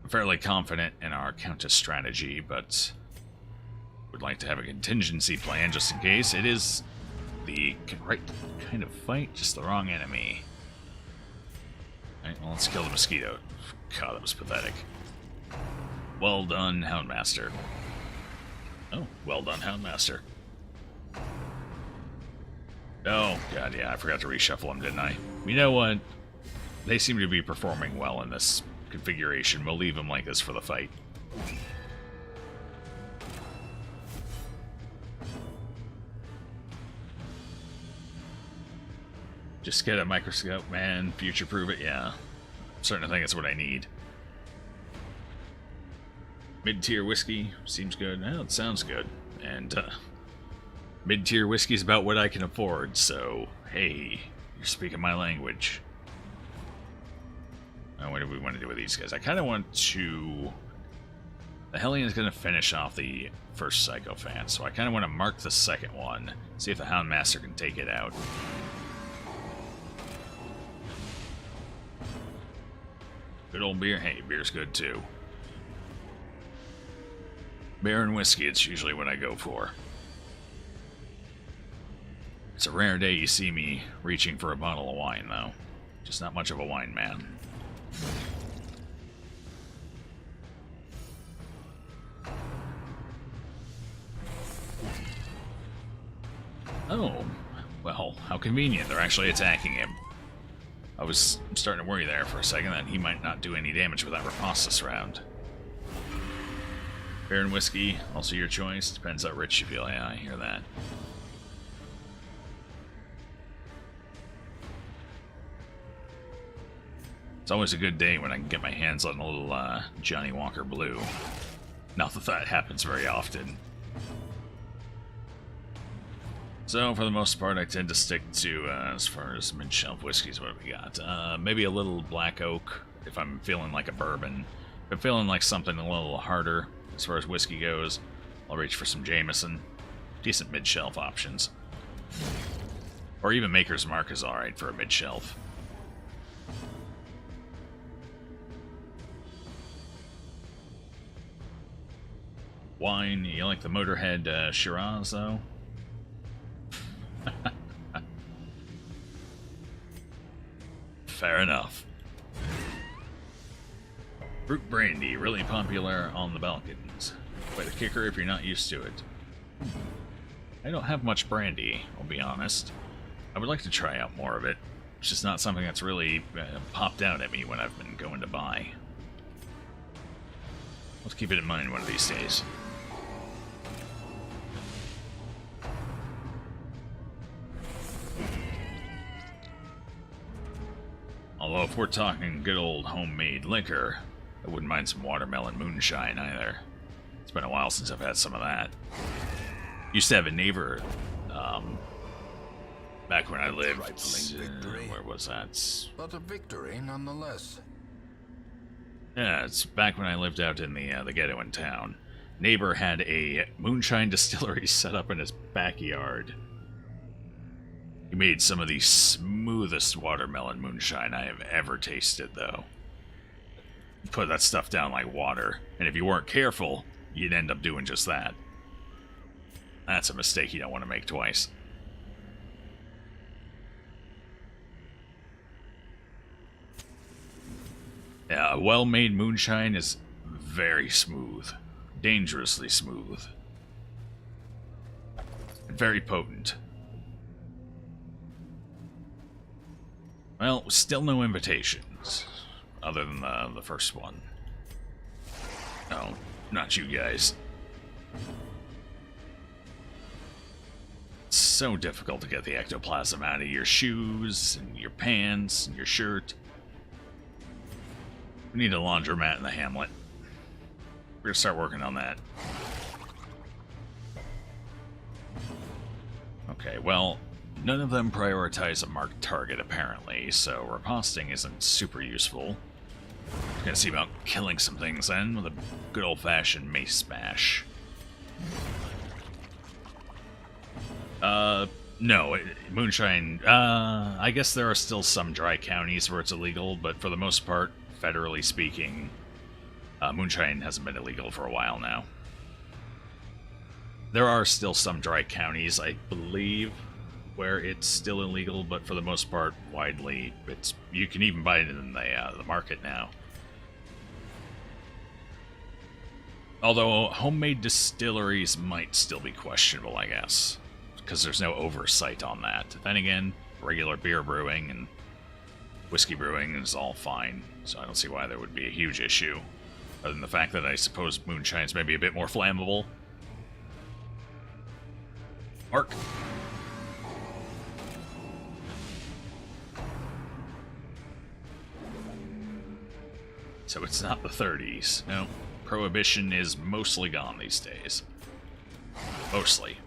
I'm fairly confident in our counter strategy, but would like to have a contingency plan just in case. It is the right kind of fight, just the wrong enemy. Alright, well, let's kill the mosquito. God, that was pathetic. Well done, Houndmaster. Oh, well done, Houndmaster. Oh, God, yeah, I forgot to reshuffle them, didn't I? You know what? They seem to be performing well in this configuration. We'll leave them like this for the fight. Just get a microscope, man. Future-proof it, yeah. I'm starting to think it's what I need. Mid-tier whiskey seems good. Well, it sounds good. And, mid-tier whiskey is about what I can afford, so, hey, you're speaking my language. What do we want to do with these guys? I kind of want to... The Hellion is going to finish off the first Sycophant, so I kind of want to mark the second one, see if the Houndmaster can take it out. Good old beer. Hey, beer's good too. Beer and whiskey, it's usually what I go for. It's a rare day you see me reaching for a bottle of wine, though. Just not much of a wine man. Oh, well, how convenient. They're actually attacking him. I was starting to worry there for a second that he might not do any damage with that riposte this round. Beer and whiskey, also your choice. Depends how rich you feel. Yeah, I hear that. It's always a good day when I can get my hands on a little Johnny Walker Blue. Not that that happens very often. So, for the most part, I tend to stick to, as far as mid-shelf whiskeys, what have we got? Maybe a little Black Oak, if I'm feeling like a bourbon. If I'm feeling like something a little harder, as far as whiskey goes, I'll reach for some Jameson. Decent mid-shelf options. Or even Maker's Mark is alright for a mid-shelf. Wine, you like the Motorhead Shiraz, though? Fair enough. Fruit brandy, really popular on the Balkans. Quite a kicker if you're not used to it. I don't have much brandy, I'll be honest. I would like to try out more of it. It's just not something that's really popped out at me when I've been going to buy. Let's keep it in mind one of these days. Although if we're talking good old homemade liquor, I wouldn't mind some watermelon moonshine either. It's been a while since I've had some of that. Used to have a neighbor, back when I lived, where was that? But a victory nonetheless. Yeah, it's back when I lived out in the ghetto in town. Neighbor had a moonshine distillery set up in his backyard. He made some of the smoothest watermelon moonshine I have ever tasted, though. You put that stuff down like water, and if you weren't careful, you'd end up doing just that. That's a mistake you don't want to make twice. Yeah, a well-made moonshine is very smooth. Dangerously smooth. And very potent. Well, still no invitations, other than the first one. No, not you guys. It's so difficult to get the ectoplasm out of your shoes, and your pants, and your shirt. We need a laundromat in the hamlet. We're gonna start working on that. Okay, well, none of them prioritize a marked target, apparently, so riposting isn't super useful. Gonna see about killing some things then with a good old-fashioned mace smash. No, moonshine, I guess there are still some dry counties where it's illegal, but for the most part, federally speaking, moonshine hasn't been illegal for a while now. There are still some dry counties, I believe, where it's still illegal, but for the most part, widely, you can even buy it in the market now. Although homemade distilleries might still be questionable, I guess, because there's no oversight on that. Then again, regular beer brewing and whiskey brewing is all fine, so I don't see why there would be a huge issue, other than the fact that I suppose moonshine's maybe a bit more flammable. Mark. So it's not the 30s. No. Prohibition is mostly gone these days. Mostly.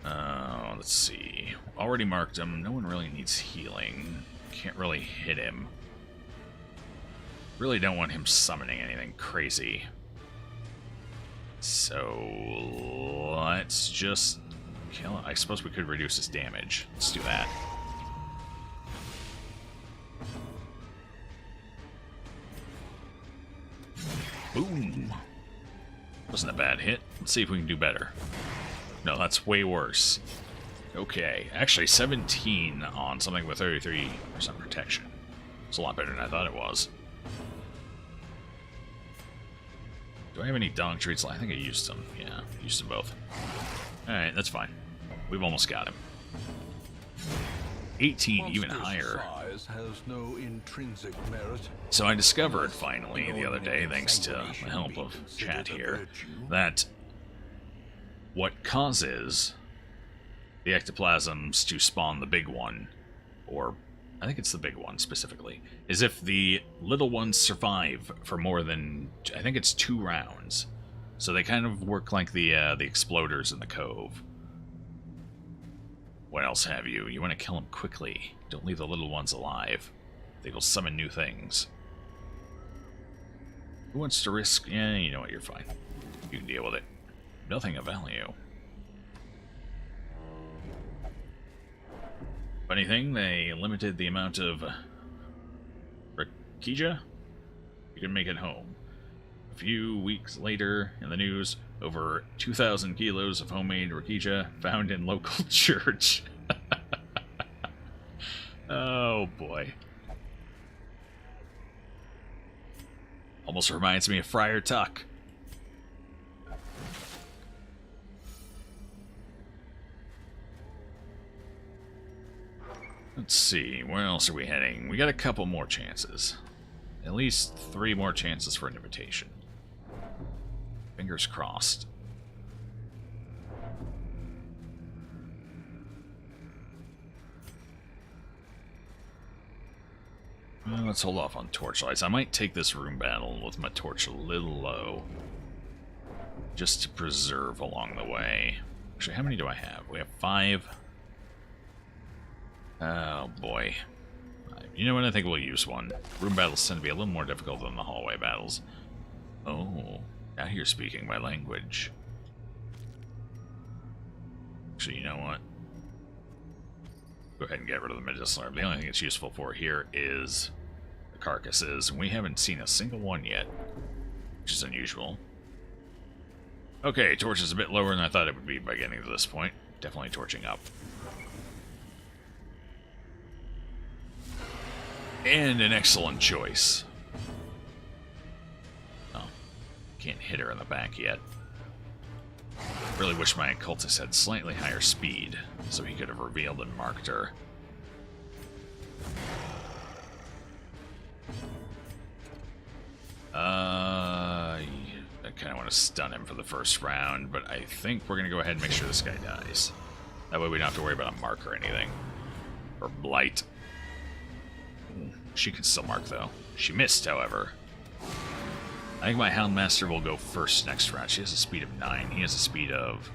Let's see. Already marked him. No one really needs healing. Can't really hit him. Really don't want him summoning anything crazy. So let's just kill him. I suppose we could reduce his damage. Let's do that. Boom. Wasn't a bad hit. Let's see if we can do better. No, that's way worse. Okay. Actually, 17 on something with 33% protection. It's a lot better than I thought it was. Do I have any dog treats? I think I used them. Yeah, used them both. Alright, that's fine. We've almost got him. 18, even higher. Has no intrinsic merit. So I discovered, finally, the other day, thanks to the help of chat here, that what causes the ectoplasms to spawn the big one, or I think it's the big one specifically, is if the little ones survive for more than, I think it's 2 rounds. So they kind of work like the exploders in the cove. What else have you? You want to kill them quickly. Don't leave the little ones alive. They will summon new things. Who wants to risk? Yeah, you know what, you're fine. You can deal with it. Nothing of value. Funny thing, they limited the amount of Rakija you can make it home. A few weeks later, in the news, over 2,000 kilos of homemade Rakija found in local church. Oh boy. Almost reminds me of Friar Tuck. Let's see, where else are we heading? We got a couple more chances. At least 3 more chances for an invitation. Fingers crossed. Well, let's hold off on torchlights. I might take this room battle with my torch a little low, just to preserve along the way. Actually, how many do I have? We have 5. Oh boy. You know what? I think we'll use one. Room battles tend to be a little more difficult than the hallway battles. Oh, now you're speaking my language. Actually, you know what? Go ahead and get rid of the medicinal herb. The only thing it's useful for here is the carcasses. We haven't seen a single one yet, which is unusual. Okay, torch is a bit lower than I thought it would be by getting to this point. Definitely torching up. And an excellent choice. Oh, can't hit her in the back yet. Really wish my occultist had slightly higher speed, so he could have revealed and marked her. I kind of want to stun him for the first round, but I think we're going to go ahead and make sure this guy dies. That way we don't have to worry about a mark or anything. Or blight. She can still mark, though. She missed, however. I think my Houndmaster will go first next round. She has a speed of 9. He has a speed of...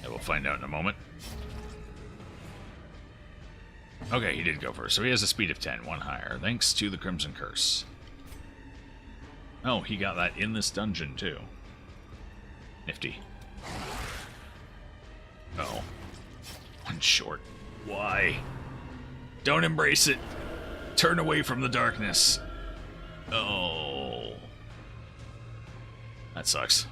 Yeah, we'll find out in a moment. Okay, he did go first. So he has a speed of 10, one higher, thanks to the Crimson Curse. Oh, he got that in this dungeon, too. Nifty. Oh. One short. Why? Don't embrace it. Turn away from the darkness. Oh. That sucks.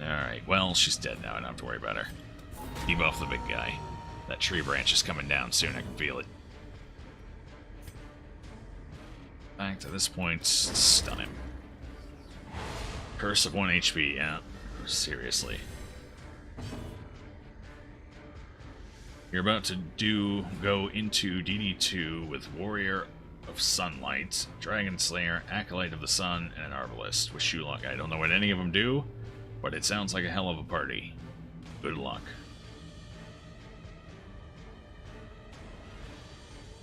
Alright, well, she's dead now. I don't have to worry about her. Debuff the big guy. That tree branch is coming down soon. I can feel it. Back to this point, stun him. Curse of 1 HP, yeah. Seriously. You're about to go into DD2 with Warrior of Sunlight, Dragon Slayer, Acolyte of the Sun, and an Arbalist. Wish you luck. I don't know what any of them do, but it sounds like a hell of a party. Good luck.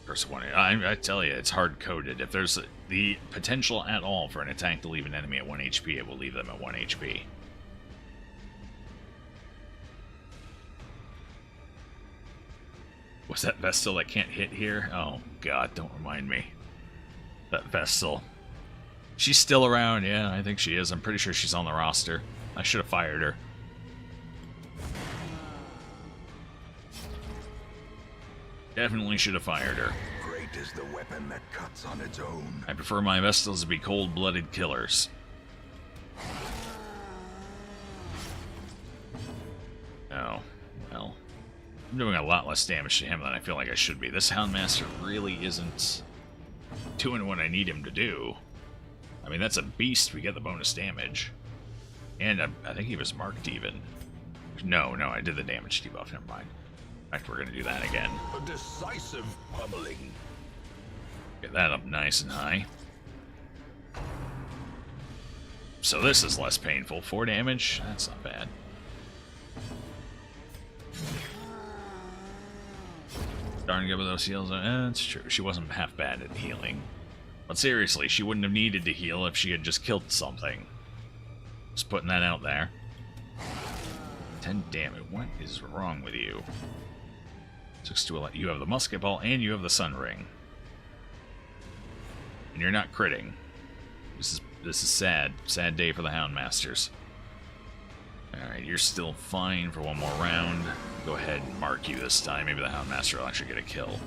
Curse of 1. I tell you, it's hard-coded. If there's the potential at all for an attack to leave an enemy at 1 HP, it will leave them at 1 HP. Was that Vestal that can't hit here? Oh, God, don't remind me. That Vestal. She's still around, yeah, I think she is. I'm pretty sure she's on the roster. I should have fired her. Definitely should have fired her. Great is the weapon that cuts on its own. I prefer my Vestals to be cold-blooded killers. Oh, well. I'm doing a lot less damage to him than I feel like I should be. This Houndmaster really isn't doing what I need him to do. I mean, that's a beast. We get the bonus damage. And I think he was marked even. No, I did the damage debuff. Never mind. In fact, we're going to do that again. A decisive pummeling. Get that up nice and high. So this is less painful. 4 damage? That's not bad. Darn good with those heals. That's true. She wasn't half bad at healing. But seriously, she wouldn't have needed to heal if she had just killed something. Just putting that out there. 10 damage. What is wrong with you? 6 to 11. You have the musket ball and you have the sun ring. And you're not critting. This is sad. Sad day for the Houndmasters. Alright, you're still fine for one more round. Go ahead and mark you this time. Maybe the Houndmaster will actually get a kill.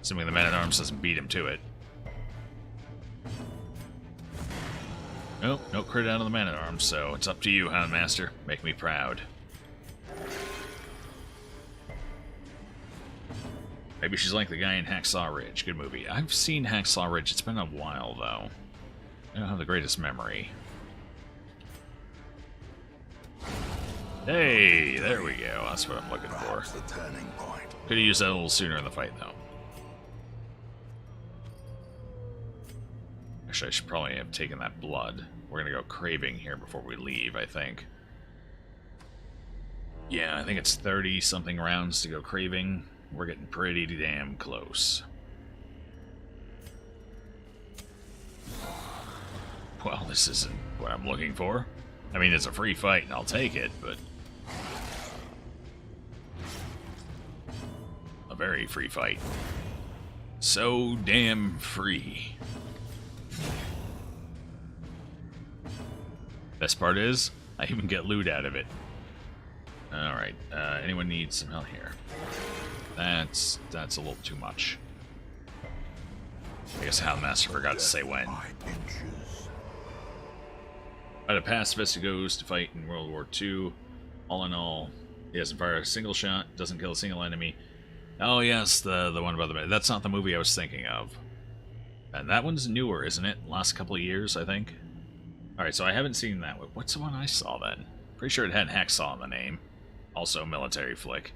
Assuming the Man-at-Arms doesn't beat him to it. Nope, no crit out of the Man-at-Arms, so it's up to you, Houndmaster. Make me proud. Maybe she's like the guy in Hacksaw Ridge. Good movie. I've seen Hacksaw Ridge. It's been a while, though. I don't have the greatest memory. Hey, there we go. That's what I'm looking for. The turning point. Could have used that a little sooner in the fight, though. Actually, I should probably have taken that blood. We're going to go craving here before we leave, I think. Yeah, I think it's 30-something rounds to go craving. We're getting pretty damn close. Well, this isn't what I'm looking for. I mean, it's a free fight, and I'll take it, but... a very free fight. So damn free. Best part is, I even get loot out of it. Alright, anyone needs some help here? That's a little too much. I guess Houndmaster forgot to say when. By the pacifist who goes to fight in World War II. All in all, he doesn't fire a single shot, doesn't kill a single enemy. Oh yes, the one about the... That's not the movie I was thinking of. And that one's newer, isn't it? Last couple of years, I think. Alright, so I haven't seen that one. What's the one I saw then? Pretty sure it had Hacksaw in the name. Also military flick.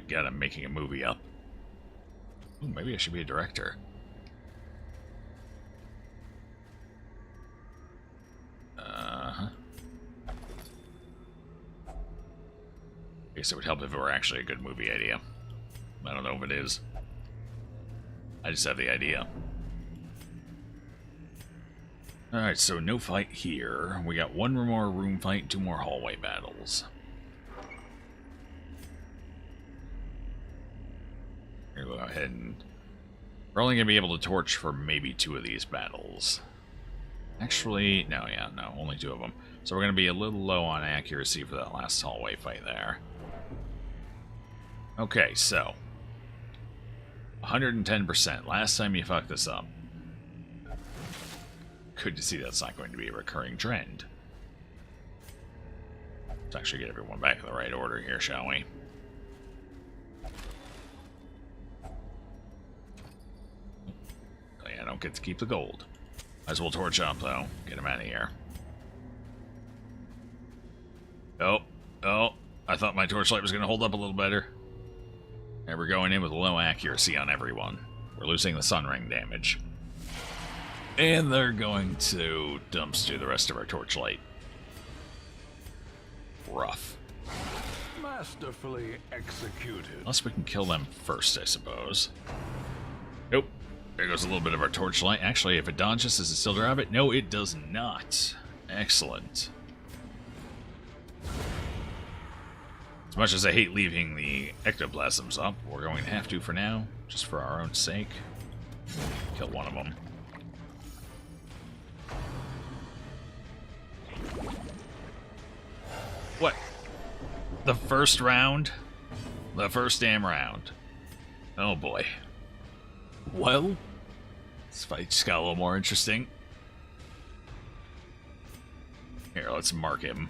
God, I'm making a movie up. Ooh, maybe I should be a director. guess it would help if it were actually a good movie idea. I don't know if it is. I just have the idea. Alright, so no fight here. We got one more room fight, 2 more hallway battles. Here, we'll go ahead and... We're only going to be able to torch for maybe 2 of these battles. Actually, no, only 2 of them. So we're going to be a little low on accuracy for that last hallway fight there. Okay, so... 110%. Last time you fucked this up. Good to see that's not going to be a recurring trend. Let's actually get everyone back in the right order here, shall we? Oh yeah, I don't get to keep the gold. Might as well torch up, though. Get him out of here. Oh, I thought my torchlight was going to hold up a little better. And we're going in with low accuracy on everyone. We're losing the sun ring damage. And they're going to dumpster the rest of our torchlight. Rough. Masterfully executed. Unless we can kill them first, I suppose. Nope. There goes a little bit of our torchlight. Actually, if it dodges, does it still grab it? No, it does not. Excellent. As much as I hate leaving the ectoplasms up, we're going to have to for now, just for our own sake. Kill one of them. What? The first round? The first damn round. Oh boy. Well, this fight just got a little more interesting. Here, let's mark him.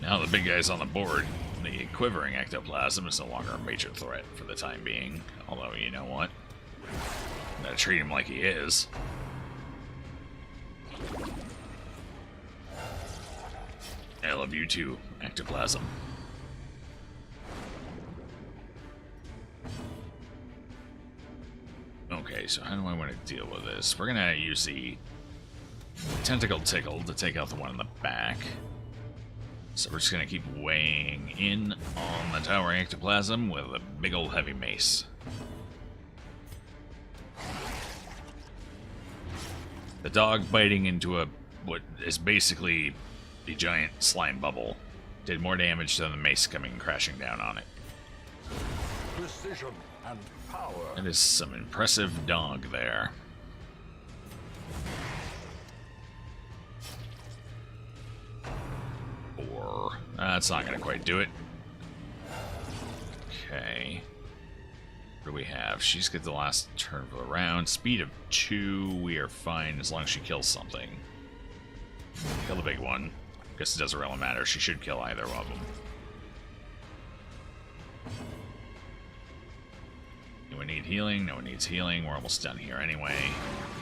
Now the big guy's on the board. The quivering ectoplasm is no longer a major threat for the time being. Although, you know what? I'm gonna treat him like he is. I love you too, ectoplasm. Okay, so how do I want to deal with this? We're gonna use the tentacle tickle to take out the one in the back. So we're just gonna keep weighing in on the towering ectoplasm with a big old heavy mace. The dog biting into what is basically a giant slime bubble did more damage than the mace coming crashing down on it. Precision and power. That is some impressive dog there. That's not going to quite do it. Okay. What do we have? She's got the last turn of the round. Speed of 2. We are fine as long as she kills something. Kill the big one. Guess it doesn't really matter. She should kill either of them. Anyone need healing? No one needs healing. We're almost done here anyway.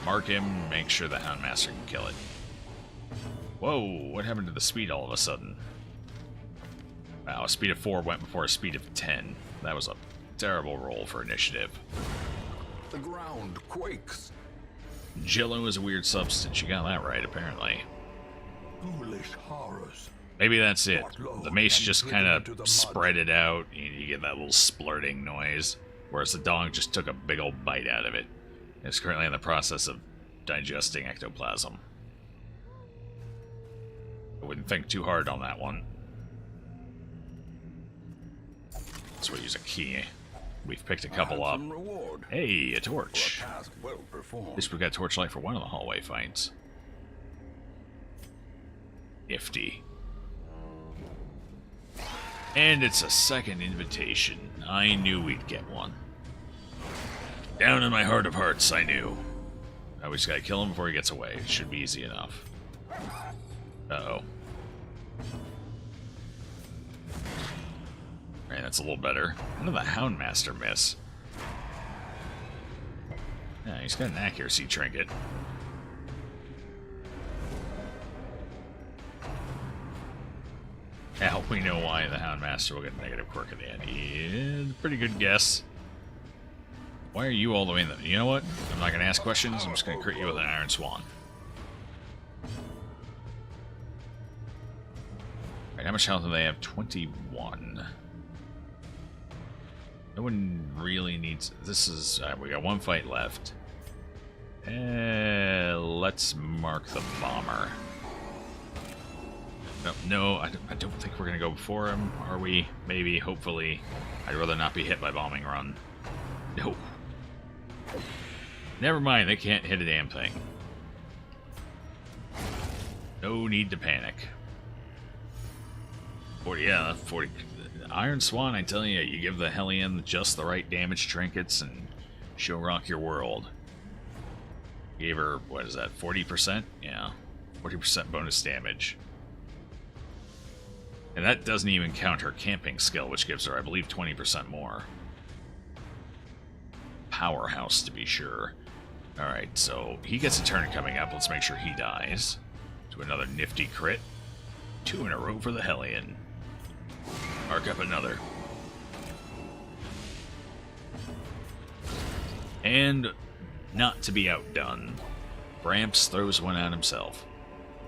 Mark him. Make sure the Houndmaster can kill it. Whoa, what happened to the speed all of a sudden? Wow, a speed of 4 went before a speed of 10. That was a terrible roll for initiative. The ground quakes. Jello is a weird substance. You got that right, apparently. Ghoulish horrors. Maybe that's it. The mace just kind of spread it out. You get that little splurting noise. Whereas the dog just took a big old bite out of it. It's currently in the process of digesting ectoplasm. I wouldn't think too hard on that one. So we'll use a key. We've picked a couple up. Hey, a torch. At least we got torchlight for one of the hallway fights. Nifty. And it's a second invitation. I knew we'd get one. Down in my heart of hearts, I knew. I just gotta kill him before he gets away. It should be easy enough. Uh-oh. Alright, that's a little better. How did the Houndmaster miss? Yeah, he's got an accuracy trinket. Now we know why the Houndmaster will get a negative quirk at the end. Yeah, pretty good guess. Why are you all the way in the... You know what? I'm not going to ask questions. I'm just going to crit you with an Iron Swan. Alright, how much health do they have? 21. No one really needs... This is... we got one fight left. Let's mark the bomber. No, I don't think we're going to go before him. Are we? Maybe, hopefully. I'd rather not be hit by bombing run. No. Never mind, they can't hit a damn thing. No need to panic. 40, yeah, 40. Iron Swan, I tell you, you give the Hellion just the right damage trinkets and she'll rock your world. Gave her, what is that, 40%? Yeah, 40% bonus damage. And that doesn't even count her camping skill, which gives her, I believe, 20% more. Powerhouse, to be sure. Alright, so he gets a turn coming up. Let's make sure he dies. Do another nifty crit. 2 in a row for the Hellion. Arc up another. And not to be outdone, Bramps throws one at himself.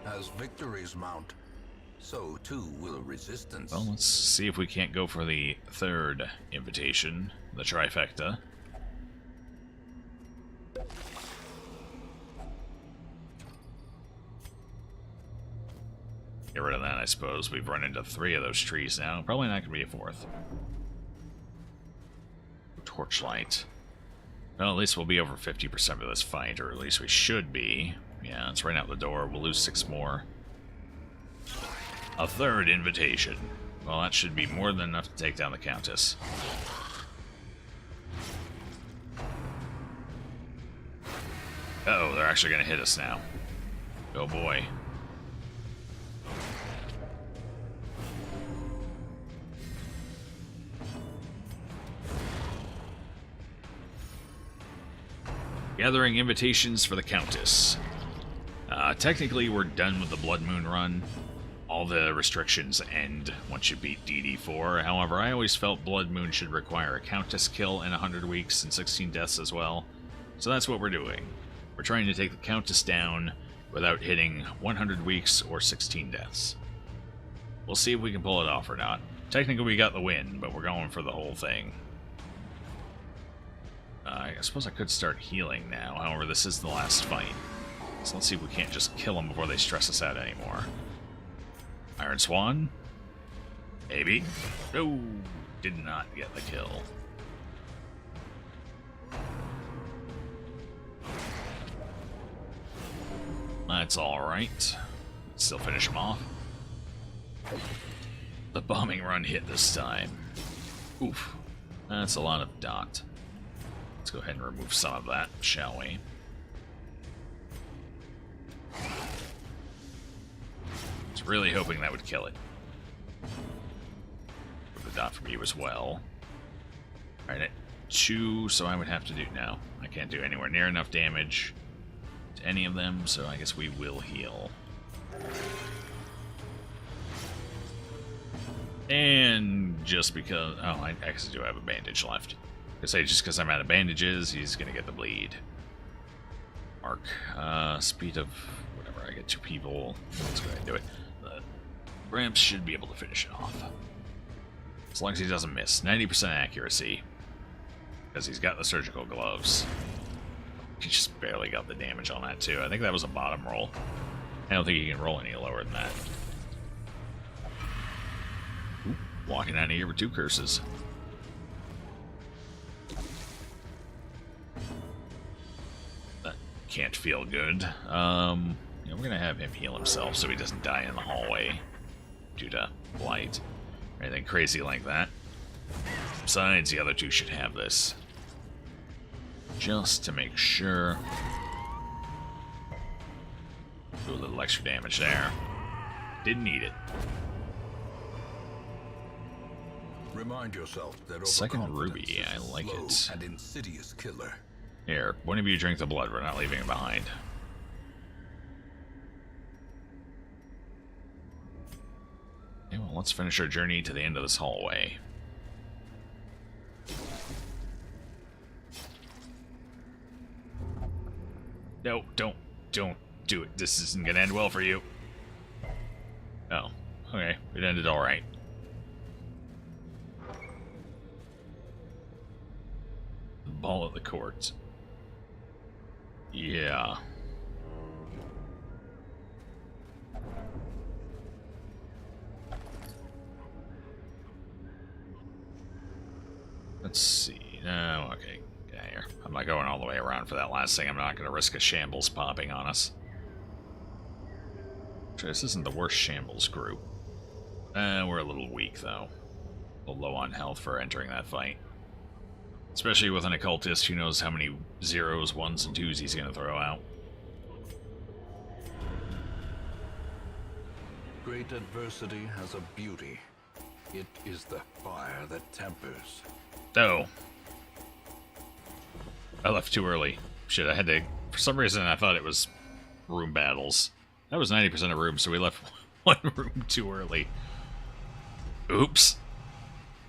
As victories mount, so too will resistance. Well, let's see if we can't go for the third invitation, the trifecta. Get rid of that, I suppose. We've run into 3 of those trees now. Probably not going to be a 4th. Torchlight. Well, at least we'll be over 50% of this fight, or at least we should be. Yeah, it's right out the door. We'll lose 6 more. A 3rd invitation. Well, that should be more than enough to take down the Countess. Uh-oh, they're actually going to hit us now. Oh boy. Gathering invitations for the Countess. Technically, we're done with the Bloodmoon run. All the restrictions end once you beat DD4. However, I always felt Bloodmoon should require a Countess kill in 100 weeks and 16 deaths as well. So that's what we're doing. We're trying to take the Countess down without hitting 100 weeks or 16 deaths. We'll see if we can pull it off or not. Technically, we got the win, but we're going for the whole thing. I suppose I could start healing now. However, this is the last fight. So let's see if we can't just kill them before they stress us out anymore. Iron Swan? Maybe. No! Did not get the kill. That's alright. Still finish him off. The bombing run hit this time. Oof. That's a lot of dot. Let's go ahead and remove some of that, shall we? Was really hoping that would kill it. With the dot from you as well. Alright, at 2, so I would have to do now. I can't do anywhere near enough damage to any of them, so I guess we will heal. And just because... Oh, I actually do have a bandage left. I say just because I'm out of bandages, he's going to get the bleed. Mark. Speed of... whatever, I get 2 people. Let's go ahead and do it. Bramps should be able to finish it off. As long as he doesn't miss. 90% accuracy. Because he's got the surgical gloves. He just barely got the damage on that, too. I think that was a bottom roll. I don't think he can roll any lower than that. Ooh, walking out of here with 2 curses. That can't feel good. Yeah, we're going to have him heal himself so he doesn't die in the hallway due to blight or anything crazy like that. Besides, the other 2 should have this. Just to make sure. Do a little extra damage there. Didn't need it. Remind yourself that second ruby, I like it. And insidious killer. Here, one of you drink the blood. We're not leaving it behind. Okay, well, let's finish our journey to the end of this hallway. No, don't do it. This isn't gonna end well for you. Oh, okay. It ended alright. The ball at the court. Yeah. Let's see. No, okay. Get out of here. I'm not going all the way around for that last thing. I'm not going to risk a shambles popping on us. Actually, this isn't the worst shambles group. We're a little weak, though. A little low on health for entering that fight. Especially with an occultist who knows how many zeros, ones, and twos he's going to throw out. Great adversity has a beauty. It is the fire that tempers. Oh. I left too early. Shit, I had to... For some reason, I thought it was room battles. That was 90% of rooms, so we left one room too early. Oops.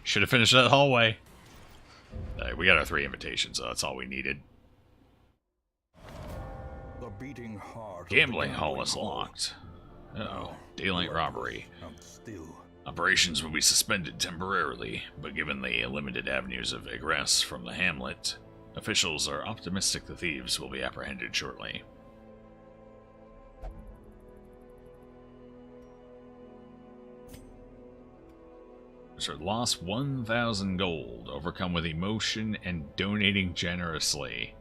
Should have finished that hallway. We got our 3 invitations, so that's all we needed. The beating heart. Gambling hall is locked. Uh-oh. Daylight robbery. Operations will be suspended temporarily, but given the limited avenues of egress from the hamlet, officials are optimistic the thieves will be apprehended shortly. So lost 1,000 gold, overcome with emotion and donating generously.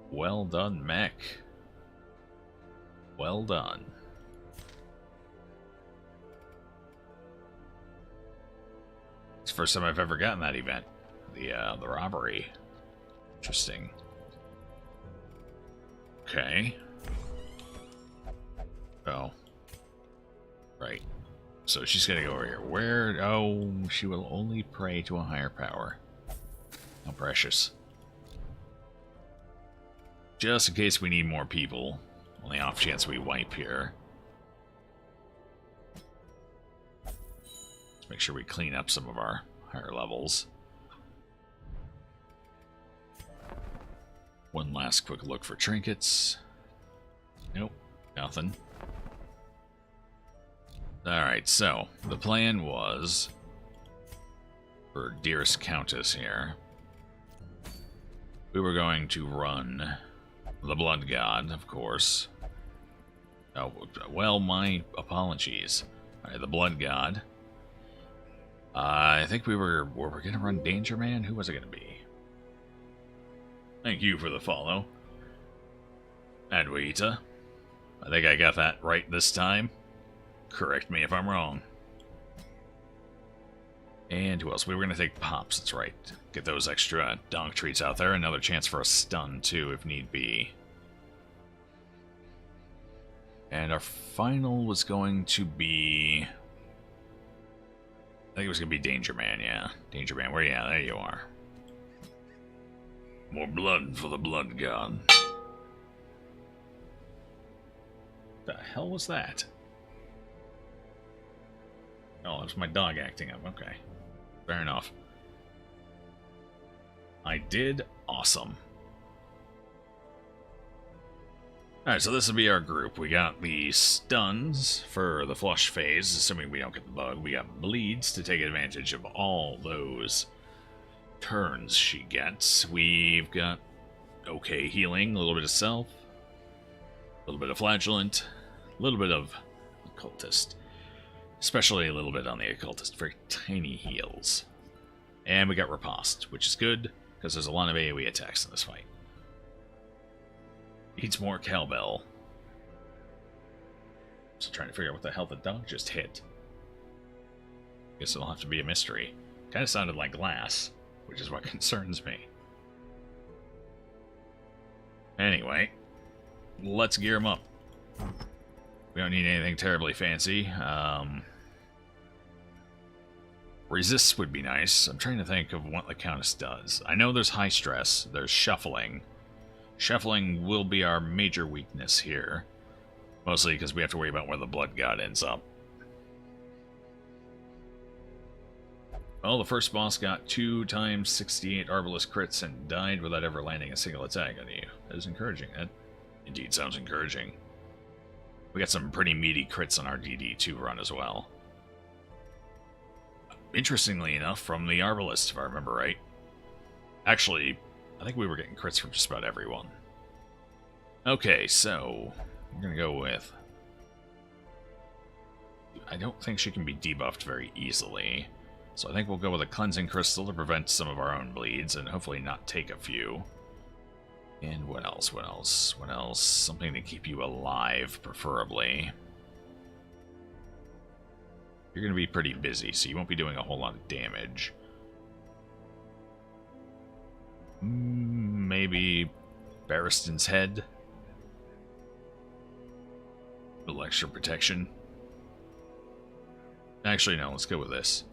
Well done, mech. Well done. It's the first time I've ever gotten that event. The robbery. Interesting. Okay. Oh. Right. So she's gonna go over here. Where? Oh, she will only pray to a higher power. How precious. Just in case we need more people. On the off chance we wipe here. Let's make sure we clean up some of our higher levels. One last quick look for trinkets. Nope, nothing. Alright, so the plan was for Dearest Countess here. We were going to run the Blood God, of course. Oh, well, my apologies. Alright, the Blood God. I think we were going to run Danger Man? Who was it going to be? Thank you for the follow. Adwaita. I think I got that right this time. Correct me if I'm wrong. And who else? We were going to take Pops, that's right. Get those extra donk treats out there. Another chance for a stun, too, if need be. And our final was going to be... I think it was going to be Danger Man, yeah. Danger Man, where you at? There you are. More blood for the Blood God. The hell was that? Oh, that's my dog acting up. Okay. Fair enough. I did awesome. Alright, so this will be our group. We got the stuns for the flush phase, assuming we don't get the bug. We got bleeds to take advantage of all those turns she gets. We've got okay healing, a little bit of self, a little bit of flagellant, a little bit of occultist. Especially a little bit on the occultist, very tiny heals. And we got riposte, which is good, because there's a lot of AoE attacks in this fight. Needs more cowbell. So trying to figure out what the hell the dog just hit. Guess it'll have to be a mystery. Kind of sounded like glass, which is what concerns me. Anyway, let's gear him up. We don't need anything terribly fancy. Resists would be nice. I'm trying to think of what the Countess does. I know there's high stress. There's shuffling. Shuffling will be our major weakness here. Mostly because we have to worry about where the Blood God ends up. Well, the first boss got 2 times 68 Arbalest crits and died without ever landing a single attack on you. That is encouraging. That indeed sounds encouraging. We got some pretty meaty crits on our DD2 run as well. Interestingly enough, from the Arbalest, if I remember right. Actually, I think we were getting crits from just about everyone. Okay, so we're going to go with... I don't think she can be debuffed very easily. So I think we'll go with a Cleansing Crystal to prevent some of our own bleeds and hopefully not take a few. And what else? What else? What else? Something to keep you alive, preferably. You're going to be pretty busy, so you won't be doing a whole lot of damage. Maybe Barristan's Head. A little extra protection. Actually, no, let's go with this.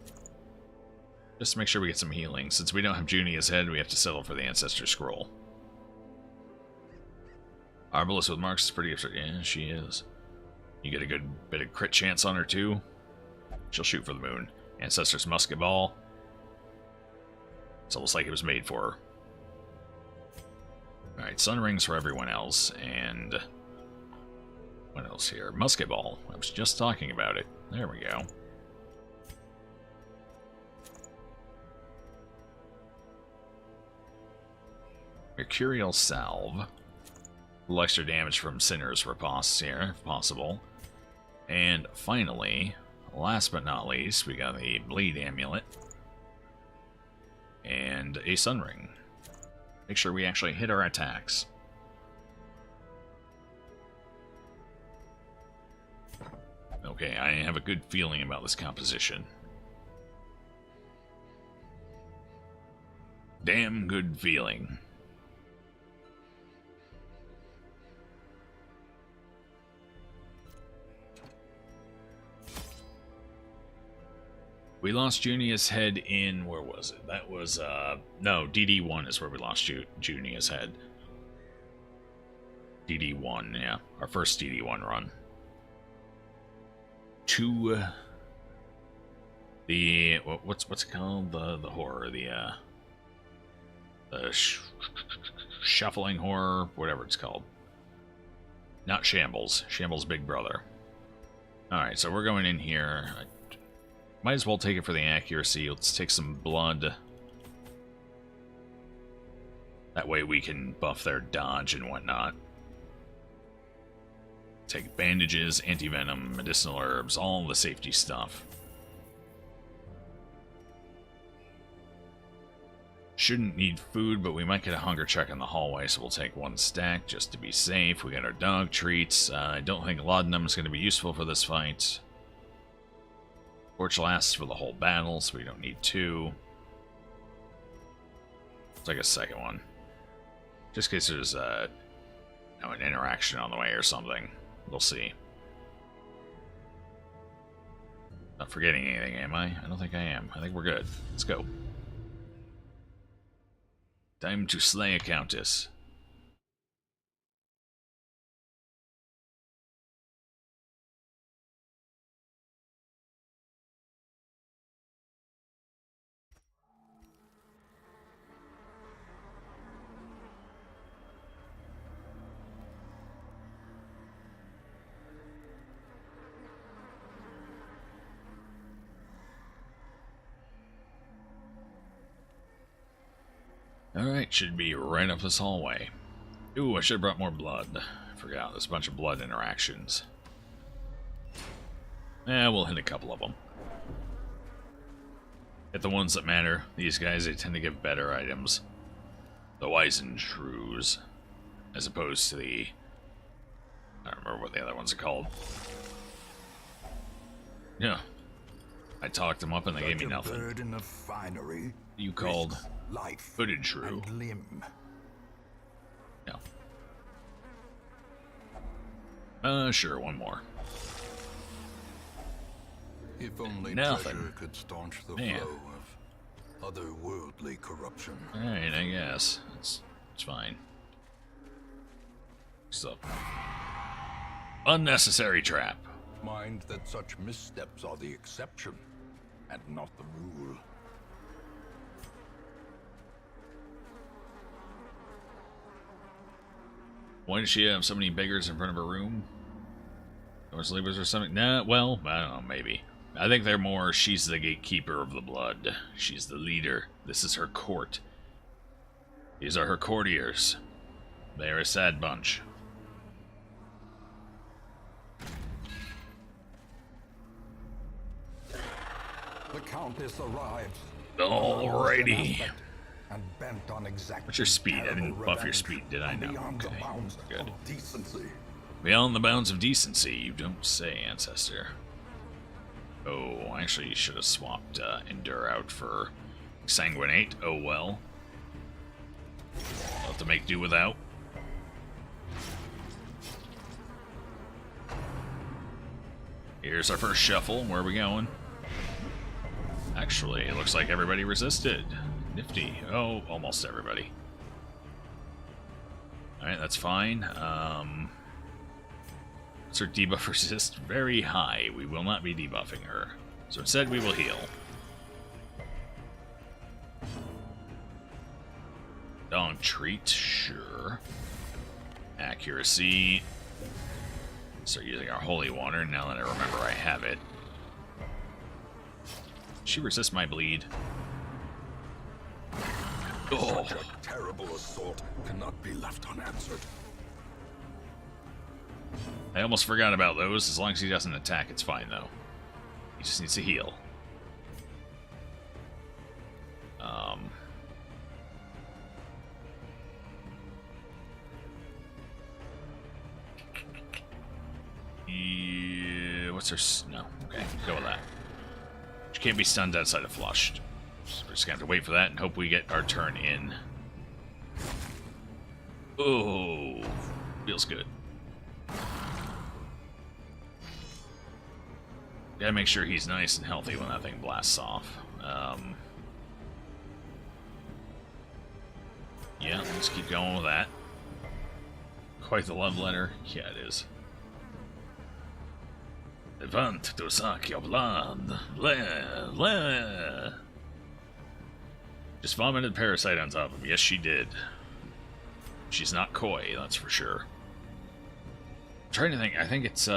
Just to make sure we get some healing. Since we don't have Junia's Head, we have to settle for the Ancestor Scroll. Arbalest with marks is pretty absurd. Yeah, she is. You get a good bit of crit chance on her, too. She'll shoot for the moon. Ancestor's Musket Ball. It's almost like it was made for her. Alright, Sun Rings for everyone else, and... what else here? Musket Ball. I was just talking about it. There we go. Mercurial Salve. A little extra damage from Sinner's Riposte here, if possible. And finally, last but not least, we got the Bleed Amulet. And a Sun Ring. Make sure we actually hit our attacks. Okay, I have a good feeling about this composition. Damn good feeling. We lost Junia's Head in... where was it? That was, no, DD1 is where we lost Junia's Head. DD1, yeah. Our first DD1 run. To the... what's it called? The horror, the shuffling horror, whatever it's called. Not Shambles. Shambles' big brother. Alright, so we're going in here... might as well take it for the accuracy. Let's take some blood. That way we can buff their dodge and whatnot. Take bandages, anti-venom, medicinal herbs, all the safety stuff. Shouldn't need food, but we might get a hunger check in the hallway, so we'll take 1 stack just to be safe. We got our dog treats. I don't think laudanum is going to be useful for this fight. Torch lasts for the whole battle, so we don't need 2. Let's take a second one. Just in case there's an interaction on the way or something. We'll see. Not forgetting anything, am I? I don't think I am. I think we're good. Let's go. Time to slay a countess. Alright, should be right up this hallway. Ooh, I should have brought more blood. I forgot, there's a bunch of blood interactions. We'll hit a couple of them. Hit the ones that matter. These guys, they tend to give better items. The Wizen Shrews. As opposed to the... I don't remember what the other ones are called. Yeah. I talked them up and they gave me nothing. Bird in the finery. You called... life Footed Shrew. and limb. Yeah. Sure, one more. If only Nothing. treasure could staunch the Man. flow of otherworldly corruption. Alright, I guess. It's fine. So, unnecessary trap. Mind that such missteps are the exception and not the rule. Why does she have so many beggars in front of her room? Or sleepers or something? Nah, well, I don't know, maybe. I think they're more, she's the gatekeeper of the blood. She's the leader. This is her court. These are her courtiers. They're a sad bunch. The Countess arrives. Alrighty. And bent on exact. What's your speed? I didn't buff your speed, did I? No. Beyond Okay. the bounds Good. of decency. Beyond the bounds of decency, you don't say, Ancestor. Oh, actually, you should have swapped Endure out for Sanguinate. Oh well. I'll have to make do without. Here's our first shuffle. Where are we going? Actually, it looks like everybody resisted. Nifty. Oh, almost everybody. Alright, that's fine. What's her debuff resist? Very high. We will not be debuffing her. So instead, we will heal. Dog treat, sure. Accuracy. Start using our holy water now that I remember I have it. She resists my bleed. Oh. Such a terrible assault cannot be left unanswered. I almost forgot about those. As long as he doesn't attack, it's fine, though. He just needs to heal. Yeah, what's her... No, okay, go with that. She can't be stunned outside of flushed. So we're just gonna have to wait for that and hope we get our turn in. Oh, feels good. Gotta make sure he's nice and healthy when that thing blasts off. Yeah, let's keep going with that. Quite the love letter. Yeah, it is. I want to suck your blood. Blah, blah. Just vomited parasite on top of him. Yes, she did. She's not coy, that's for sure. I'm trying to think. I think it's,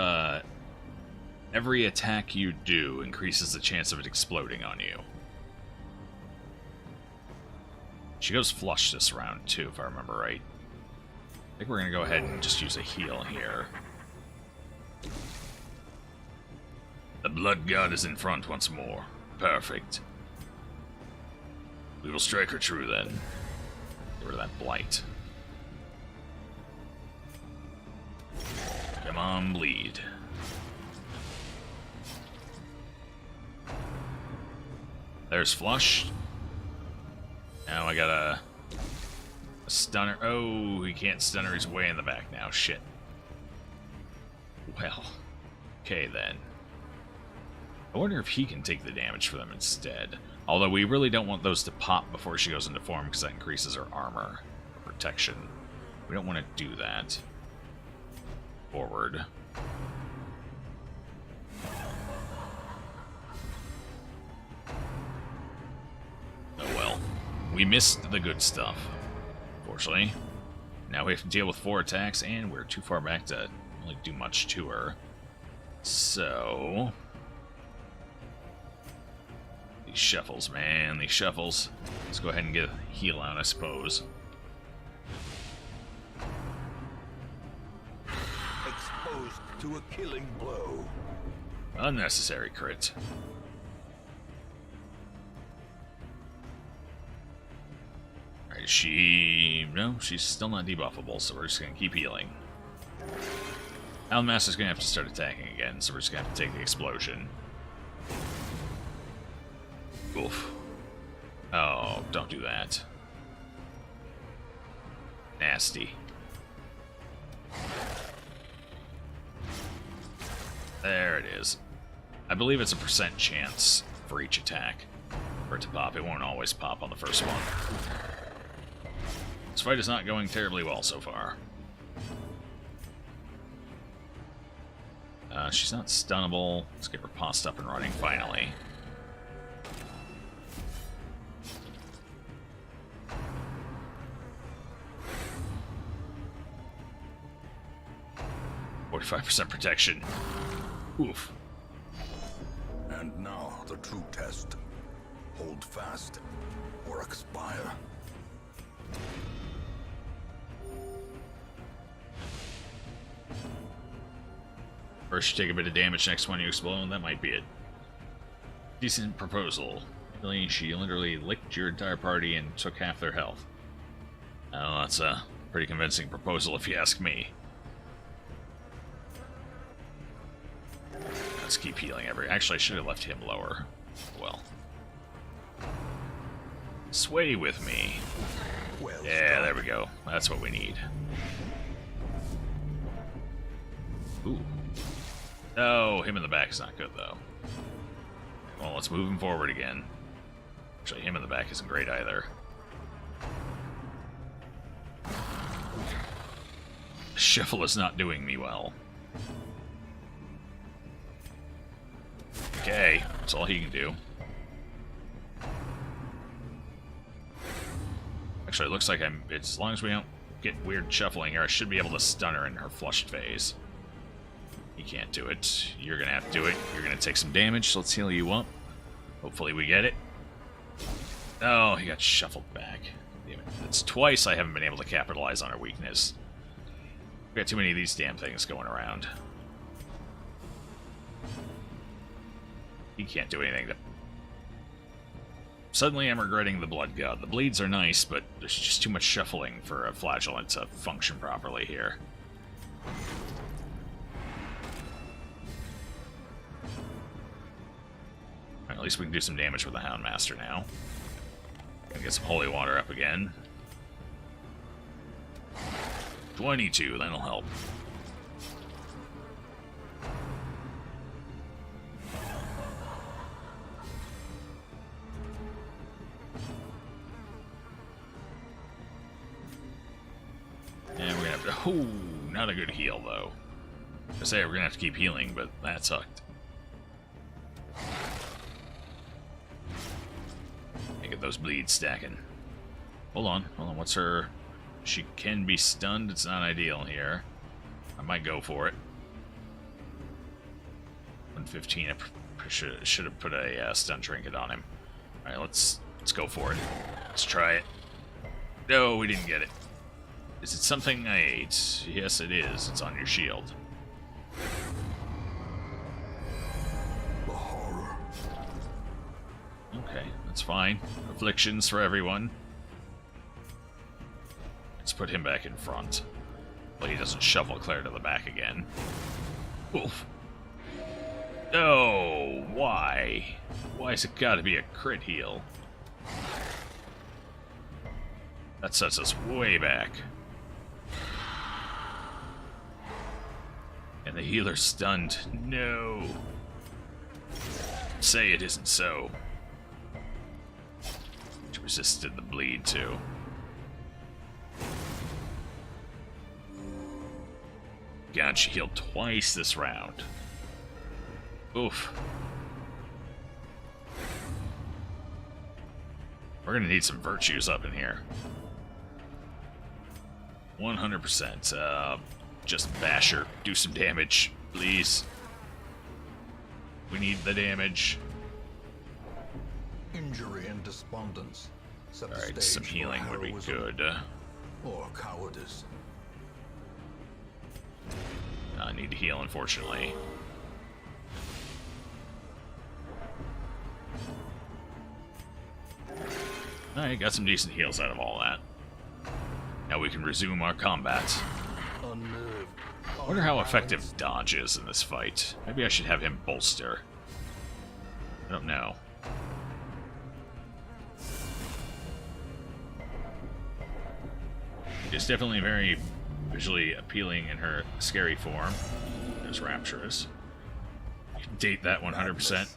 every attack you do increases the chance of it exploding on you. She goes flush this round, too, if I remember right. I think we're going to go ahead and just use a heal here. The Blood God is in front once more. Perfect. We will strike her true, then. Get rid of that blight. Come on, bleed. There's flush. Now I got a stunner. Oh, he can't stun her. He's way in the back now. Shit. Well, okay then. I wonder if he can take the damage for them instead. Although we really don't want those to pop before she goes into form because that increases her armor protection. We don't want to do that. Forward. Oh well. We missed the good stuff, fortunately. Now we have to deal with 4 attacks, and we're too far back to really do much to her. So... these shuffles, man, these shuffles. Let's go ahead and get a heal out, I suppose. Exposed to a killing blow. Unnecessary crit. Alright, she... no, she's still not debuffable, so we're just gonna keep healing. Alan Master's gonna have to start attacking again, so we're just gonna have to take the explosion. Oof. Oh, don't do that. Nasty. There it is. I believe it's a % chance for each attack for it to pop. It won't always pop on the first one. This fight is not going terribly well so far. She's not stunnable. Let's get Riposte up and running finally. 45% protection. Oof. And now the true test. Hold fast or expire. First you take a bit of damage, next one you explode, that might be it. Decent proposal. Really, she literally licked your entire party and took half their health. Oh, that's a pretty convincing proposal if you ask me. Let's keep healing Actually, I should have left him lower. Well. Sway with me. Yeah, there we go. That's what we need. Ooh. No, him in the back is not good, though. Well, let's move him forward again. Actually, him in the back isn't great either. Shuffle is not doing me well. Okay, that's all he can do. Actually, it looks like as long as we don't get weird shuffling here, I should be able to stun her in her flushed phase. He can't do it. You're gonna have to do it. You're gonna take some damage, so let's heal you up. Hopefully we get it. Oh, he got shuffled back. Damn it. That's twice I haven't been able to capitalize on our weakness. We've got too many of these damn things going around. He can't do anything to... Suddenly I'm regretting the Blood God. The bleeds are nice, but there's just too much shuffling for a flagellant to function properly here. At least we can do some damage with the Houndmaster now. Gonna get some holy water up again. 22, that'll help. And we're gonna have to... Ooh, not a good heal, though. I say we're gonna have to keep healing, but that sucked. Get those bleeds stacking. Hold on, what's her... She can be stunned, it's not ideal here. I might go for it. 115, I should have put a stun trinket on him. Alright, let's go for it. Let's try it. No, we didn't get it. Is it something I ate? Yes, it is. It's on your shield. Okay, that's fine. Afflictions for everyone. Let's put him back in front. Well, he doesn't shovel Claire to the back again. Oof. No, why? Why's it gotta be a crit heal? That sets us way back. And the healer's stunned. No. Say it isn't so. She resisted the bleed, too. God, she healed twice this round. Oof. We're gonna need some virtues up in here. 100%. Just bash her. Do some damage, please. We need the damage. Injury and despondence. Alright, some healing would be good. Or cowardice. I need to heal, unfortunately. Alright, got some decent heals out of all that. Now we can resume our combat. I wonder how effective dodge is in this fight. Maybe I should have him bolster. I don't know. She's definitely very visually appealing in her scary form. There's Rapturous. You can date that 100%.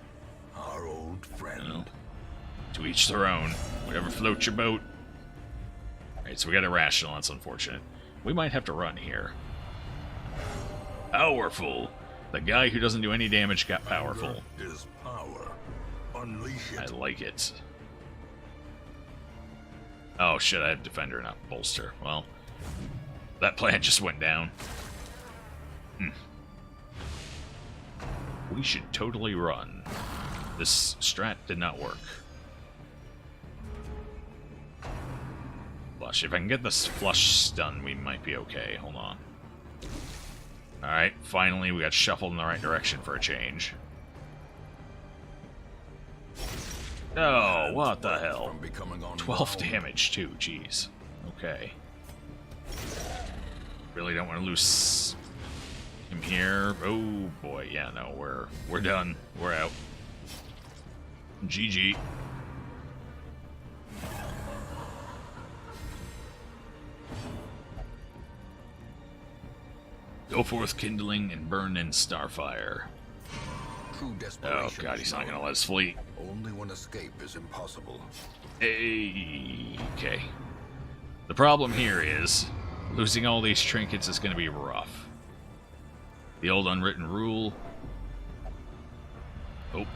Our old friend. You know, to each their own. Whatever floats your boat. Alright, so we got a Rational. That's unfortunate. We might have to run here. Powerful. The guy who doesn't do any damage got powerful. Is power. Unleash it. I like it. Oh shit, I have Defender, not Bolster. Well, that plan just went down. we should totally run. This strat did not work. Flush. If I can get this flush stun, we might be okay. Hold on. Alright, finally we got shuffled in the right direction for a change. Oh, what the hell? 12 damage too, jeez. Okay. Really don't want to lose him here. Oh boy, yeah, no, we're done. We're out. GG. Go forth, kindling, and burn in starfire. True Oh desperation god, he's not gonna let us flee. Only when escape is impossible. Hey, okay. The problem here is losing all these trinkets is gonna be rough. The old unwritten rule. Oh,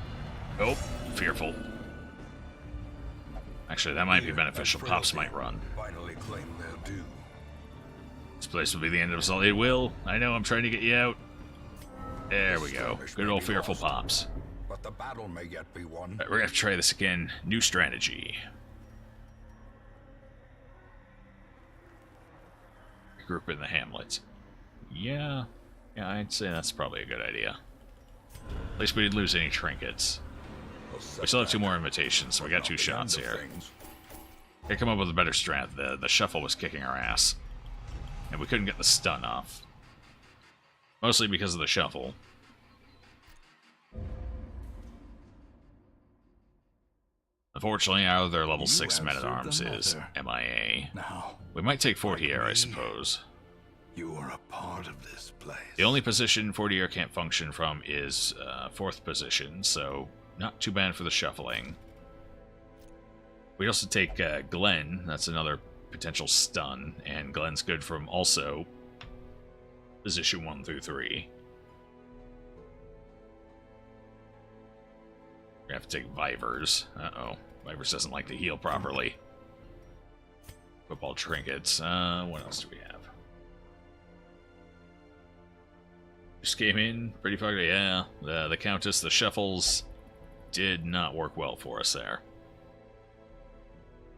oh, fearful. Actually, that might be beneficial. Pops might run. Finally claim their due. This place will be the end of us all. It will. I know, I'm trying to get you out. There we go. Good old fearful Pops. But the battle may yet be won. Right, we're gonna have to try this again. New strategy. Regroup in the hamlet. Yeah, I'd say that's probably a good idea. At least we didn't lose any trinkets. We still have 2 more invitations, so we got 2 shots here. Gotta come up with a better strat. The shuffle was kicking our ass. And we couldn't get the stun off. Mostly because of the shuffle. Unfortunately, our other level 6 men-at-arms is MIA. Now, We might take Fortier, I suppose. you are a part of this place. The only position Fortier can't function from is 4th position, so not too bad for the shuffling. We also take Glenn, that's another potential stun, and Glenn's good from also position 1 through 3. We have to take Vivers. Uh-oh. Vivers doesn't like to heal properly. Football trinkets. What else do we have? Just came in pretty fucked. Yeah, the Countess, the shuffles did not work well for us there.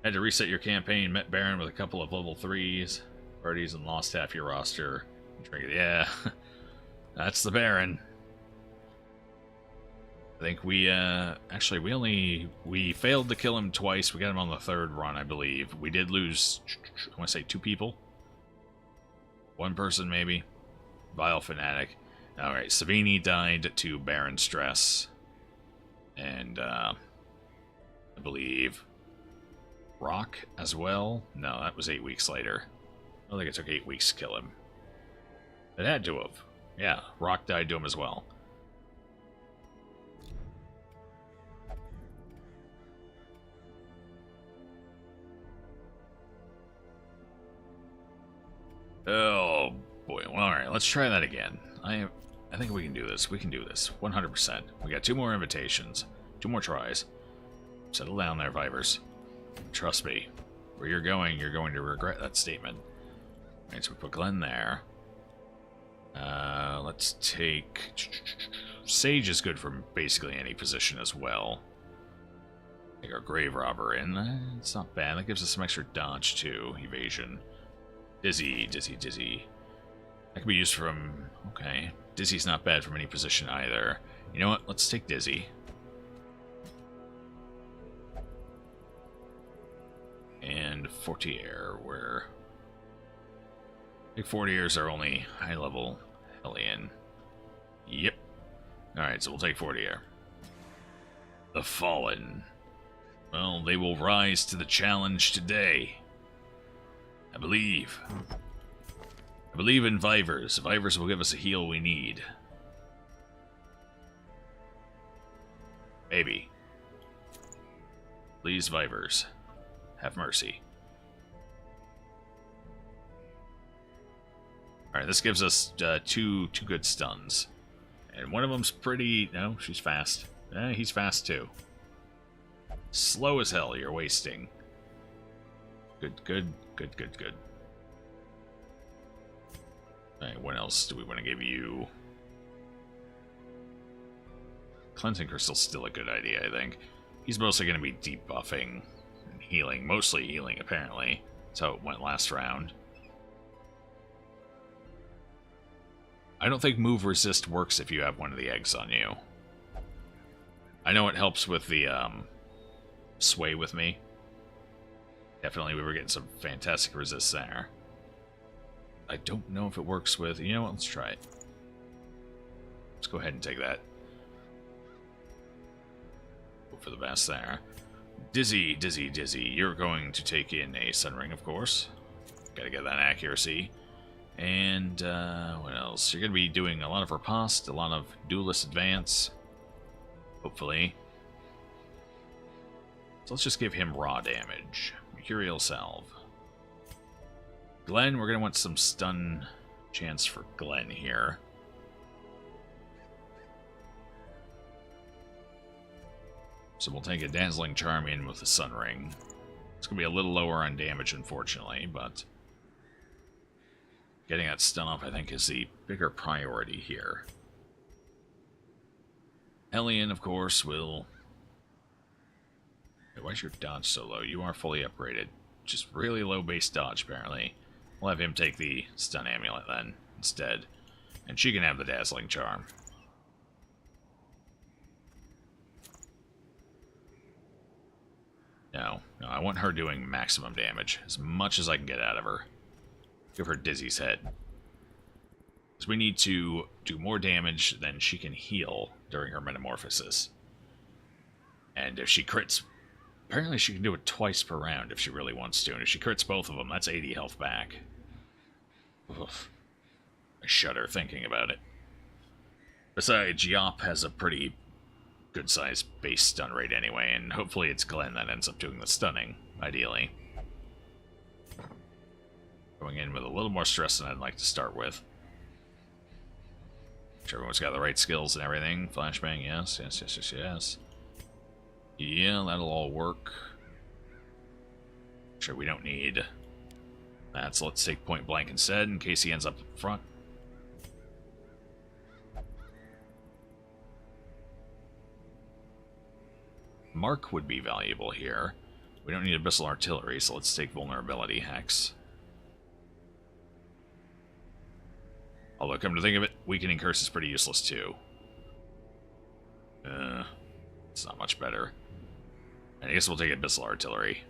Had to reset your campaign, met Baron with a couple of level 3s parties and lost half your roster. Yeah, that's the Baron. I think we, actually, we failed to kill him twice. We got him on the 3rd run, I believe. We did lose, I want to say 2 people. 1 person, maybe. Vile Fanatic. Alright, Savini died to Baron Stress. And, I believe Rock as well? No, that was 8 weeks later. I don't think it took 8 weeks to kill him. It had to have. Yeah, Rock died to him as well. Oh, boy. Well, alright, let's try that again. I think we can do this. We can do this. 100%. We got 2 more invitations. 2 more tries. Settle down there, Vivers. Trust me. Where you're going to regret that statement. Alright, so we put Glenn there. Let's take... Sage is good from basically any position as well. Take our Grave Robber in. It's not bad. That gives us some extra dodge, too. Evasion. Dizzy. That can be used from... Okay. Dizzy's not bad from any position either. You know what? Let's take Dizzy. And Fortier, where... I think Fortier's our only high-level Hellion. Yep. Alright, so we'll take Fortier. The Fallen. Well, they will rise to the challenge today. I believe in Vivers. Vivers will give us a heal we need. Maybe. Please, Vivers. Have mercy. Alright, this gives us two good stuns. And one of them's pretty... No, she's fast. He's fast too. Slow as hell, you're wasting. Good. Alright, what else do we want to give you? Cleansing Crystal's still a good idea, I think. He's mostly going to be debuffing and healing. Mostly healing, apparently. That's how it went last round. I don't think Move Resist works if you have one of the eggs on you. I know it helps with the sway with me. Definitely we were getting some fantastic resists there. I don't know if it works with... You know what? Let's try it. Let's go ahead and take that. Hope for the best there. Dizzy, Dizzy, Dizzy. You're going to take in a Sun Ring, of course. Gotta get that accuracy. And, what else? You're gonna be doing a lot of Riposte, a lot of Duelist Advance. Hopefully. So let's just give him raw damage. Mercurial Salve. Glenn, we're going to want some stun chance for Glenn here. So we'll take a Dazzling Charm in with the Sun Ring. It's going to be a little lower on damage, unfortunately, but getting that stun off, I think, is the bigger priority here. Hellion, of course, will... Wait, why is your dodge so low? You are fully upgraded. Just really low base dodge, apparently. We'll have him take the stun amulet then, instead. And she can have the Dazzling Charm. No, I want her doing maximum damage. As much as I can get out of her. Give her Dizzy's Head. Because we need to do more damage than she can heal during her metamorphosis. And if she crits... Apparently she can do it twice per round if she really wants to. And if she crits both of them, that's 80 health back. Oof. I shudder thinking about it. Besides, Yop has a pretty good-sized base stun rate anyway, and hopefully it's Glenn that ends up doing the stunning, ideally. Going in with a little more stress than I'd like to start with. Sure everyone's got the right skills and everything. Flashbang, yes, yes, yes, yes, yes. Yeah, that'll all work. Sure, we don't need that, so let's take Point Blank instead, in case he ends up front. Mark would be valuable here. We don't need Abyssal Artillery, so let's take Vulnerability Hex. Although, come to think of it, Weakening Curse is pretty useless too. It's not much better. And I guess we'll take Abyssal Artillery.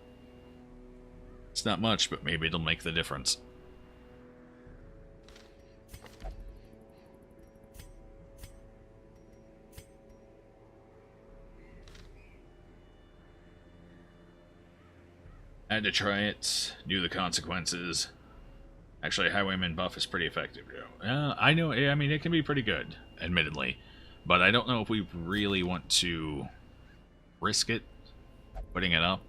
It's not much, but maybe it'll make the difference. Had to try it, knew the consequences. Actually, Highwayman buff is pretty effective. I know, I mean, it can be pretty good, admittedly. But I don't know if we really want to risk it, putting it up.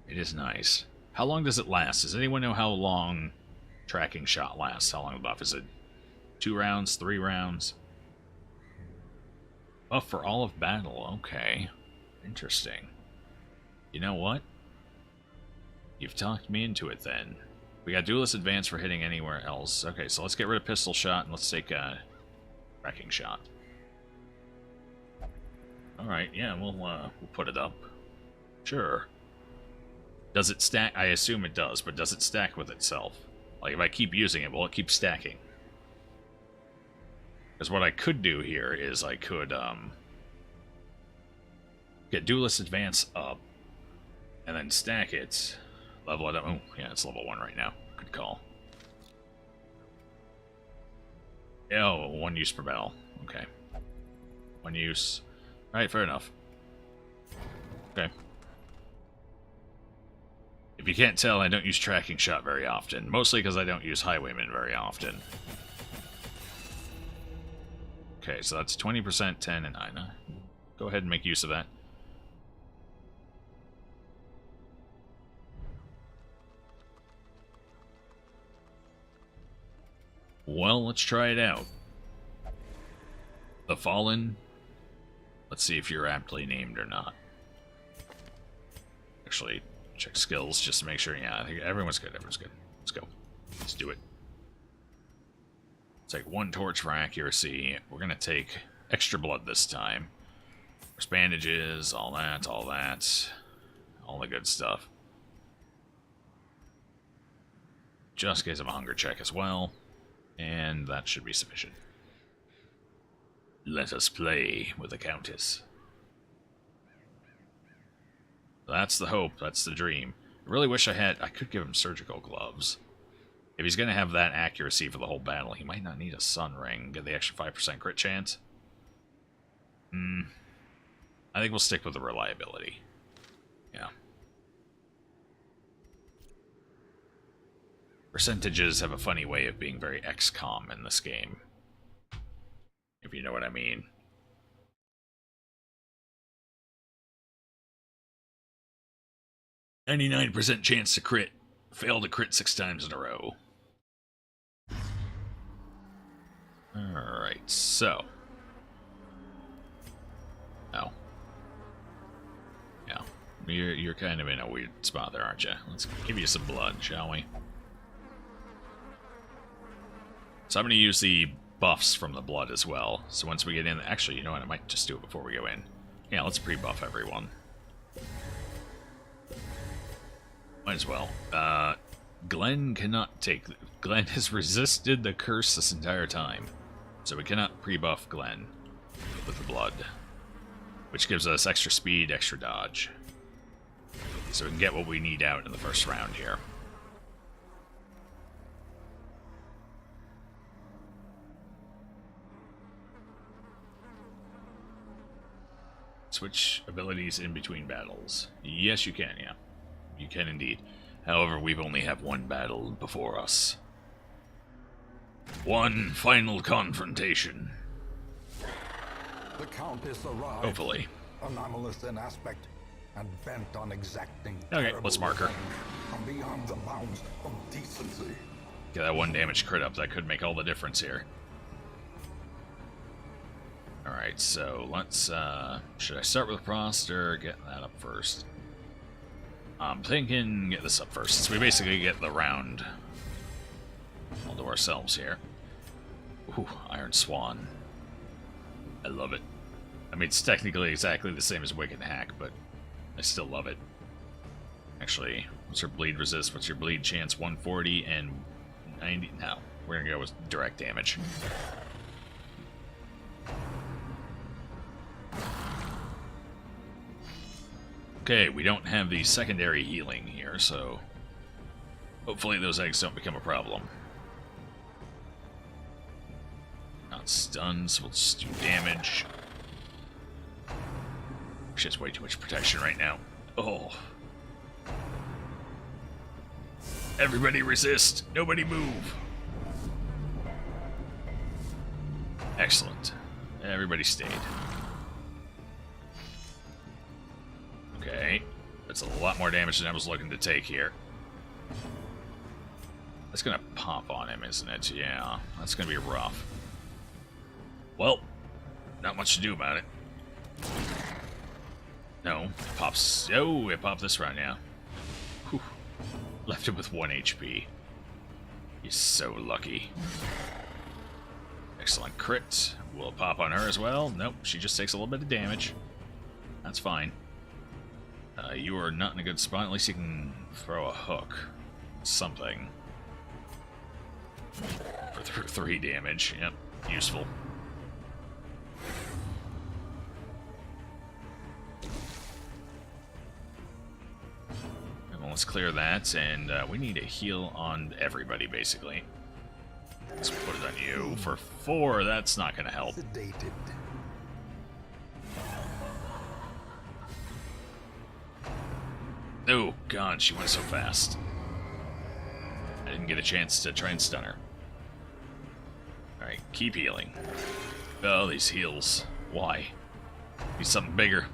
It is nice. How long does it last? Does anyone know how long Tracking Shot lasts? How long the buff? Is it 2 rounds, 3 rounds? Buff for all of battle. Okay. Interesting. You know what? You've talked me into it then. We got Duelist Advance for hitting anywhere else. Okay, so let's get rid of Pistol Shot and let's take Tracking Shot. Alright, yeah, we'll put it up. Sure. Does it stack? I assume it does, but does it stack with itself? Like, if I keep using it, will it keep stacking? Because what I could do here is I could, get Duelist Advance up, and then stack it, level it up. Oh, yeah, it's level 1 right now. Good call. Oh, 1 use per battle. Okay. 1 use. Alright, fair enough. Okay. If you can't tell, I don't use Tracking Shot very often. Mostly because I don't use Highwayman very often. Okay, so that's 20%, 10, and 9. Go ahead and make use of that. Well, let's try it out. The Fallen. Let's see if you're aptly named or not. Actually, check skills just to make sure. Yeah, I think everyone's good. Everyone's good. Let's go. Let's do it. Let's take 1 torch for accuracy. We're going to take extra blood this time. There's bandages, all that, all the good stuff. Just gives him a hunger check as well, and that should be sufficient. Let us play with the Countess. That's the hope, that's the dream. I really wish I could give him surgical gloves. If he's going to have that accuracy for the whole battle, he might not need a sun ring. Get the extra 5% crit chance. I think we'll stick with the reliability. Yeah. Percentages have a funny way of being very XCOM in this game. If you know what I mean. "99% chance to crit. Fail to crit 6 times in a row." Alright, so. Oh. Yeah. You're kind of in a weird spot there, aren't you? Let's give you some blood, shall we? So I'm going to use the buffs from the blood as well. So once we get in... Actually, you know what? I might just do it before we go in. Yeah, let's pre-buff everyone. Might as well. Glenn cannot take... Glenn has resisted the curse this entire time. So we cannot pre-buff Glenn with the blood. Which gives us extra speed, extra dodge. So we can get what we need out in the first round here. Switch abilities in between battles. Yes, you can, yeah. You can indeed. However, we've only have one battle before us. One final confrontation. The Countess arrived. Hopefully. Anomalous in aspect and bent on exacting. Okay, let's mark her. From beyond the bounds of decency. Get that 1 damage crit up. That could make all the difference here. Alright, so let's, should I start with Prost or get that up first? I'm thinking get this up first, since we basically get the round all to ourselves here. Ooh, Iron Swan. I love it. I mean, it's technically exactly the same as Wicked Hack, but I still love it. Actually, what's her bleed resist? What's your bleed chance? 140 and 90? No, we're gonna go with direct damage. Okay, we don't have the secondary healing here, so hopefully those eggs don't become a problem. Not stunned, so we'll just do damage. She has way too much protection right now. Oh. Everybody resist! Nobody move! Excellent. Everybody stayed. Okay. That's a lot more damage than I was looking to take here. That's gonna pop on him, isn't it? Yeah, that's gonna be rough. Well, not much to do about it. No, it pops. Oh, it popped this round, yeah. Whew. Left him with 1 HP. He's so lucky. Excellent crit. Will pop on her as well. Nope, she just takes a little bit of damage. That's fine. You are not in a good spot. At least you can throw a hook. Something. For 3 damage. Yep, useful. Let's clear that, and we need a heal on everybody, basically. Let's put it on you. For 4, that's not going to help. Sedated. Oh, God, she went so fast. I didn't get a chance to try and stun her. Alright, keep healing. Oh, these heals. Why? Need something bigger.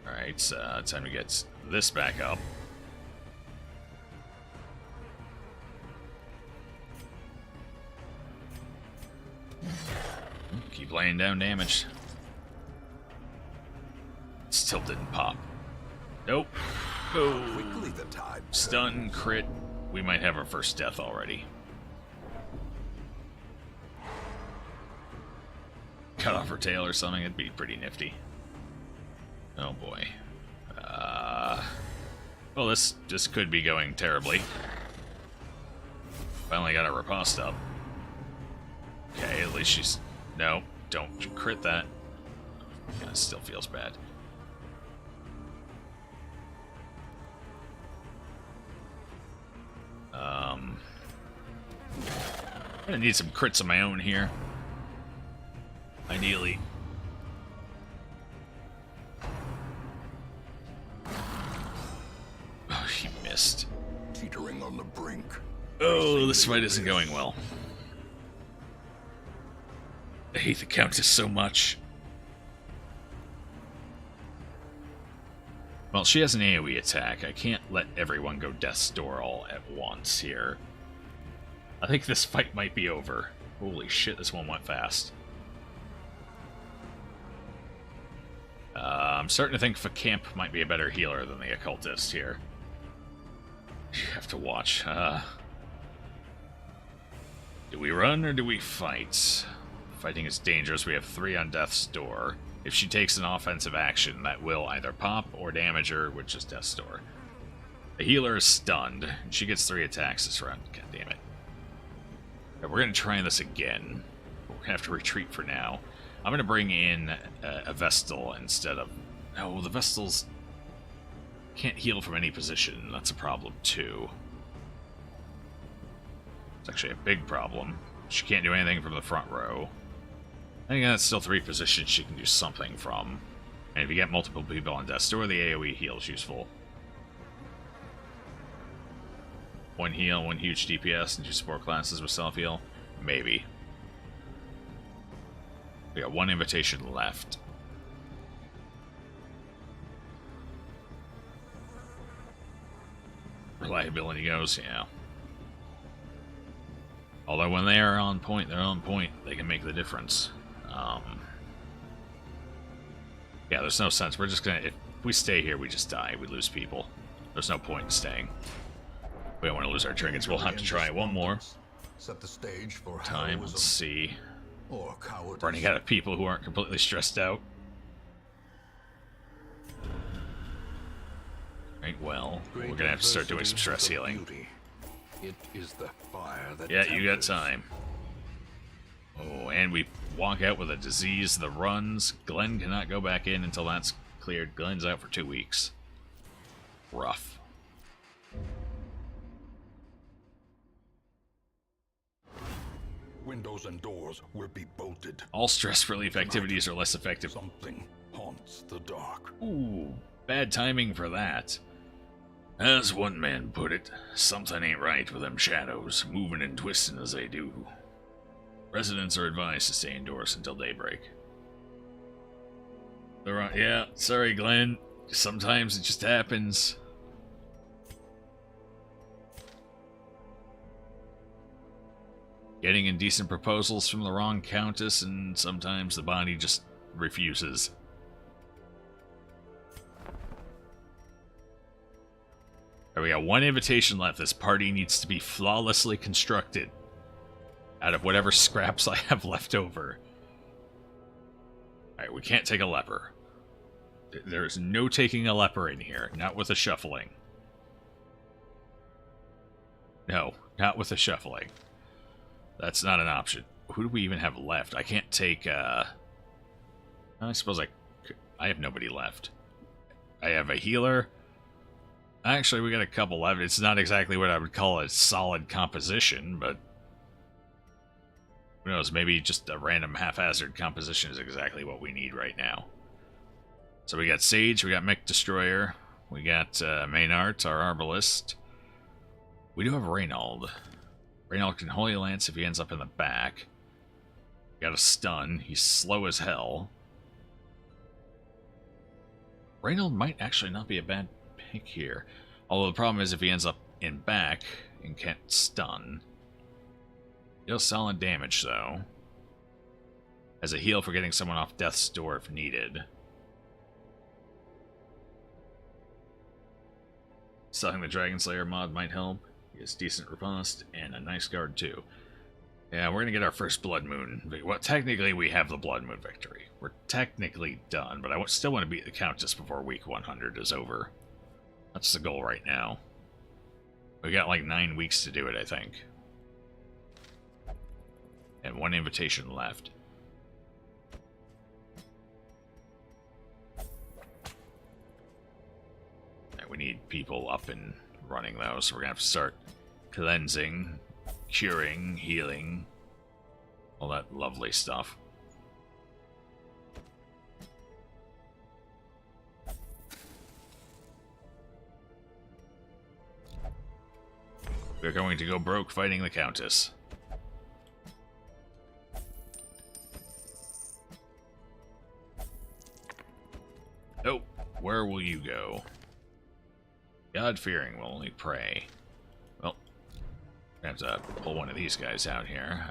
Alright, time to get this back up. Keep laying down damage. Still didn't pop. Nope. Oh. Quickly the tide. Stun, crit. We might have our first death already. cut off her tail or something, it'd be pretty nifty. Oh boy. Well, this could be going terribly. Finally got a riposte up. Okay, at least she's... No, don't crit that. Yeah, it still feels bad. I'm gonna need some crits of my own here. Ideally. Oh, he missed. Teetering on the brink. Oh, this fight isn't going well. I hate the Countess so much. Well, she has an AoE attack. I can't let everyone go Death's Door all at once here. I think this fight might be over. Holy shit, this one went fast. I'm starting to think Camp might be a better healer than the Occultist here. You have to watch. Do we run or do we fight? Fighting is dangerous. We have 3 on Death's Door. If she takes an offensive action, that will either pop or damage her, which is Death's Door. The healer is stunned, and she gets 3 attacks this round. God damn it. Right, we're going to try this again. We're going to have to retreat for now. I'm going to bring in a Vestal instead of... No, the Vestals can't heal from any position. That's a problem, too. It's actually a big problem. She can't do anything from the front row. I think that's still 3 positions she can do something from. And if you get multiple people on Death's Door, the AoE heal is useful. 1 heal, 1 huge DPS, and 2 support classes with self-heal? Maybe. We got 1 invitation left. Reliability goes, yeah. Although when they are on point, they're on point. They can make the difference. Yeah, there's no sense. We're just gonna... If we stay here, we just die. We lose people. There's no point in staying. We don't want to lose our trinkets. We'll have to try one more. Set the stage for Time, let's see. Or cowardice. Running out of people who aren't completely stressed out. Right, well, we're gonna have to start doing some stress healing. It is the fire that Yeah, you got time. Oh, and we walk out with a disease that runs. Glenn cannot go back in until that's cleared. Glenn's out for 2 weeks. Rough. Windows and doors will be bolted. All stress relief activities are less effective. Something haunts the dark. Ooh, bad timing for that. As one man put it, something ain't right with them shadows, moving and twisting as they do. Residents are advised to stay indoors until daybreak. Yeah, sorry Glenn. Sometimes it just happens. Getting indecent proposals from the wrong countess, and sometimes the body just refuses. Right, we got 1 invitation left. This party needs to be flawlessly constructed out of whatever scraps I have left over. Alright, we can't take a leper. There's no taking a leper in here. Not with a shuffling. No, not with a shuffling. That's not an option. Who do we even have left? I can't take, I suppose I have nobody left. I have a healer. Actually, we got a couple left. It's not exactly what I would call a solid composition, but... Who knows, maybe just a random haphazard composition is exactly what we need right now. So we got Sage, we got Mech Destroyer, we got Maynard, our Arbalist. We do have Reynald. Reynald can Holy Lance if he ends up in the back. Got a stun. He's slow as hell. Reynald might actually not be a bad pick here. Although the problem is if he ends up in back and can't stun. Deals solid damage, though. As a heal for getting someone off Death's Door if needed. Selling the Dragon Slayer mod might help. He has decent riposte and a nice guard, too. Yeah, we're gonna get our first Blood Moon. Well, technically, we have the Blood Moon victory. We're technically done, but I still want to beat the Countess before week 100 is over. That's the goal right now. We got like 9 weeks to do it, I think. And 1 invitation left. And we need people up and running, though, so we're gonna have to start cleansing, curing, healing, all that lovely stuff. We're going to go broke fighting the Countess. Nope. Where will you go? God-fearing will only pray. Well, I have to pull one of these guys out here.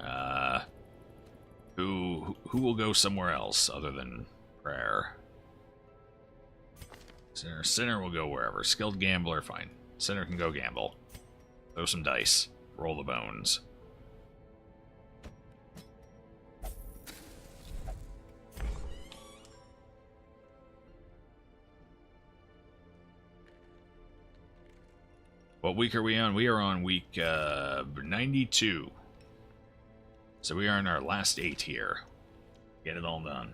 Who will go somewhere else other than prayer? Sinner will go wherever. Skilled gambler, fine. Sinner can go gamble. Throw some dice. Roll the bones. What week are we on? We are on week 92. So we are in our last 8 here. Get it all done.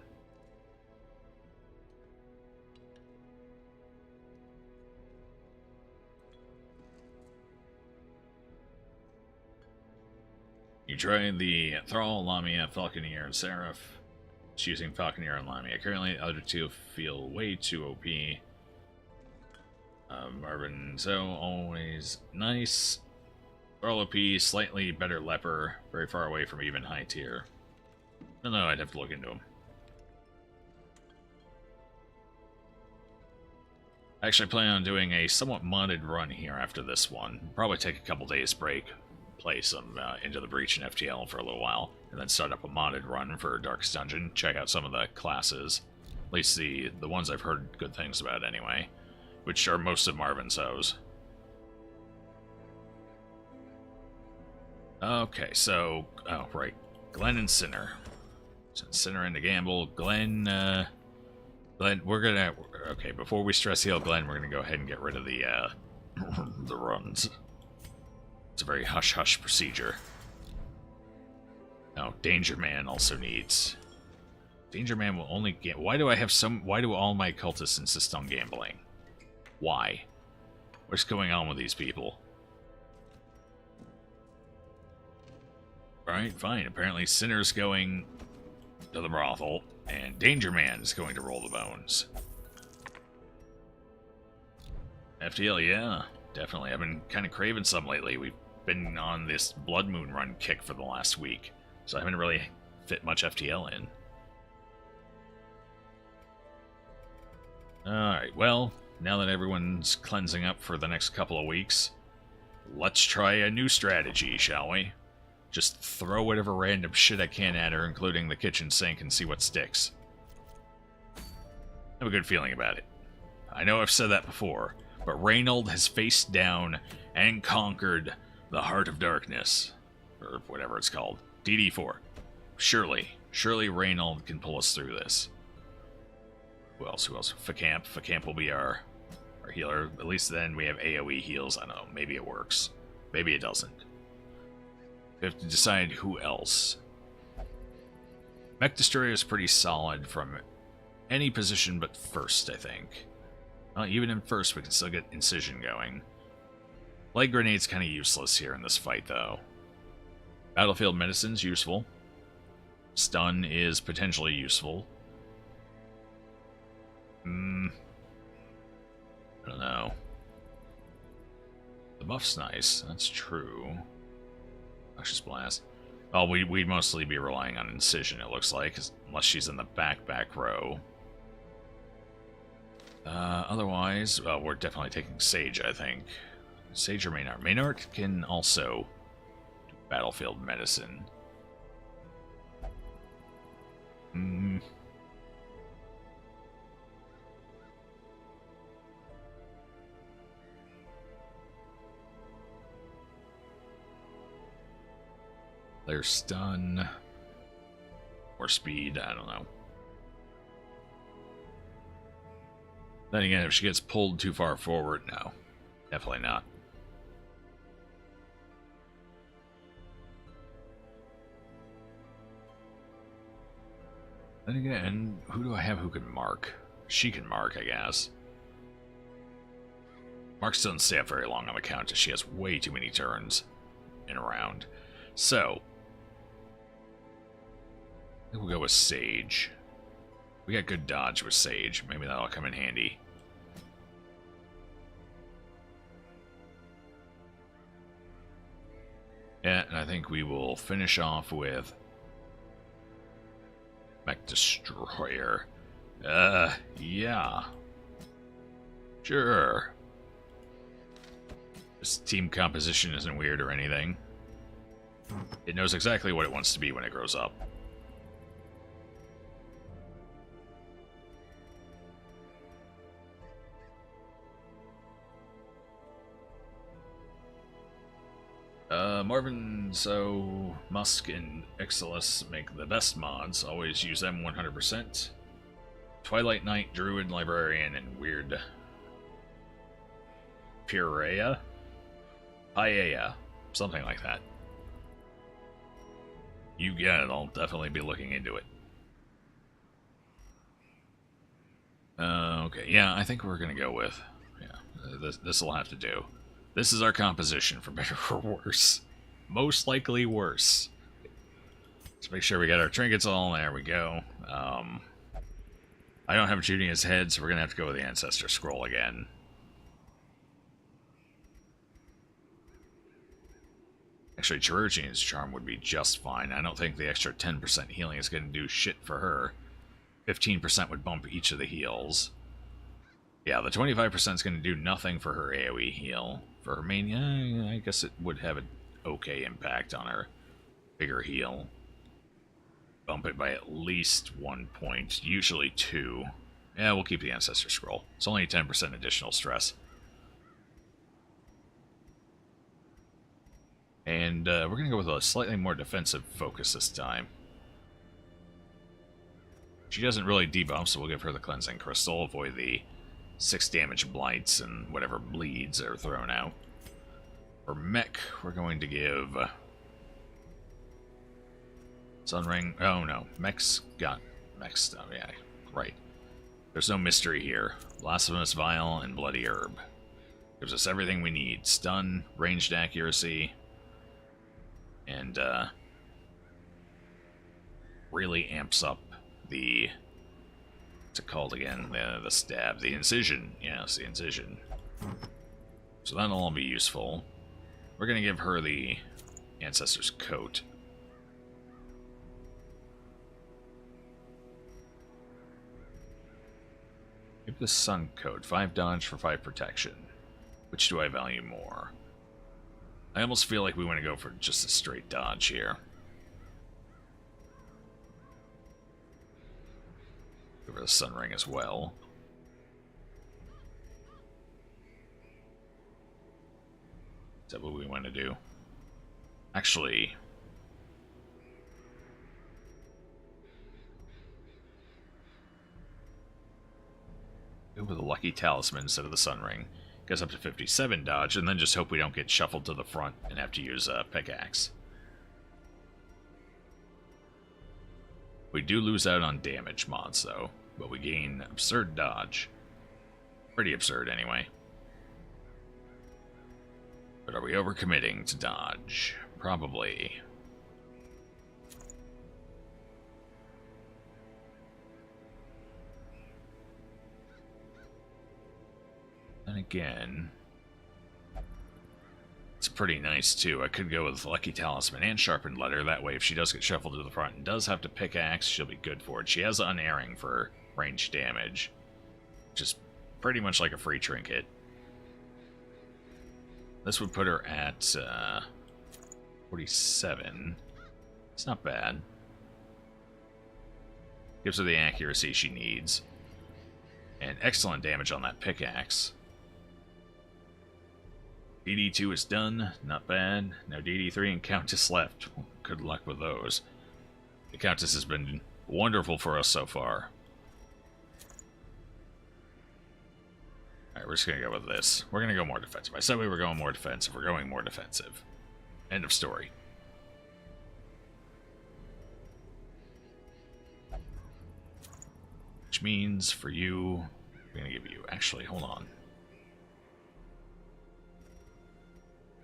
You tried the Thrall, Lamia, Falconeer, and Seraph. Choosing Falconeer and Lamia. Currently, the other two feel way too OP. Marvin, so always nice. Thrall OP, slightly better Leper, very far away from even high tier. I don't know, I'd have to look into him. I actually plan on doing a somewhat modded run here after this one. Probably take a couple days break, play some Into the Breach and FTL for a little while, and then start up a modded run for Darkest Dungeon, check out some of the classes, at least the ones I've heard good things about anyway, which are most of Marvin's hoes. Okay, so, oh, right, Glenn and Sinner. Send Sinner into Gamble. Glenn, we're gonna, okay, before we stress heal Glenn, we're gonna go ahead and get rid of the, the runs. It's a very hush-hush procedure. Now, Danger Man also needs... Danger Man will only get... Why do all my cultists insist on gambling? Why? What's going on with these people? Alright, fine. Apparently Sinner's going to the brothel, and Danger Man is going to roll the bones. FTL, yeah, definitely. I've been kind of craving some lately. We've been on this Blood Moon run kick for the last week, so I haven't really fit much FTL in. Alright, well, now that everyone's cleansing up for the next couple of weeks, let's try a new strategy, shall we? Just throw whatever random shit I can at her, including the kitchen sink, and see what sticks. I have a good feeling about it. I know I've said that before, but Reynold has faced down and conquered the Heart of Darkness, or whatever it's called, DD4. Surely Reynold can pull us through this. Who else? Facamp will be our healer. At least then we have AoE heals. I don't know, maybe it works. Maybe it doesn't. We have to decide who else. Mech Destroyer is pretty solid from any position but first, I think. Well, even in first, we can still get Incision going. Light Grenade's kind of useless here in this fight, though. Battlefield Medicine's useful. Stun is potentially useful. I don't know. The buff's nice, that's true. Luscious Blast. Well, we'd mostly be relying on Incision, it looks like, unless she's in the back row. Otherwise, well, we're definitely taking Sage, I think. Sage or Maynard. Maynard can also do Battlefield Medicine. Clear stun. Or speed, I don't know. Then again, if she gets pulled too far forward, no. Definitely not. Then again, who do I have who can mark? She can mark, I guess. Marks doesn't stay up very long on the count, as she has way too many turns in a round. So, I think we'll go with Sage. We got good dodge with Sage. Maybe that'll come in handy. Yeah, and I think we will finish off with Mech Destroyer. Yeah. Sure. This team composition isn't weird or anything. It knows exactly what it wants to be when it grows up. Marvin, so Musk and Ixalis make the best mods. Always use them 100%. Twilight Knight, Druid, Librarian, and Weird Purea? Paella. Something like that. You get it, I'll definitely be looking into it. Okay, yeah, I think we're gonna go with... Yeah, this will have to do. This is our composition, for better or worse. Most likely worse. Let's make sure we got our trinkets all. There we go. I don't have Junior's head, so we're going to have to go with the Ancestor Scroll again. Actually, Chirurgian's Charm would be just fine. I don't think the extra 10% healing is going to do shit for her. 15% would bump each of the heals. Yeah, the 25% is going to do nothing for her AoE heal. For her main, yeah, I guess it would have an okay impact on her bigger heal. Bump it by at least 1 point, usually 2. Yeah, we'll keep the Ancestor Scroll. It's only 10% additional stress. And we're going to go with a slightly more defensive focus this time. She doesn't really debuff, so we'll give her the Cleansing Crystal, avoid the 6 damage blights and whatever bleeds are thrown out. For Mech, we're going to give Sunring. Oh no, Mech's got Mech stuff. Yeah, right. There's no mystery here. Blasphemous Vial and Bloody Herb gives us everything we need: stun, ranged accuracy, and really amps up the, what's it called again? The stab, the incision. Yes, the incision. So that'll all be useful. We're going to give her the Ancestor's Coat. Give the Sun Coat. 5 dodge for 5 protection. Which do I value more? I almost feel like we want to go for just a straight dodge here. Give her the Sun Ring as well. Is that what we want to do? Actually, go with the Lucky Talisman instead of the Sun Ring. Goes up to 57 dodge, and then just hope we don't get shuffled to the front and have to use a pickaxe. We do lose out on damage mods, though, but we gain absurd dodge. Pretty absurd, anyway. But are we overcommitting to dodge? Probably. And again, it's pretty nice too. I could go with Lucky Talisman and Sharpened Letter. That way, if she does get shuffled to the front and does have to pickaxe, she'll be good for it. She has Unerring for range damage, which is pretty much like a free trinket. This would put her at 47. It's not bad. Gives her the accuracy she needs. And excellent damage on that pickaxe. DD2 is done. Not bad. Now DD3 and Countess left. Good luck with those. The Countess has been wonderful for us so far. Alright, we're just going to go with this. We're going to go more defensive. I said we were going more defensive. We're going more defensive. End of story. Which means for you, we're going to give you... Actually, hold on.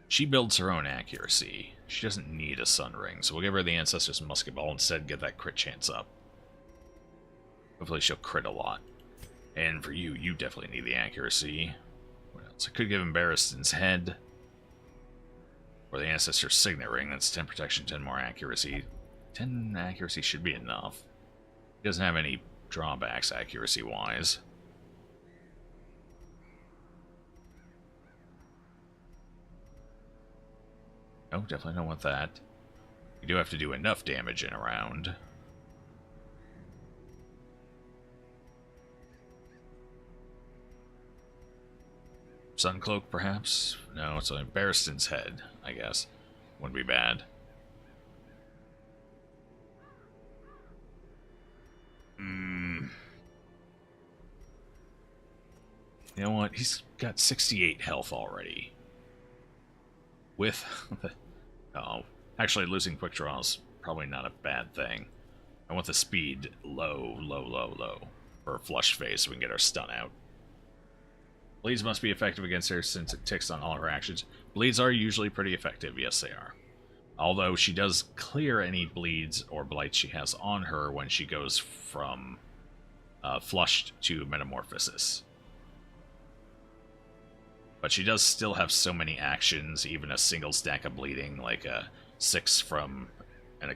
She builds her own accuracy. She doesn't need a Sun Ring, so we'll give her the Ancestor's Musket Ball instead, get that crit chance up. Hopefully she'll crit a lot. And for you, you definitely need the accuracy. What else? I could give him Barristan's Head. Or the Ancestor's Signet Ring. That's 10 protection, 10 more accuracy. 10 accuracy should be enough. He doesn't have any drawbacks accuracy-wise. No, definitely don't want that. You do have to do enough damage in a round. Suncloak, perhaps? No, it's only Barristan's Head, I guess. Wouldn't be bad. You know what? He's got 68 health already. With... oh, actually losing quick draw is probably not a bad thing. I want the speed low, low, low, low. For a flush phase so we can get our stun out. Bleeds must be effective against her since it ticks on all her actions. Bleeds are usually pretty effective, yes they are. Although she does clear any bleeds or blights she has on her when she goes from flushed to metamorphosis. But she does still have so many actions, even a single stack of bleeding, like a 6 from an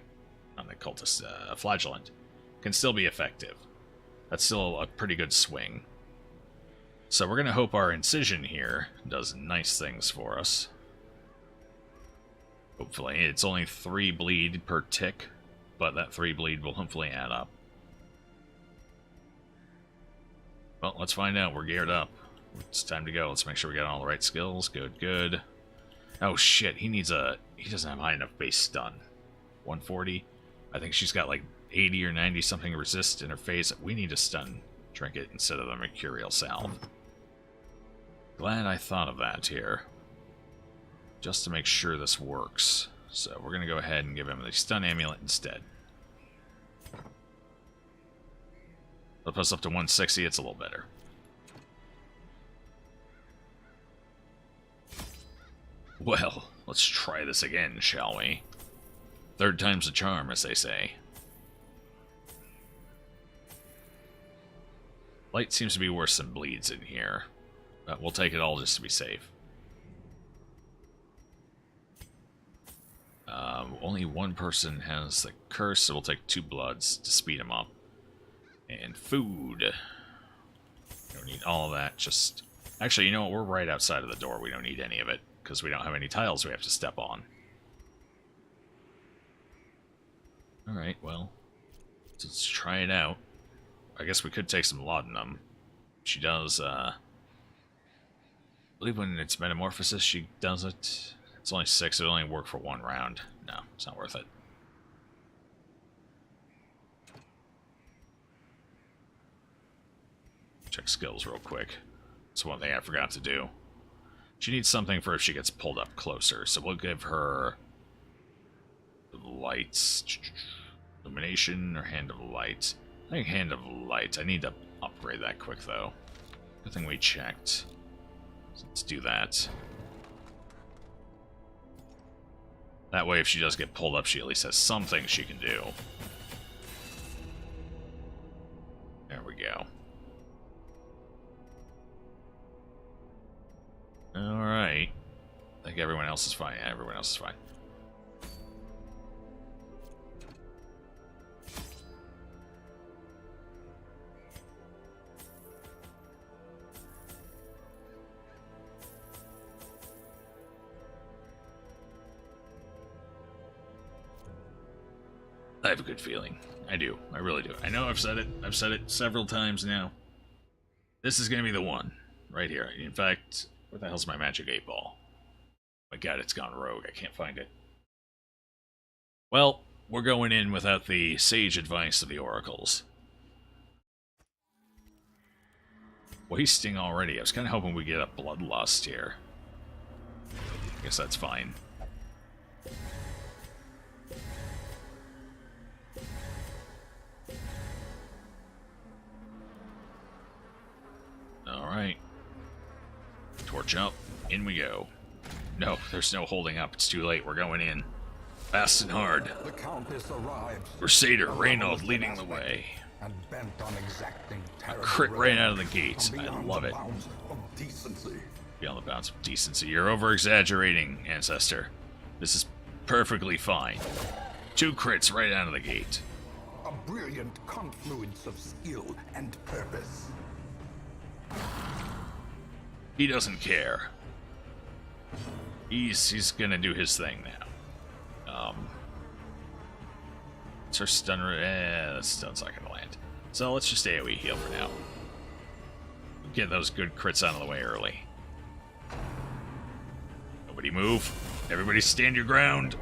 occultist flagellant, can still be effective. That's still a pretty good swing. So we're going to hope our incision here does nice things for us. Hopefully. It's only 3 bleed per tick, but that 3 bleed will hopefully add up. Well, let's find out. We're geared up. It's time to go. Let's make sure we got all the right skills. Good, good. Oh shit, he doesn't have high enough base stun. 140. I think she's got like 80 or 90 something resist in her phase. We need a stun trinket instead of the Mercurial Salve. Glad I thought of that here. Just to make sure this works. So we're going to go ahead and give him the stun amulet instead. It'll put us up to 160, it's a little better. Well, let's try this again, shall we? Third time's a charm, as they say. Light seems to be worse than bleeds in here. But we'll take it all just to be safe. Only one person has the curse, so we'll take 2 bloods to speed him up. And food. Don't need all of that, just... Actually, you know what? We're right outside of the door. We don't need any of it, because we don't have any tiles we have to step on. Alright, well, let's try it out. I guess we could take some laudanum. She does, I believe when it's metamorphosis, she does it. It's only 6, it'll only work for 1 round. No, it's not worth it. Check skills real quick. That's one thing I forgot to do. She needs something for if she gets pulled up closer, so we'll give her lights, illumination, or hand of light. I think hand of light. I need to upgrade that quick though. Good thing we checked. So let's do that. That way if she does get pulled up, she at least has something she can do. There we go. Alright. I think everyone else is fine. Yeah, everyone else is fine. I have a good feeling. I do. I really do. I know I've said it. I've said it several times now. This is going to be the one. Right here. In fact, where the hell's my magic 8 ball? My god, it's gone rogue. I can't find it. Well, we're going in without the sage advice of the oracles. Wasting already. I was kind of hoping we'd get a bloodlust here. Guess that's fine. Alright. Torch up. In we go. No, there's no holding up. It's too late. We're going in. Fast and hard. The Countess arrived. Crusader Reynold leading the way. And bent on exacting A crit right out of the gates. I love it. Decency. Beyond the bounds of decency. You're over-exaggerating, Ancestor. This is perfectly fine. 2 crits right out of the gate. A brilliant confluence of skill and purpose. He doesn't care. He's gonna do his thing now. It's our stun. That stun's not gonna land. So let's just AoE heal for now. Get those good crits out of the way early. Nobody move. Everybody stand your ground.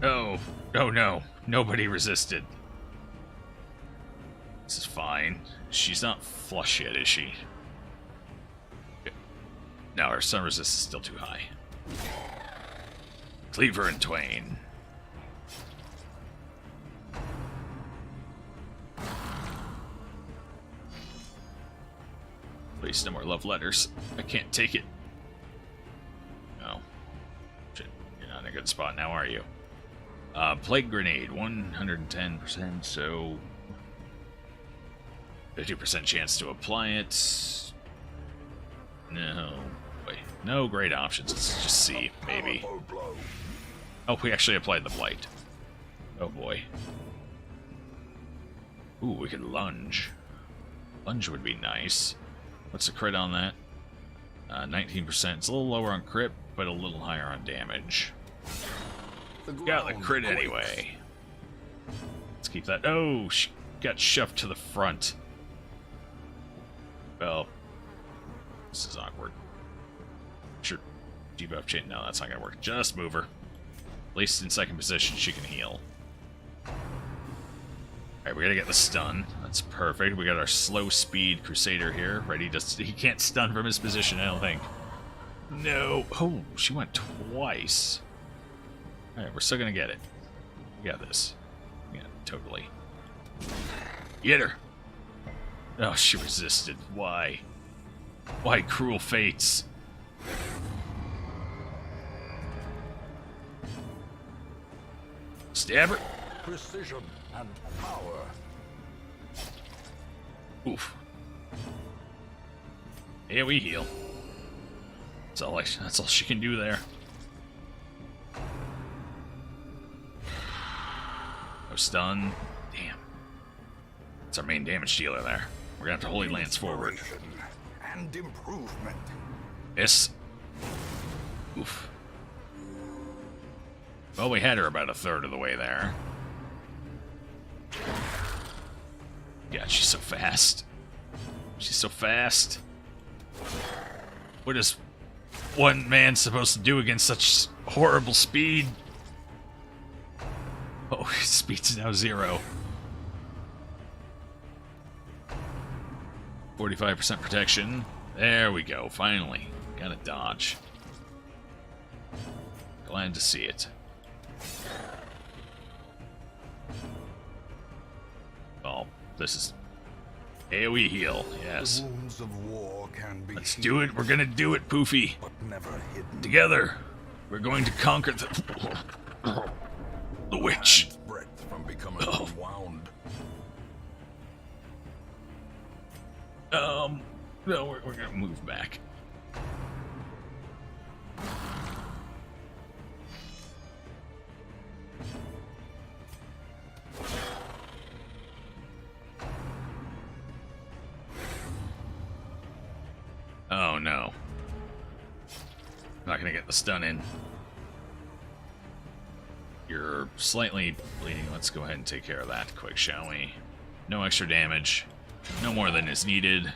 Oh. Oh no. Nobody resisted. This is fine. She's not flush yet, is she? No, her stun resist is still too high. Cleaver in twain. Please, no more love letters. I can't take it. No. Shit, you're not in a good spot now, are you? Plague Grenade, 110%, so... 50% chance to apply it. No. Wait, no great options. Let's just see, maybe. Oh, we actually applied the blight. Oh boy. Ooh, we could lunge. Lunge would be nice. What's the crit on that? 19%. It's a little lower on crit, but a little higher on damage. Got the crit anyway. Let's keep that. Oh, she got shoved to the front. Well, this is awkward. Sure, debuff chain. No, that's not gonna work. Just move her. At least in second position, she can heal. Alright, we gotta get the stun. That's perfect. We got our slow speed Crusader here. Ready to... He can't stun from his position, I don't think. No. Oh, she went twice. Alright, we're still gonna get it. We got this. Yeah, totally. Get her! Oh, she resisted. Why? Why cruel fates? Stab her! Precision and power. Oof. Yeah, we heal. That's all she can do there. No stun. Damn. That's our main damage dealer there. We're gonna have to Holy Lance forward. And improvement. Yes. Oof. Well, we had her about a third of the way there. God, she's so fast. She's so fast. What is one man supposed to do against such horrible speed? Oh, his speed's now 0. 45% protection. There we go, finally. Got a dodge. Glad to see it. Oh, this is AoE heal, yes. The wounds of war can be Let's do it. We're gonna do it, Poofy. but never hidden. Together, we're going to conquer the witch. Breath from becoming Oh. unwound. No, we're gonna move back. Oh no. Not gonna get the stun in. You're slightly bleeding. Let's go ahead and take care of that quick, shall we? No extra damage. No more than is needed.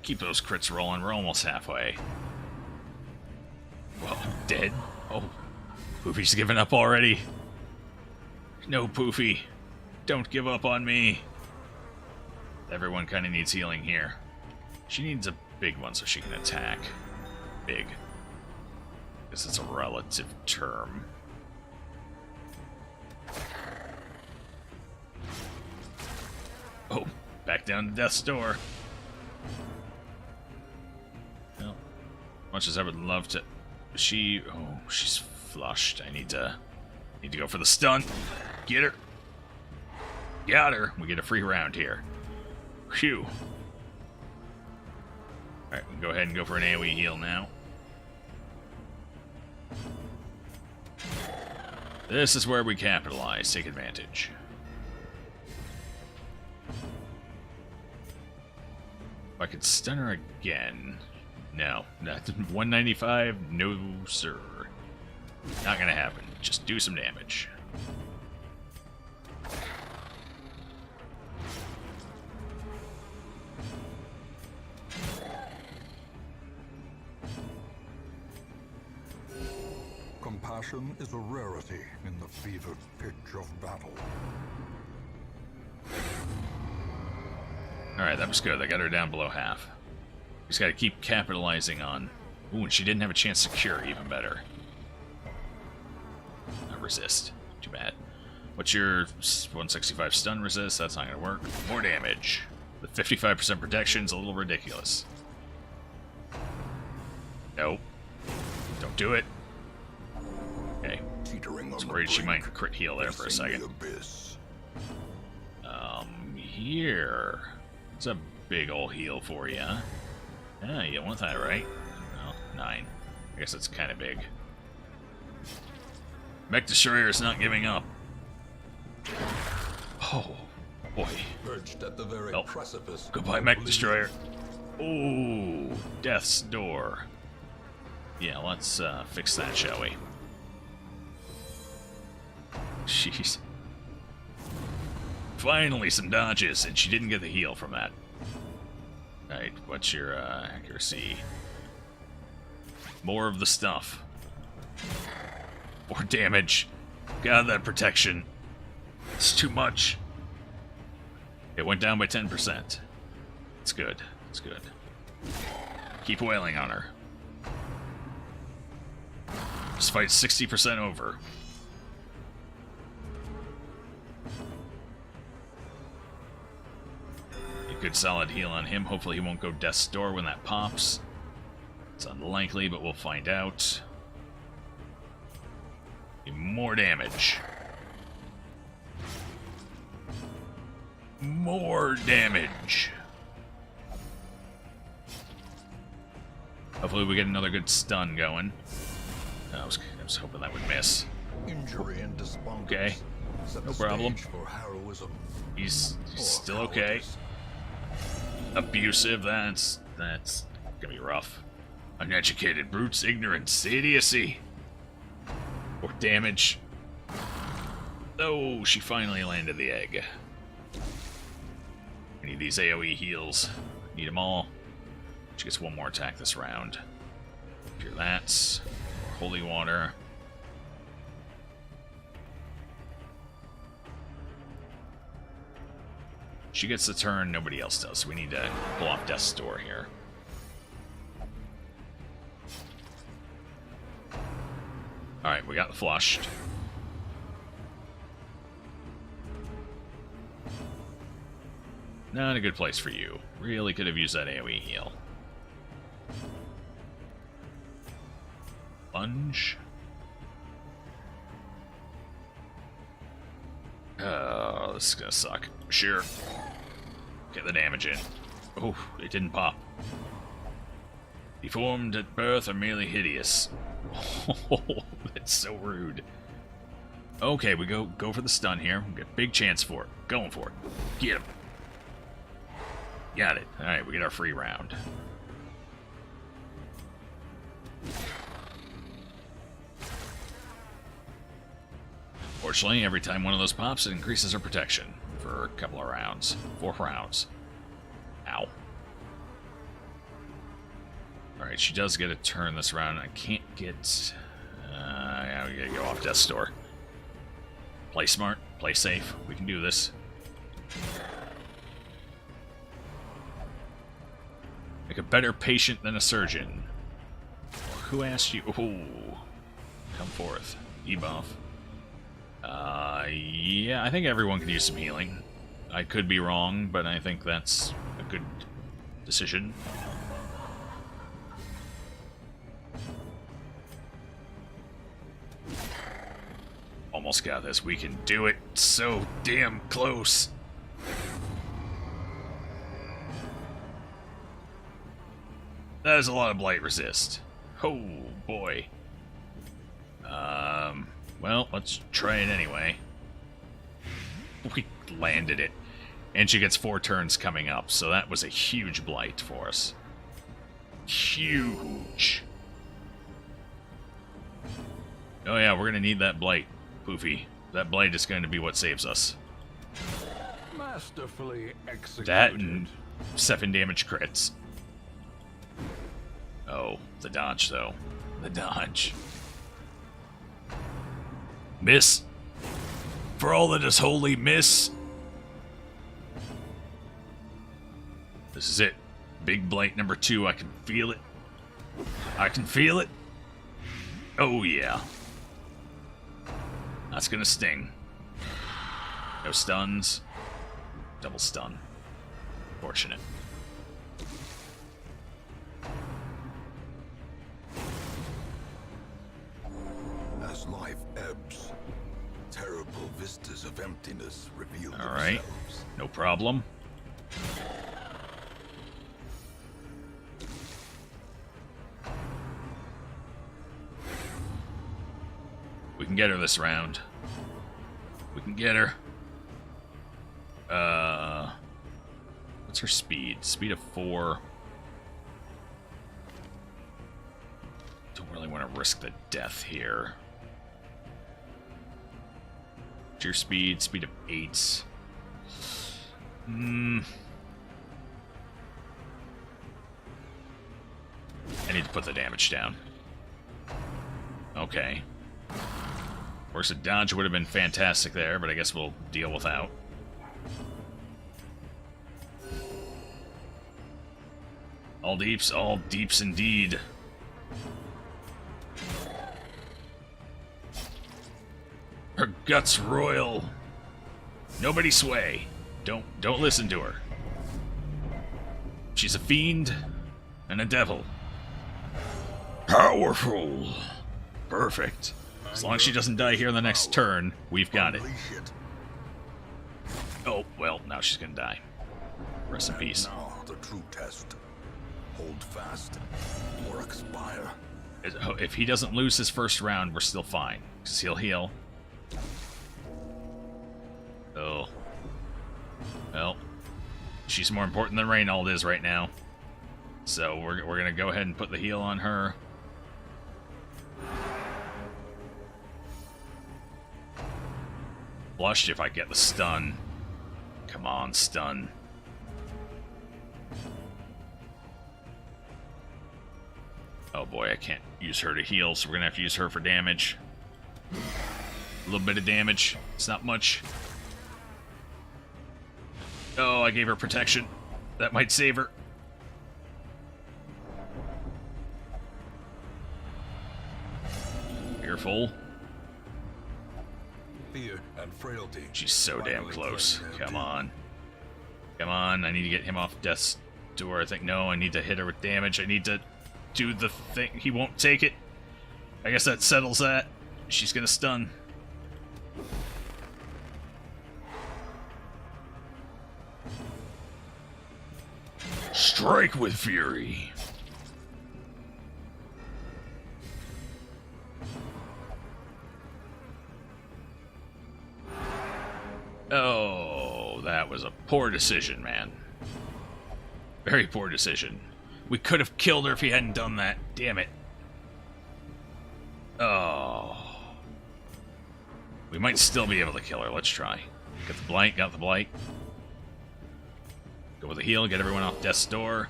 Keep those crits rolling. We're almost halfway. Well, dead? Oh, Poofy's given up already. No, Poofy. Don't give up on me. Everyone kind of needs healing here. She needs a big one so she can attack. Big. Because it's a relative term. Oh, back down to death's door. Well, much as I would love to... Oh, she's flushed. I need to go for the stun. Get her. Got her. We get a free round here. Phew. Alright, we can go ahead and go for an AoE heal now. This is where we capitalize. Take advantage. If I could stun her again... No. 195? No, sir. Not gonna happen. Just do some damage. Compassion is a rarity in the fevered pitch of battle. Alright, that was good. I got her down below half. Just gotta keep capitalizing on... Ooh, and she didn't have a chance to cure. Even better. Resist. Too bad. What's your 165 stun resist? That's not gonna work. More damage. The 55% protection's a little ridiculous. Nope. Don't do it. Okay. I was worried she might crit heal there for a second. Here. It's a big ol' heal for you. Yeah, you want that, right? Well, 9. I guess it's kind of big. Mech Destroyer is not giving up. Oh, boy. Perched at the very precipice. Goodbye, Mech Destroyer. Ooh, Death's Door. Yeah, let's fix that, shall we? Jeez. Finally, some dodges, and she didn't get the heal from that. Alright, what's your accuracy? More of the stuff. More damage. God, that protection. It's too much. It went down by 10%. It's good. It's good. Keep wailing on her. This fight's 60% over. A good solid heal on him. Hopefully he won't go Death's Door when that pops. It's unlikely, but we'll find out. More damage. More damage. Hopefully we get another good stun going. I was hoping that would miss. Injury and despondence. Okay. No problem. For heroism. He's still okay. Abusive, that's gonna be rough. Uneducated brutes, ignorance, idiocy. Or damage. Oh, she finally landed the egg. I need these AoE heals. Need them all. She gets one more attack this round. Cure that. More holy water. She gets the turn, nobody else does. So we need to pull off Death's Door here. Alright, we got flushed. Not a good place for you. Really could have used that AoE heal. Lunge. Oh, this is gonna suck. Sure. Get the damage in. Oh, it didn't pop. Deformed at birth or merely hideous. Oh, that's so rude. Okay, we go for the stun here. We got a big chance for it. Going for it. Get him. Got it. Alright, we get our free round. Fortunately, every time one of those pops, it increases our protection for a couple of rounds. 4 rounds. Ow. Alright, she does get a turn this round. I can't get... yeah, we gotta go off Death's Door. Play smart, play safe. We can do this. Make a better patient than a surgeon. Who asked you? Ooh. Come forth. Debuff. Yeah, I think everyone can use some healing. I could be wrong, but I think that's a good decision. Almost got this. We can do it. So damn close. That is a lot of blight resist. Oh boy. Well, let's try it anyway. We landed it. And she gets 4 turns coming up, so that was a huge blight for us. Huge. Oh yeah, we're gonna need that blight, Poofy. That blight is going to be what saves us. Masterfully executed. That and 7 damage crits. Oh, the dodge, though. The dodge. Miss. For all that is holy, miss. This is it. Big blight number 2. I can feel it. I can feel it. Oh, yeah. That's gonna sting. No stuns. Double stun. Fortunate. As life ebbs, terrible vistas of emptiness reveal themselves. Alright. No problem. We can get her this round. We can get her. What's her speed? Speed of 4. Don't really want to risk the death here. What's your speed? Speed of 8. I need to put the damage down. Okay. Of course, a dodge would have been fantastic there, but I guess we'll deal without. All deeps indeed. Her guts royal. Nobody sway. Don't listen to her. She's a fiend and a devil. Powerful. Perfect. As long as she doesn't die here in the next turn, we've got it. Oh, well, now she's gonna die. Rest in peace. Now the true test. Hold fast or expire. If he doesn't lose his first round, we're still fine. Because he'll heal. Oh. Well. She's more important than Reynold is right now. So we're gonna go ahead and put the heal on her. Blushed if I get the stun. Come on, stun. Oh boy, I can't use her to heal, so we're gonna have to use her for damage. A little bit of damage. It's not much. Oh, I gave her protection. That might save her. Fearful. Fear and frailty. She's so damn close. Come on. Come on, I need to get him off death's door. I think, no, I need to hit her with damage. I need to do the thing. He won't take it. I guess that settles that. She's gonna stun. Strike with fury. Oh, that was a poor decision, man. Very poor decision. We could have killed her if he hadn't done that. Damn it. Oh. We might still be able to kill her. Let's try. Get the blight. Got the blight. Go with the heal. Get everyone off death's door.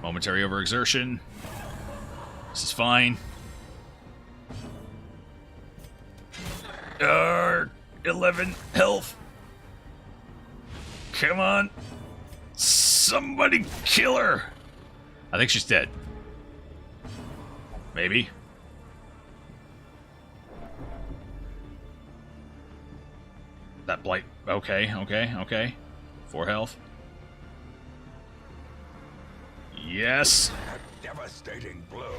Momentary overexertion. This is fine. 11 health. Come on. Somebody kill her. I think she's dead. Maybe. That blight. Okay. 4 health. Yes. A devastating blow.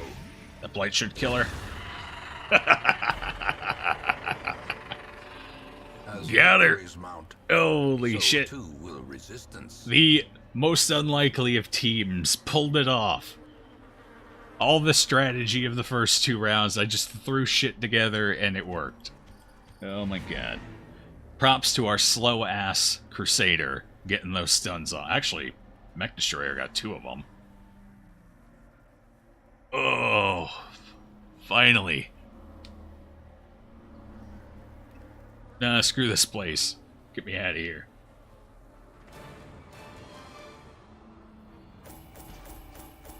That blight should kill her. Got her. Holy shit. Too will resistance. The most unlikely of teams pulled it off. All the strategy of the first 2 rounds, I just threw shit together and it worked. Oh my god. Props to our slow-ass Crusader getting those stuns on. Actually, Mech Destroyer got 2 of them. Oh, finally. Nah, screw this place. Get me out of here.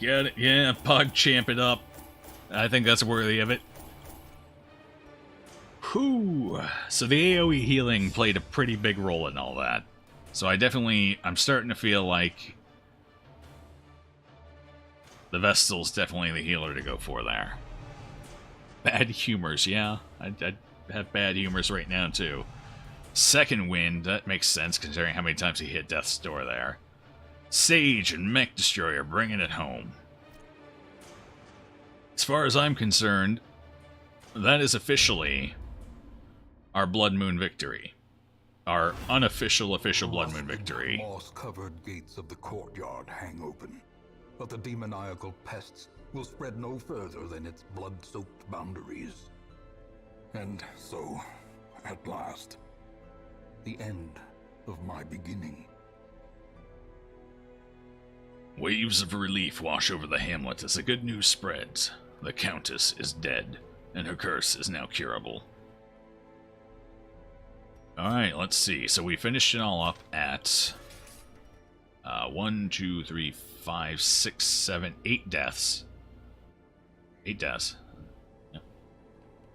Get it? Yeah, Pog champ it up. I think that's worthy of it. Whew. So the AoE healing played a pretty big role in all that. So I'm starting to feel like the Vestal's definitely the healer to go for there. Bad humors, yeah. I'd have bad humors right now, too. Second wind, that makes sense considering how many times he hit Death's Door there. Sage and Mech Destroyer bringing it home. As far as I'm concerned, that is officially our Bloodmoon victory. Our unofficial Bloodmoon victory. The moss-covered gates of the courtyard hang open, but the demoniacal pests will spread no further than its blood-soaked boundaries. And so, at last, the end of my beginning. Waves of relief wash over the hamlet as the good news spreads. The Countess is dead, and her curse is now curable. Alright, let's see. So we finished it all up at 1, 2, 3, 5, 6, 7, 8 deaths. 8 deaths. Yep.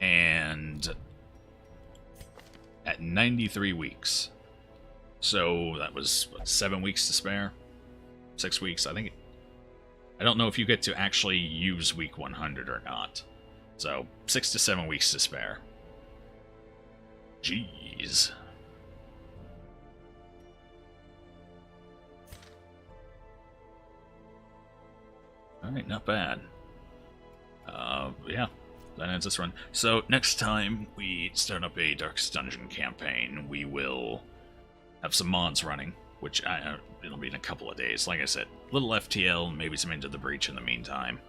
And at 93 weeks. So that was, what, 7 weeks to spare? 6 weeks, I think. I don't know if you get to actually use week 100 or not. So, 6 to 7 weeks to spare. Jeez. Alright, not bad. Yeah, that ends this run. So, next time we start up a Darkest Dungeon campaign, we will have some mods running, which it'll be in a couple of days. Like I said, little FTL, maybe some Into the Breach in the meantime.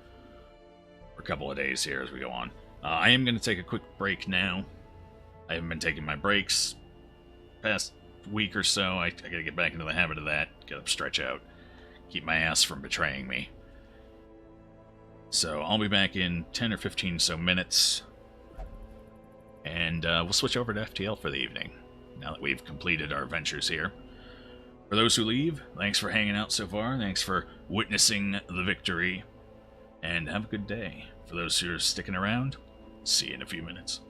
For a couple of days here as we go on. I am going to take a quick break now. I haven't been taking my breaks past week or so. I got to get back into the habit of that. Get up, stretch out. Keep my ass from betraying me. So I'll be back in 10 or 15 so minutes. And we'll switch over to FTL for the evening. Now that we've completed our adventures here. For those who leave, thanks for hanging out so far. Thanks for witnessing the victory. And have a good day. For those who are sticking around, see you in a few minutes.